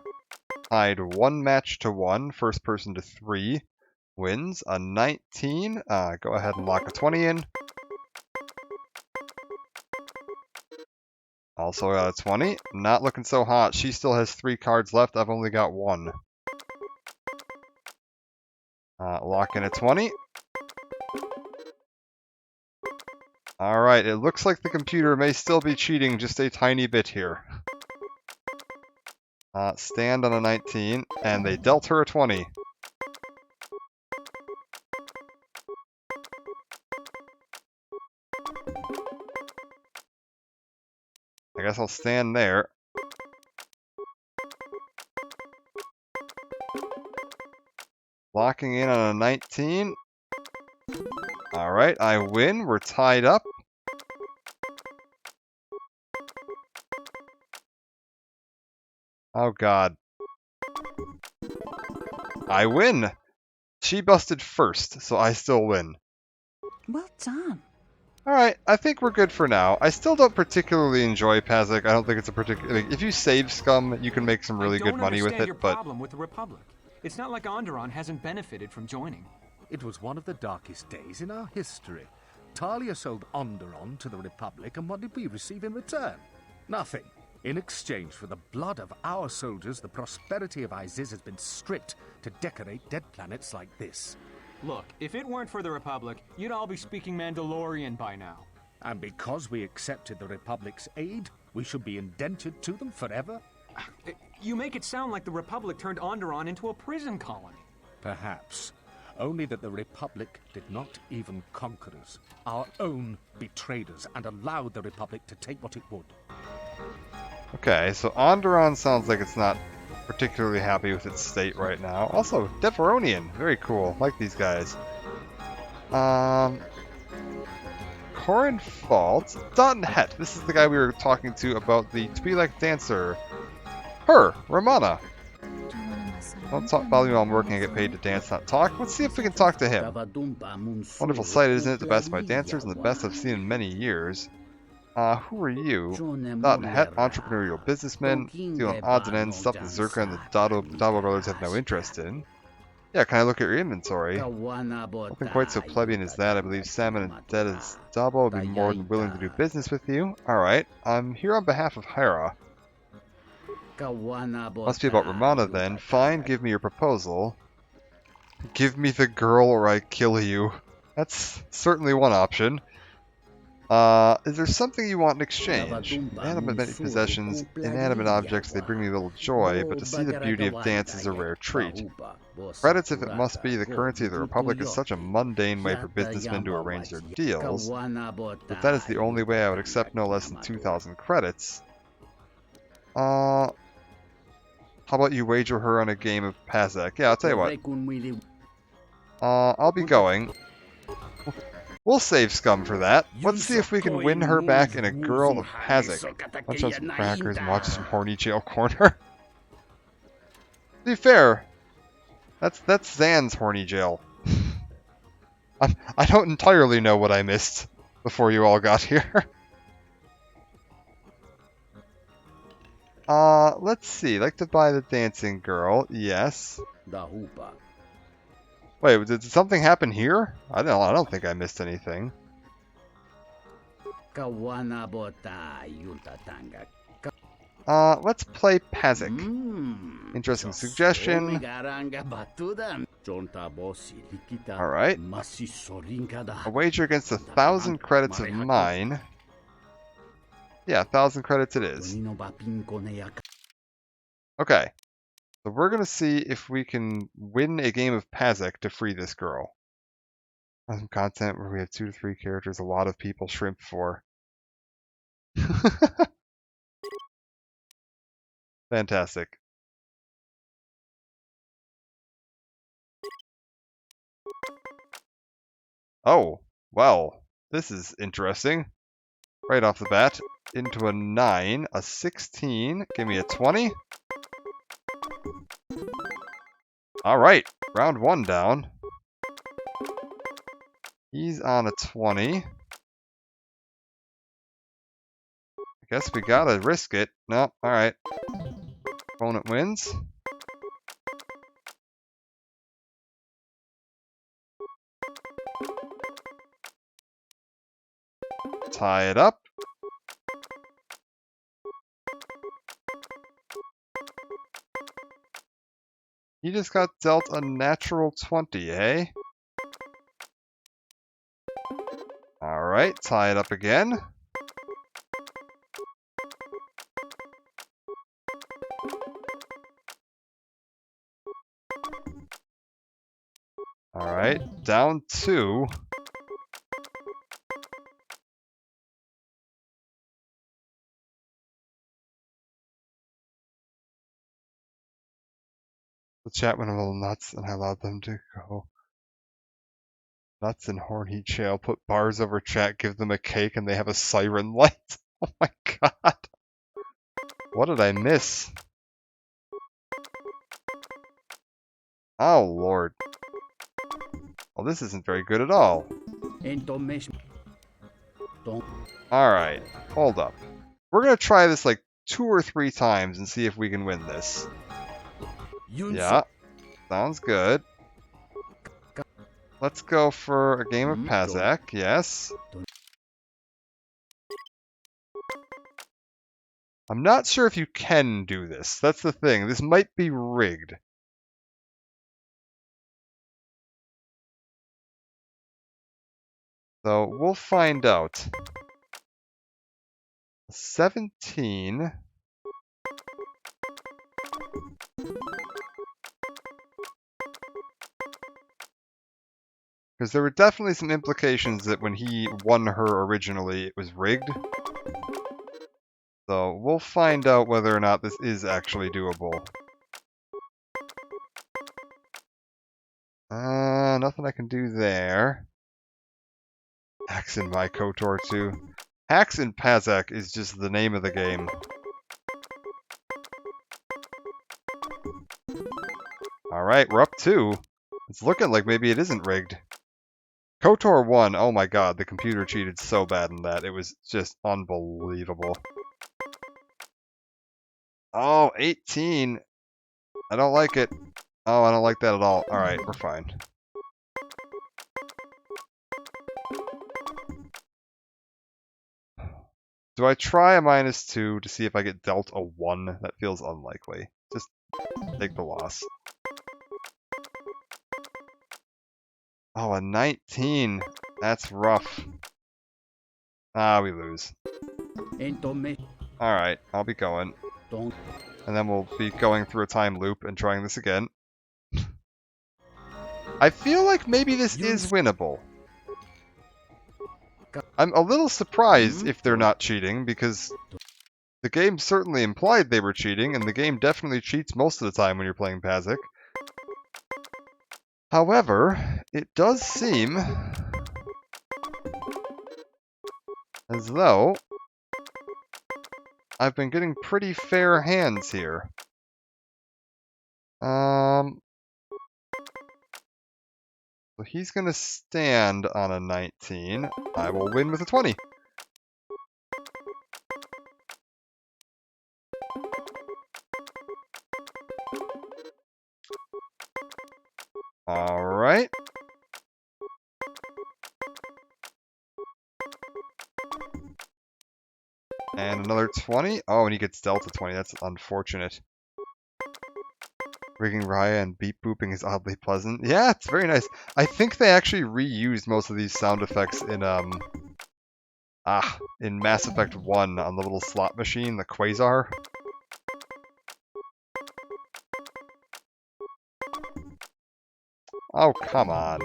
Tied 1 match to 1. First person to 3 wins. A 19. Go ahead and lock a 20 in. Also got a 20. Not looking so hot. She still has 3 cards left. I've only got 1. Lock in a 20. Alright, it looks like the computer may still be cheating just a tiny bit here. Stand on a 19, and they dealt her a 20. I guess I'll stand there. Locking in on a 19. Alright, I win. We're tied up. Oh god. I win! She busted first, so I still win. Well done. Alright, I think we're good for now. I still don't particularly enjoy Pazek. I don't think it's a particular... Like, if you save Scum, you can make some really good money with it, your but... problem with the Republic. It's not like Onderon hasn't benefited from joining. It was one of the darkest days in our history. Talia sold Onderon to the Republic, and what did we receive in return? Nothing. In exchange for the blood of our soldiers, the prosperity of Iziz has been stripped to decorate dead planets like this. Look, if it weren't for the Republic, you'd all be speaking Mandalorian by now. And because we accepted the Republic's aid, we should be indentured to them forever? You make it sound like the Republic turned Onderon into a prison colony. Perhaps. Only that the Republic did not even conquer us. Our own betrayed us and allowed the Republic to take what it would. Okay, so Onderon sounds like it's not particularly happy with its state right now. Also, Deferonian, very cool. Like these guys. Corin Fault, .net. This is the guy we were talking to about the Twi'lek dancer. Her, Romana. Don't talk about me while I'm working. I get paid to dance, not talk. Let's see if we can talk to him. Wonderful sight, isn't it? The best of my dancers and the best I've seen in many years. Who are you? .net, entrepreneurial businessman, dealing odds and ends, stuff the Zerka and the Dabo brothers have no interest in. Yeah, can I look at your inventory? Nothing quite so plebeian as that. I believe Salmon and Dead as Dabo would be more than willing to do business with you. Alright, I'm here on behalf of Hera. Must be about Romana then. Fine, give me your proposal. Give me the girl or I kill you. That's certainly one option. Is there something you want in exchange? Inanimate possessions, inanimate objects, they bring me little joy, but to see the beauty of dance is a rare treat. Credits if it must be, the currency of the Republic is such a mundane way for businessmen to arrange their deals. If that is the only way, I would accept no less than 2,000 credits. How about you wager her on a game of Pazek? Yeah, I'll tell you what. I'll be going. We'll save Scum for that. Let's see if we can win her back in a girl of Pazek. Lunch on some crackers and watch some horny jail corner. be fair, that's Zan's horny jail. I don't entirely know what I missed before you all got here. Let's see. Like to buy the dancing girl. Yes. Wait, did something happen here? I don't think I missed anything. Let's play Pazik. Interesting suggestion. Alright. A wager against 1,000 credits of mine. Yeah, 1,000 credits it is. Okay. So we're gonna see if we can win a game of Pazik to free this girl. Some content where we have 2 to 3 characters, a lot of people shrimp for. Fantastic. Oh, well, this is interesting. Right off the bat, into a 9, a 16, give me a 20. Alright, round 1 down. He's on a 20. I guess we gotta risk it. No, alright. Opponent wins. Tie it up. He just got dealt a natural 20, eh? Alright, tie it up again. Alright, down 2. The chat went a little nuts and I allowed them to go nuts and horny jail. Put bars over chat, give them a cake, and they have a siren light. Oh my god. What did I miss? Oh lord. Well, this isn't very good at all. Alright, hold up. We're gonna try this like 2 or 3 times and see if we can win this. Yeah, sounds good. Let's go for a game of Pazik, yes. I'm not sure if you can do this. That's the thing. This might be rigged. So we'll find out. 17. Because there were definitely some implications that when he won her originally, it was rigged. So we'll find out whether or not this is actually doable. Nothing I can do there. Hacks in my KOTOR too. Hacks in Pazik is just the name of the game. Alright, we're up 2. It's looking like maybe it isn't rigged. KOTOR 1, oh my god, the computer cheated so bad in that. It was just unbelievable. Oh, 18. I don't like it. Oh, I don't like that at all. Alright, we're fine. Do I try a -2 to see if I get dealt a 1? That feels unlikely. Just take the loss. Oh, a 19. That's rough. Ah, we lose. Alright, I'll be going. And then we'll be going through a time loop and trying this again. I feel like maybe this is winnable. I'm a little surprised if they're not cheating, because the game certainly implied they were cheating, and the game definitely cheats most of the time when you're playing Pazik. However, it does seem as though I've been getting pretty fair hands here. So he's going to stand on a 19. I will win with a 20. All right. And another 20. Oh, and he gets Delta 20. That's unfortunate. Rigging Raya and beep booping is oddly pleasant. Yeah, it's very nice. I think they actually reused most of these sound effects in Mass Effect 1 on the little slot machine, the Quasar. Oh, come on.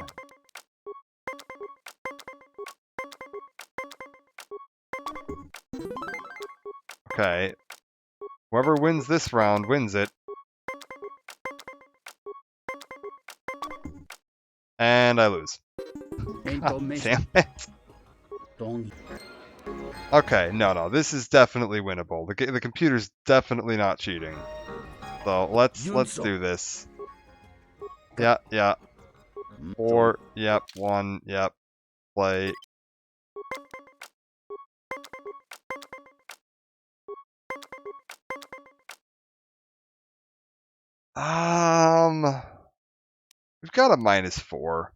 Okay. Whoever wins this round wins it. And I lose. God damn it. Okay, no, this is definitely winnable. The computer's definitely not cheating. So let's do this. Yeah. 4, yep, 1, yep. Play. We've got a -4.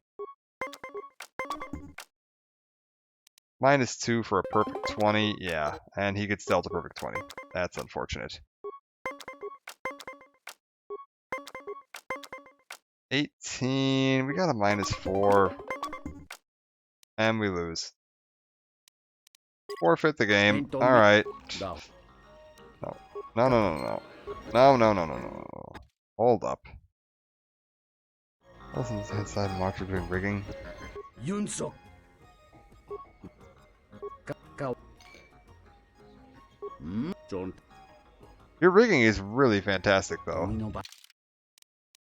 -2 for a perfect 20, yeah. And he gets Delta perfect 20. That's unfortunate. 18, we got a -4. And we lose. Forfeit the game. Alright. No. Hold up. Wasn't inside and watch her doing rigging. Yunso. Your rigging is really fantastic, though.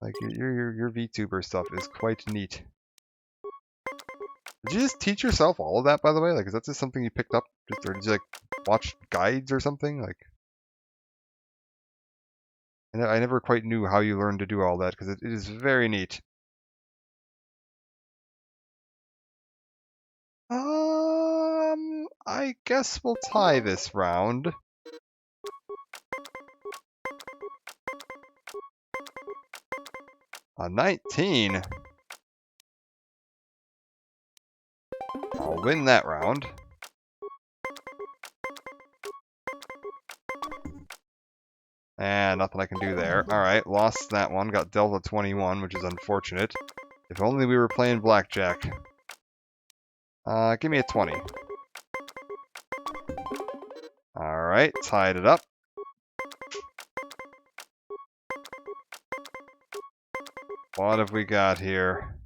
Like your VTuber stuff is quite neat. Did you just teach yourself all of that, by the way? Like, is that just something you picked up, or did you like watch guides or something? Like, I never quite knew how you learned to do all that because it is very neat. I guess we'll tie this round. A 19. I'll win that round. And nothing I can do there. Alright, lost that one. Got Delta 21, which is unfortunate. If only we were playing blackjack. Give me a 20. Alright, tied it up. What have we got here?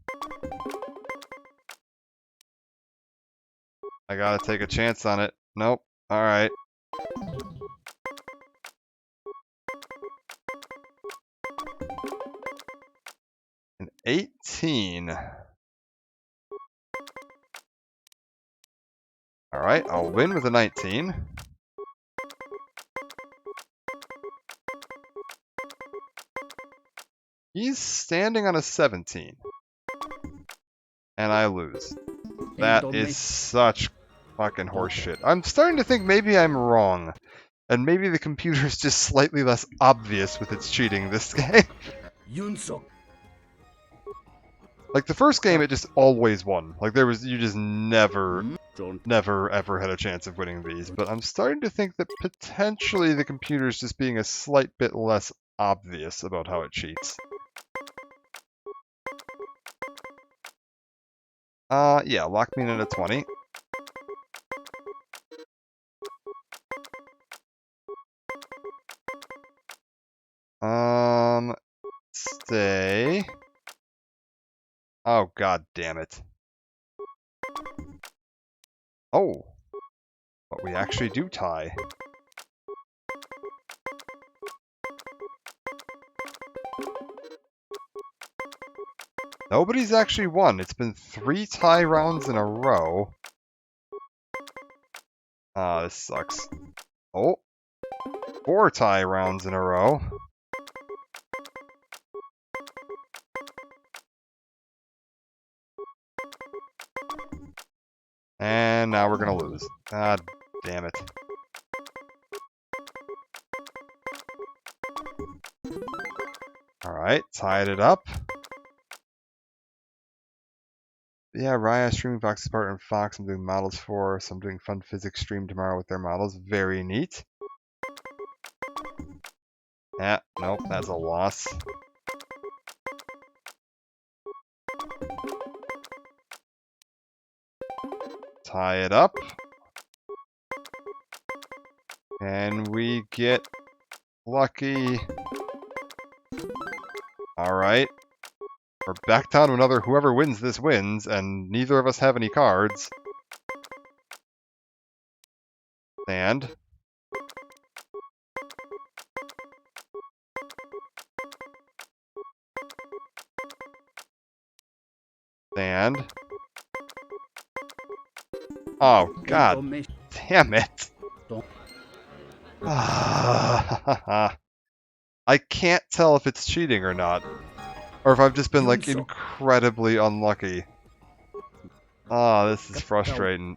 I gotta take a chance on it. Nope. Alright. An 18. Alright, I'll win with a 19. He's standing on a 17. And I lose. That is such fucking horseshit. I'm starting to think maybe I'm wrong. And maybe the computer's just slightly less obvious with its cheating this game. Like the first game, it just always won. Like you just never ever had a chance of winning these. But I'm starting to think that potentially the computer's just being a slight bit less obvious about how it cheats. Yeah, lock me in at a 20. Stay. Oh, god damn it. Oh. But we actually do tie. Nobody's actually won. It's been 3 tie rounds in a row. Ah, this sucks. Oh. 4 tie rounds in a row. And now we're gonna lose. God damn it. Alright, tied it up. Yeah, Raya streaming Fox's partner in Fox. I'm doing models for, so I'm doing Fun Physics stream tomorrow with their models. Very neat. Yeah, nope, that's a loss. Tie it up. And we get lucky. Alright. We're back down to another whoever wins this wins, and neither of us have any cards. And oh god damn it. I can't tell if it's cheating or not. Or if I've just been like incredibly unlucky. Oh, this is frustrating.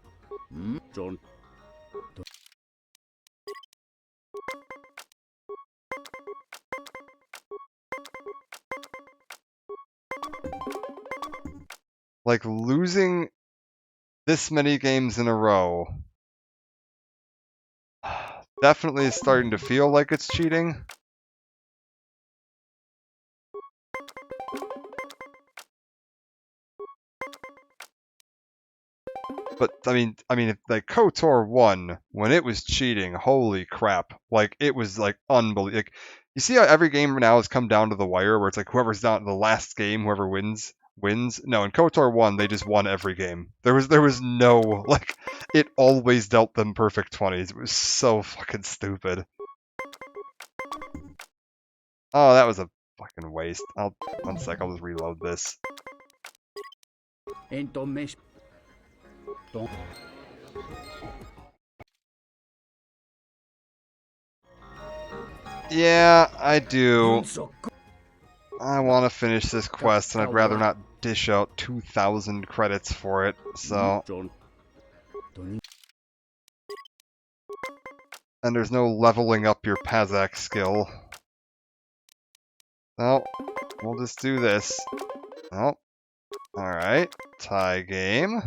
Like losing this many games in a row definitely is starting to feel like it's cheating. But I mean, if, like KOTOR 1, when it was cheating, holy crap! Like it was like unbelievable. Like, you see how every game now has come down to the wire, where it's like whoever's down the last game, whoever wins. No, in KOTOR 1, they just won every game. There was no like, it always dealt them perfect 20s. It was so fucking stupid. Oh, that was a fucking waste. One sec, I'll just reload this. Yeah, I do. I want to finish this quest, and I'd rather not dish out 2,000 credits for it, so... And there's no leveling up your Pazak skill. No, we'll just do this. Oh, alright. Tie game.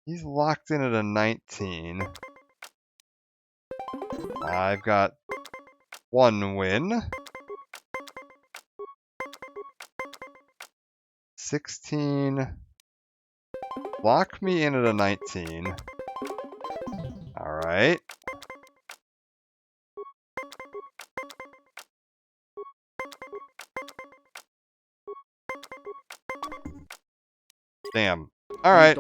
He's locked in at a 19. I've got 1 win. 16. Lock me in at a 19. Alright. Damn. Alright.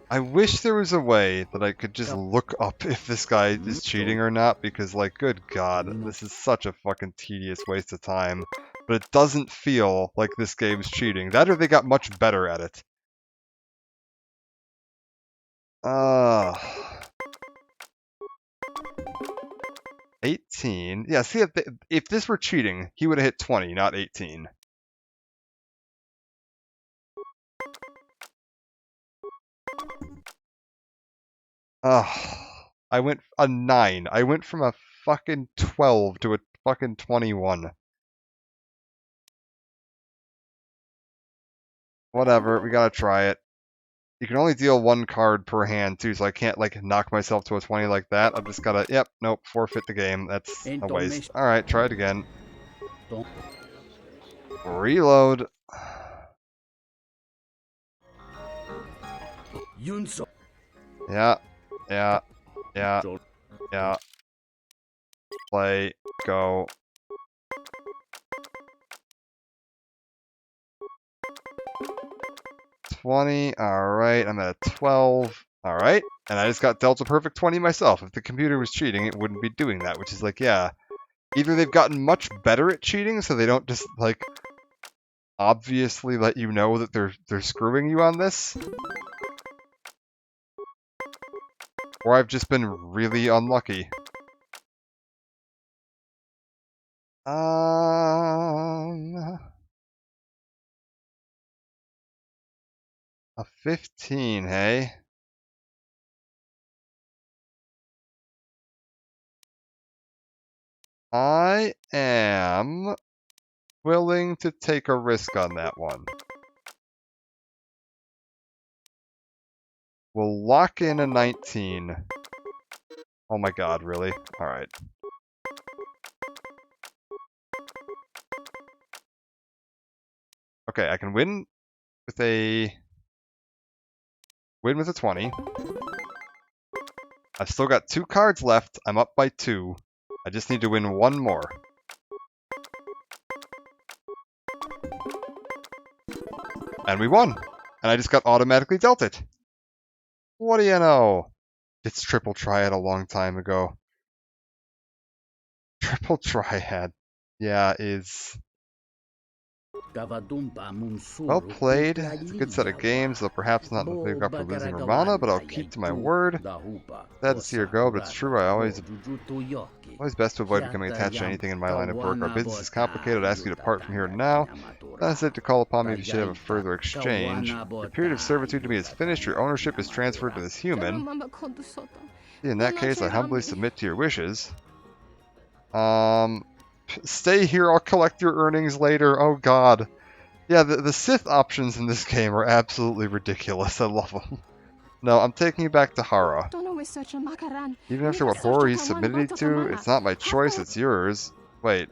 I wish there was a way that I could just look up if this guy is cheating or not, because, like, good god, this is such a fucking tedious waste of time. But it doesn't feel like this game's cheating. That or they got much better at it. 18. Yeah, see, if this were cheating, he would have hit 20, not 18. I went a 9. I went from a fucking 12 to a fucking 21. Whatever, we gotta try it. You can only deal 1 card per hand, too, so I can't, like, knock myself to a 20 like that. I've just gotta, yep, nope, forfeit the game. That's a waste. Alright, try it again. Reload. Yeah. Play, go. $20, alright, I'm at a 12, alright, and I just got dealt a perfect 20 myself. If the computer was cheating, it wouldn't be doing that, which is like, yeah, either they've gotten much better at cheating, so they don't just, like, obviously let you know that they're screwing you on this, Or I've just been really unlucky. A 15, hey? I am willing to take a risk on that one. We'll lock in a 19. Oh my god, really? Alright. Okay, I can win with a 20. I've still got 2 cards left. I'm up by 2. I just need to win 1 more. And we won! And I just got automatically dealt it. What do you know? It's Triple Triad a long time ago. Triple Triad. Yeah, is... Well played. It's a good set of games, though perhaps not enough to make up for losing Romana, but I'll keep to my word. Sad to see her go, but it's true. Always best to avoid becoming attached to anything in my line of work. Our business is complicated. I ask you to part from here now. That's it to call upon me if you should have a further exchange. Your period of servitude to me is finished. Your ownership is transferred to this human. In that case, I humbly submit to your wishes. Stay here, I'll collect your earnings later. Oh god. Yeah, the Sith options in this game are absolutely ridiculous. I love them. No, I'm taking you back to Hara. Even after what horror he submitted me to, it's not my choice, it's yours. Wait.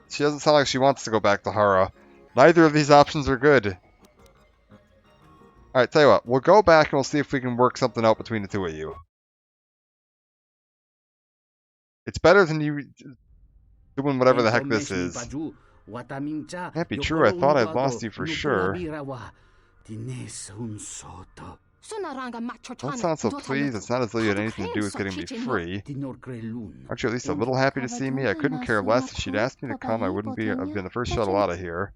She doesn't sound like she wants to go back to Hara. Neither of these options are good. Alright, tell you what. We'll go back and we'll see if we can work something out between the two of you. It's better than you doing whatever the heck this is. Can't be true, I thought I'd lost you for sure. Don't sound so pleased, it's not as though you had anything to do with getting me free. Aren't you at least a little happy to see me? I couldn't care less. If she'd asked me to come, I wouldn't have been the first shuttle out of here.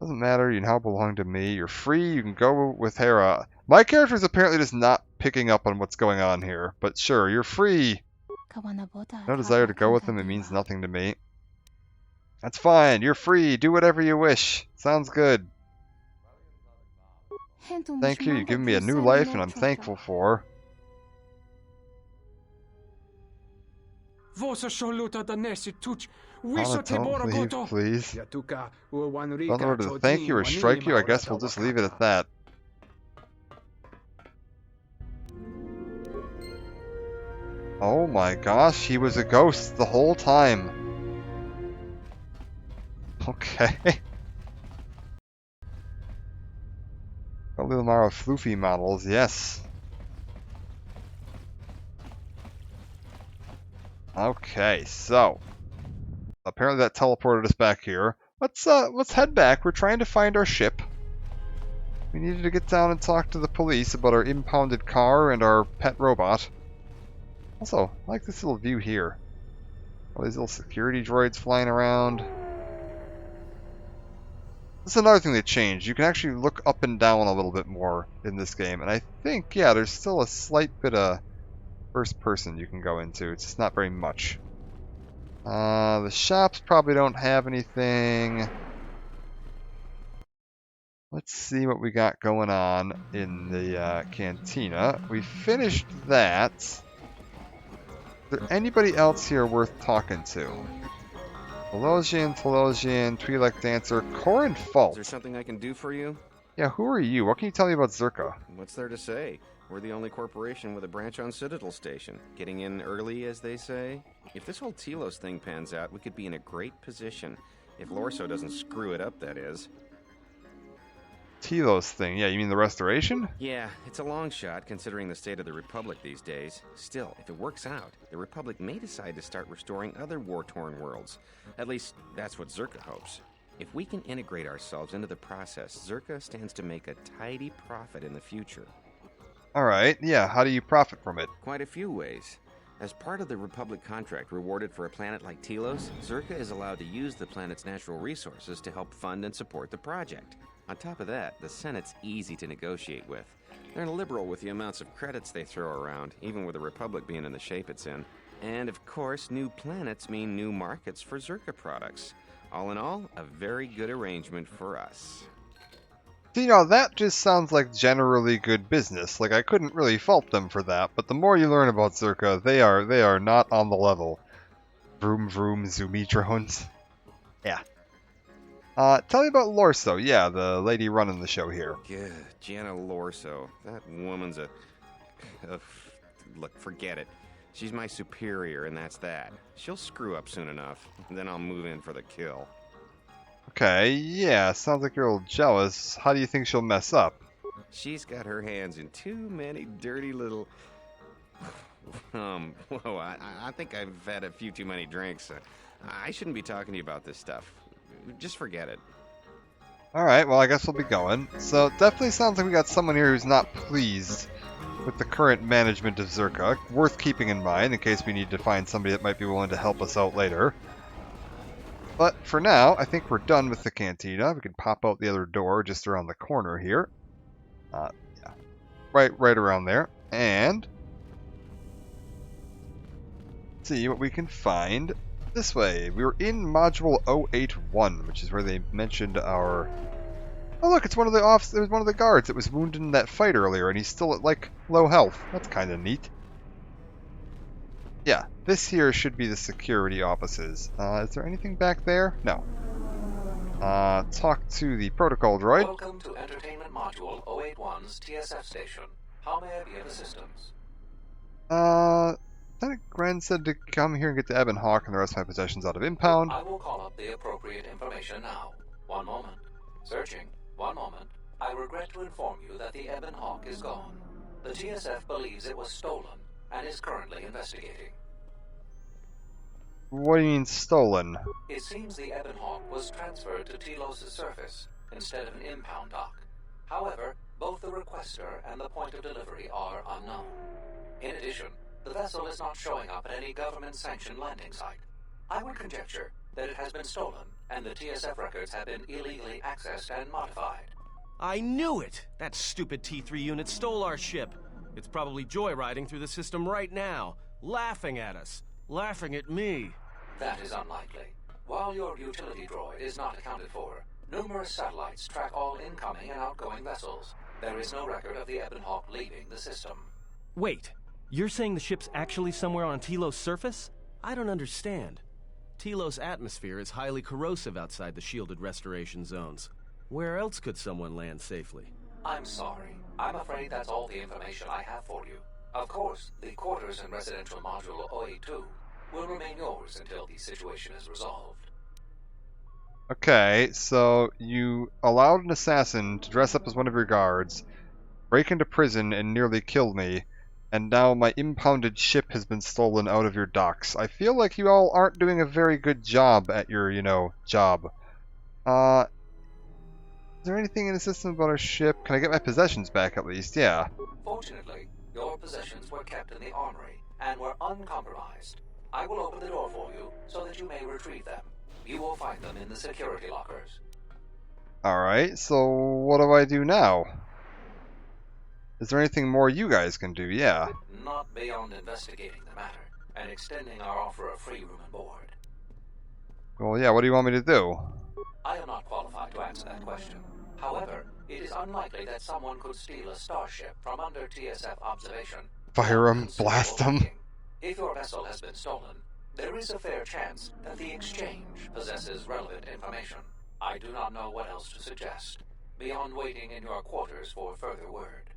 Doesn't matter, you now belong to me. You're free, you can go with Hera. My character is apparently just not picking up on what's going on here, but sure, you're free. No desire to go with him, it means nothing to me. That's fine, you're free, do whatever you wish. Sounds good. Thank you, you've given me a new life and I'm thankful for. Anna, don't leave, please. Don't know whether to thank you or strike you, I guess we'll just leave it at that. Oh my gosh, he was a ghost the whole time. Okay. Lamara floofy models, yes. Okay, so apparently that teleported us back here. Let's head back. We're trying to find our ship. We needed to get down and talk to the police about our impounded car and our pet robot. Also, I like this little view here. All these little security droids flying around. This is another thing they changed. You can actually look up and down a little bit more in this game. And I think, yeah, there's still a slight bit of first person you can go into. It's just not very much. The shops probably don't have anything. Let's see what we got going on in the cantina. We finished that. Is there anybody else here worth talking to? Telosian, Twi'lek Dancer, Corin Fault. Is there something I can do for you? Yeah, who are you? What can you tell me about Zerka? What's there to say? We're the only corporation with a branch on Citadel Station. Getting in early, as they say. If this whole Tilos thing pans out, we could be in a great position. If Lorso doesn't screw it up, that is. Tilos thing. Yeah, you mean the restoration? Yeah, it's a long shot considering the state of the Republic these days. Still, if it works out, the Republic may decide to start restoring other war-torn worlds. At least, that's what Zerka hopes. If we can integrate ourselves into the process, Zerka stands to make a tidy profit in the future. Alright, yeah, how do you profit from it? Quite a few ways. As part of the Republic contract rewarded for a planet like Tilos, Zerka is allowed to use the planet's natural resources to help fund and support the project. On top of that, the Senate's easy to negotiate with. They're liberal with the amounts of credits they throw around, even with the Republic being in the shape it's in. And of course, new planets mean new markets for Zerka products. All in all, a very good arrangement for us. So, you know, that just sounds like generally good business. Like, I couldn't really fault them for that, but the more you learn about Zerka, they are not on the level. Vroom vroom Zoomy-drones. Yeah. Tell me about Lorso. Yeah, the lady running the show here. Good, Jenna Lorso. That woman's a... Look, forget it. She's my superior, and that's that. She'll screw up soon enough, then I'll move in for the kill. Okay, yeah, sounds like you're a little jealous. How do you think she'll mess up? She's got her hands in too many dirty little... whoa, I think I've had a few too many drinks. I shouldn't be talking to you about this stuff. Just forget it. Alright, well, I guess we'll be going. So, it definitely sounds like we got someone here who's not pleased with the current management of Zerka. Worth keeping in mind in case we need to find somebody that might be willing to help us out later. But for now, I think we're done with the cantina. We can pop out the other door just around the corner here. Yeah, right around there. And see what we can find this way. We were in Module 081, which is where they mentioned our... Oh look, it's one of the it was one of the guards that was wounded in that fight earlier, and he's still at, like, low health. That's kind of neat. Yeah, this here should be the security offices. Is there anything back there? No. Talk to the protocol droid. Welcome to Entertainment Module 081's TSF station. How may I be of assistance? Lieutenant Gren said to come here and get the Ebon Hawk and the rest of my possessions out of impound. I will call up the appropriate information now. One moment. Searching. One moment. I regret to inform you that the Ebon Hawk is gone. The TSF believes it was stolen and is currently investigating. What do you mean stolen? It seems the Ebon Hawk was transferred to Tilos' surface instead of an impound dock. However, both the requester and the point of delivery are unknown. In addition, the vessel is not showing up at any government-sanctioned landing site. I would conjecture that it has been stolen, and the TSF records have been illegally accessed and modified. I knew it! That stupid T3 unit stole our ship. It's probably joyriding through the system right now, laughing at us, laughing at me. That is unlikely. While your utility droid is not accounted for, numerous satellites track all incoming and outgoing vessels. There is no record of the Ebon Hawk leaving the system. Wait, you're saying the ship's actually somewhere on Tilos' surface? I don't understand. Tilos' atmosphere is highly corrosive outside the shielded restoration zones. Where else could someone land safely? I'm sorry. I'm afraid that's all the information I have for you. Of course, the quarters in Residential Module 082 will remain yours until the situation is resolved. Okay, so you allowed an assassin to dress up as one of your guards, break into prison, and nearly kill me, and now my impounded ship has been stolen out of your docks. I feel like you all aren't doing a very good job at your, job. Is there anything in the system about our ship? Can I get my possessions back at least? Yeah. Fortunately, your possessions were kept in the armory and were uncompromised. I will open the door for you so that you may retrieve them. You will find them in the security lockers. Alright, so what do I do now? Is there anything more you guys can do? Yeah. Not beyond investigating the matter and extending our offer of free room and board. Well, yeah, what do you want me to do? I am not qualified to answer that question. However, it is unlikely that someone could steal a starship from under TSF observation. Fire them, blast them. If your vessel has been stolen, there is a fair chance that the exchange possesses relevant information. I do not know what else to suggest, beyond waiting in your quarters for further word.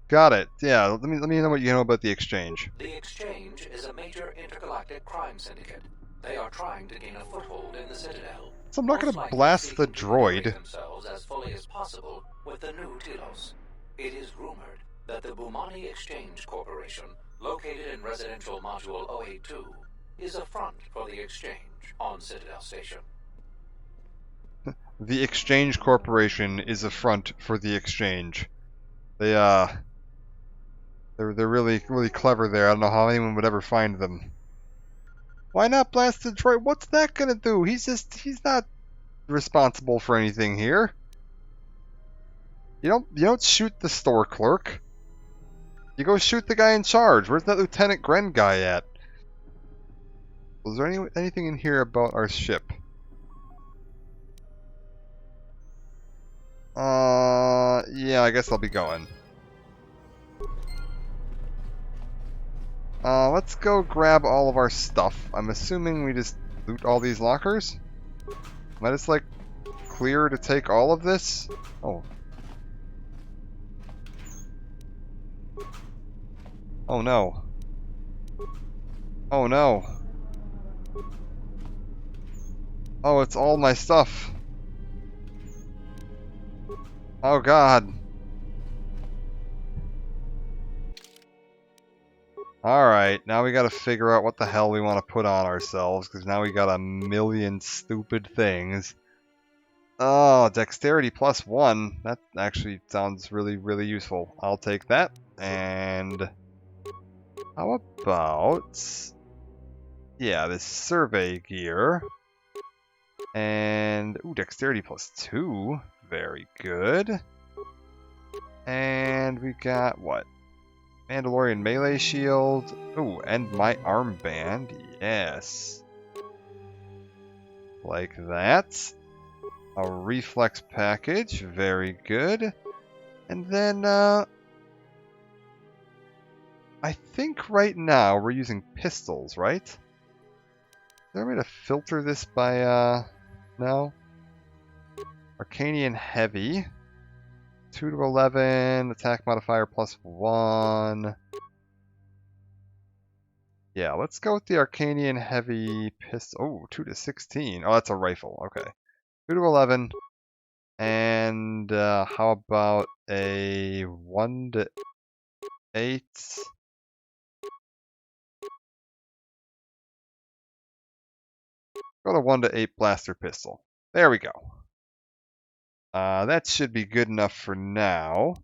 Got it. Yeah, let me know what you know about the exchange. The exchange is a major intergalactic crime syndicate. They are trying to gain a foothold in the Citadel. So I'm not going to blast the droid. Themselves as fully as possible with the new Tilos. It is rumored that the Bumani Exchange Corporation, located in Residential Module 082, is a front for the exchange on Citadel Station. The Exchange Corporation is a front for the exchange. They're really clever there. I don't know how anyone would ever find them. Why not blast the droid? What's that gonna do? He's not responsible for anything here. You don't shoot the store clerk. You go shoot the guy in charge. Where's that Lieutenant Gren guy at? Was there anything in here about our ship? Yeah, I guess I'll be going. Let's go grab all of our stuff. I'm assuming we just loot all these lockers? Am I just, like, clear to take all of this? Oh. Oh no. Oh no. Oh, it's all my stuff. Oh god. Alright, now we gotta figure out what the hell we want to put on ourselves, because now we got a million stupid things. Oh, dexterity +1. That actually sounds really, really useful. I'll take that. And how about... yeah, this survey gear. And... ooh, dexterity +2. Very good. And we got what? Mandalorian melee shield. Ooh, and my armband. Yes. Like that. A reflex package. Very good. And then, I think right now we're using pistols, right? Is there a way to filter this by, no? Arcanian Heavy. 2 to 11, attack modifier +1. Yeah, let's go with the Arcanian Heavy pistol. Oh, 2 to 16. Oh, that's a rifle. Okay. 2 to 11. And how about a 1 to 8? Go to 1 to 8 blaster pistol. There we go. That should be good enough for now.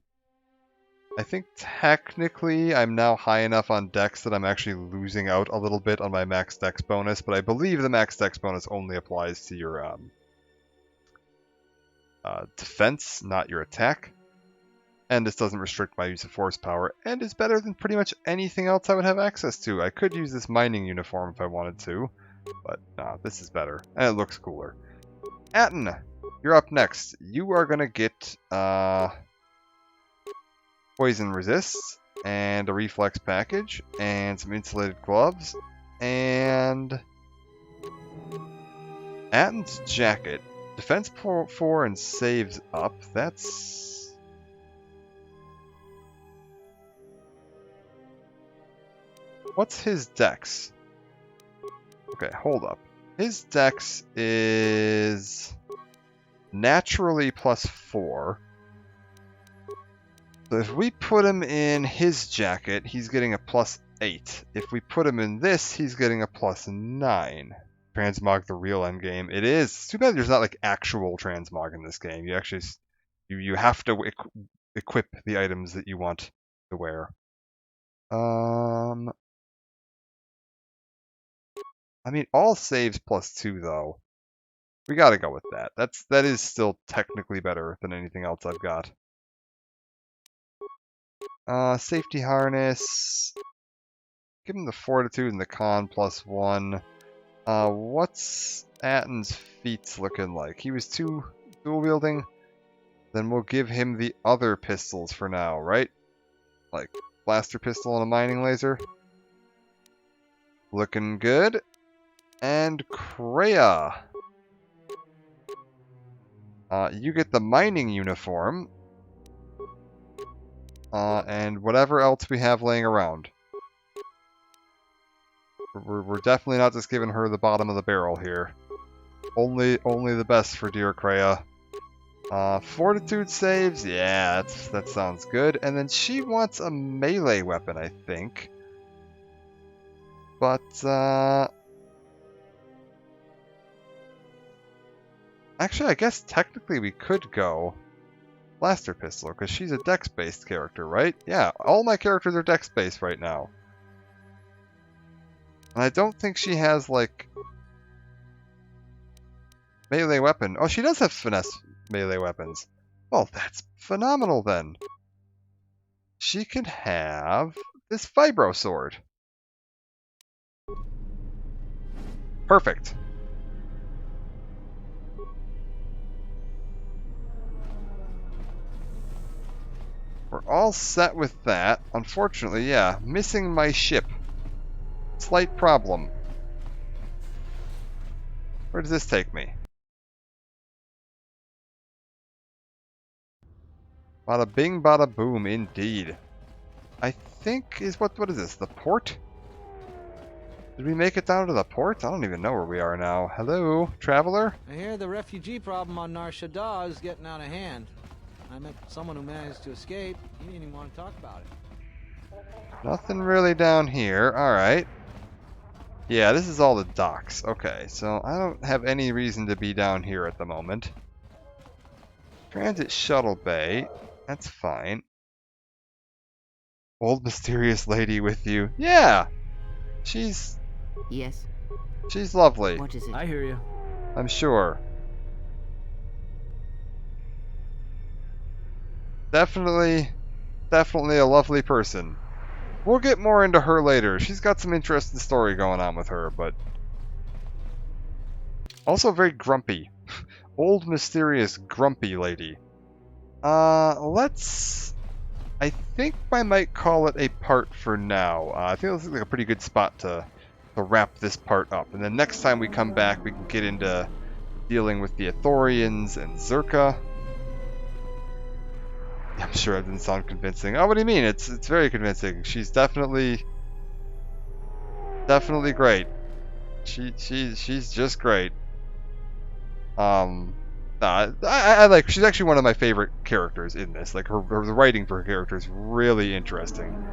I think technically I'm now high enough on dex that I'm actually losing out a little bit on my max dex bonus, but I believe the max dex bonus only applies to your defense, not your attack. And this doesn't restrict my use of force power, and is better than pretty much anything else I would have access to. I could use this mining uniform if I wanted to, but this is better, and it looks cooler. Atten! You're up next. You are gonna get poison resists and a reflex package and some insulated gloves and Atten's jacket. Defense 4 and saves up. That's what's his dex? Okay, hold up. His dex is naturally +4. So if we put him in his jacket, he's getting a +8. If we put him in this, he's getting a +9. Transmog the real endgame. It is. It's too bad there's not like actual transmog in this game. You actually you have to equip the items that you want to wear. I mean, all saves +2 though. We gotta go with that. That is still technically better than anything else I've got. Safety harness. Give him the fortitude and the con +1. What's Atten's feats looking like? He was 2 dual wielding. Then we'll give him the other pistols for now, right? Like blaster pistol and a mining laser. Looking good. And Kreia. You get the mining uniform. And whatever else we have laying around. We're definitely not just giving her the bottom of the barrel here. Only the best for dear Kreia. Fortitude saves, yeah, that sounds good. And then she wants a melee weapon, I think. But, actually, I guess technically we could go blaster pistol, because she's a dex-based character, right? Yeah, all my characters are dex-based right now. And I don't think she has, like, melee weapon. Oh, she does have finesse melee weapons. Well, that's phenomenal then. She can have this Vibro Sword. Perfect. We're all set with that. Unfortunately, yeah, missing my ship. Slight problem. Where does this take me? Bada bing, bada boom, indeed. I think is what is this? The port? Did we make it down to the port? I don't even know where we are now. Hello, traveler? I hear the refugee problem on Nar Shaddaa is getting out of hand. I met someone who managed to escape. He didn't even want to talk about it. Nothing really down here. Alright. Yeah, this is all the docks. Okay, so I don't have any reason to be down here at the moment. Transit shuttle bay. That's fine. Old mysterious lady with you. Yeah! She's... Yes? She's lovely. What is it? I hear you. I'm sure. Definitely a lovely person. We'll get more into her later. She's got some interesting story going on with her, but... Also very grumpy. Old mysterious grumpy lady. Let's... I think I might call it a part for now. I think this is like a pretty good spot to wrap this part up. And then next time we come back, we can get into dealing with the Ithorians and Zerka. I'm sure that didn't sound convincing. Oh, what do you mean? It's very convincing. She's definitely great. She's just great. I like. She's actually one of my favorite characters in this. Like the writing for her character is really interesting.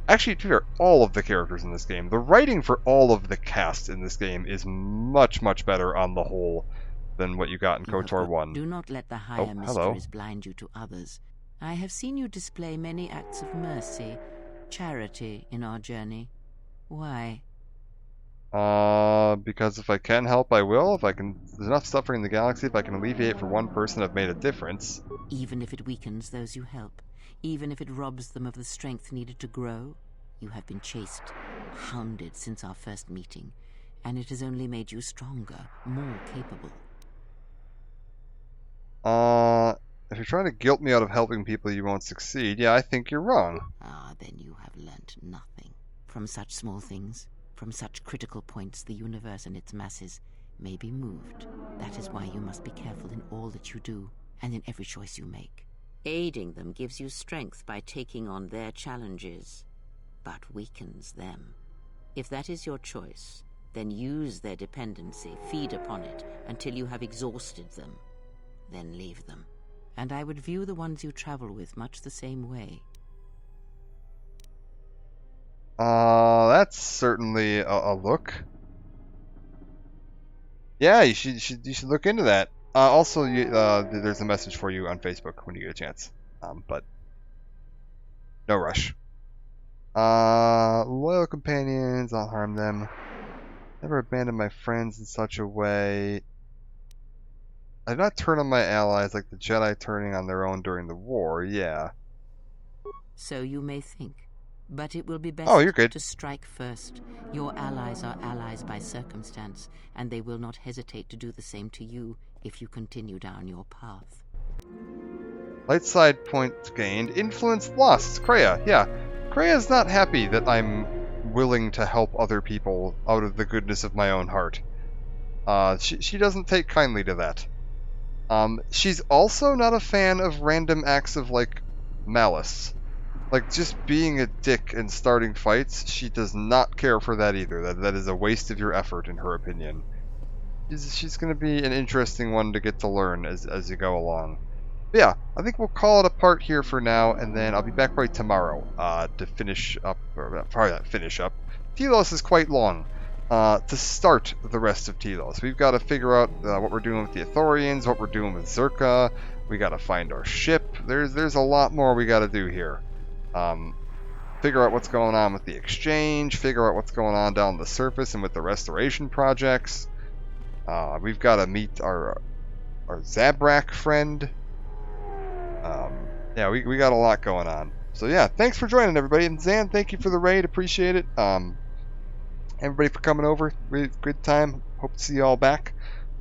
Actually, to be fair, all of the characters in this game, the writing for all of the cast in this game is much better on the whole than what you got in KOTOR 1. Do not let the higher mysteries blind you to others. I have seen you display many acts of mercy, charity in our journey. Why? Because if I can help, I will. If I can, there's enough suffering in the galaxy. If I can alleviate for one person, I've made a difference. Even if it weakens those you help, even if it robs them of the strength needed to grow, you have been chased, hounded since our first meeting, and it has only made you stronger, more capable. If you're trying to guilt me out of helping people, you won't succeed. Yeah, I think you're wrong. Ah, then you have learnt nothing. From such small things, from such critical points, the universe and its masses may be moved. That is why you must be careful in all that you do, and in every choice you make. Aiding them gives you strength by taking on their challenges, but weakens them. If that is your choice, then use their dependency, feed upon it, until you have exhausted them. Then leave them. And I would view the ones you travel with much the same way. That's certainly a look. Yeah, you should look into that. Also, there's a message for you on Facebook when you get a chance. But no rush. Loyal companions, I'll harm them. Never abandon my friends in such a way. I did not turn on my allies like the Jedi turning on their own during the war, yeah. So you may think. But it will be best to strike first. Your allies are allies by circumstance, and they will not hesitate to do the same to you if you continue down your path. Light side points gained. Influence lost. Kreia, yeah. Kreia's not happy that I'm willing to help other people out of the goodness of my own heart. She doesn't take kindly to that. She's also not a fan of random acts of, like, malice. Like, just being a dick and starting fights, she does not care for that either. That is a waste of your effort, in her opinion. She's going to be an interesting one to get to learn as you go along. But yeah, I think we'll call it a part here for now, and then I'll be back by tomorrow to finish up, or probably not finish up. Tilos is quite long. To start the rest of Tilos. We've got to figure out what we're doing with the Ithorians, what we're doing with Zerka. We got to find our ship. There's a lot more we got to do here. Figure out what's going on with the exchange, figure out what's going on down the surface and with the restoration projects. We've got to meet our our Zabrak friend. Yeah, we got a lot going on. So yeah, thanks for joining, everybody. And Zan, thank you for the raid. Appreciate it. Everybody for coming over. Really good time. Hope to see you all back.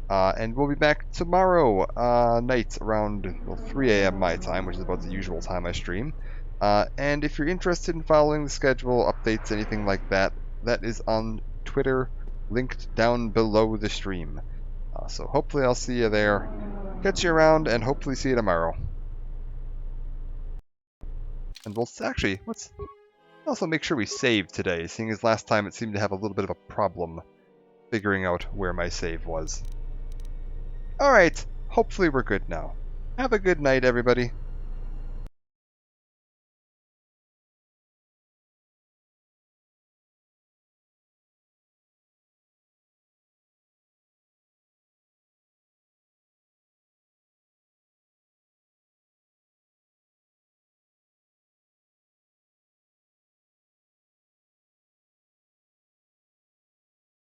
And we'll be back tomorrow night around 3 a.m. my time, which is about the usual time I stream. And if you're interested in following the schedule, updates, anything like that, that is on Twitter, linked down below the stream. So hopefully I'll see you there. Catch you around, and hopefully see you tomorrow. And we'll actually, let's also make sure we save today, seeing as last time it seemed to have a little bit of a problem figuring out where my save was. Alright, hopefully we're good now. Have a good night, everybody.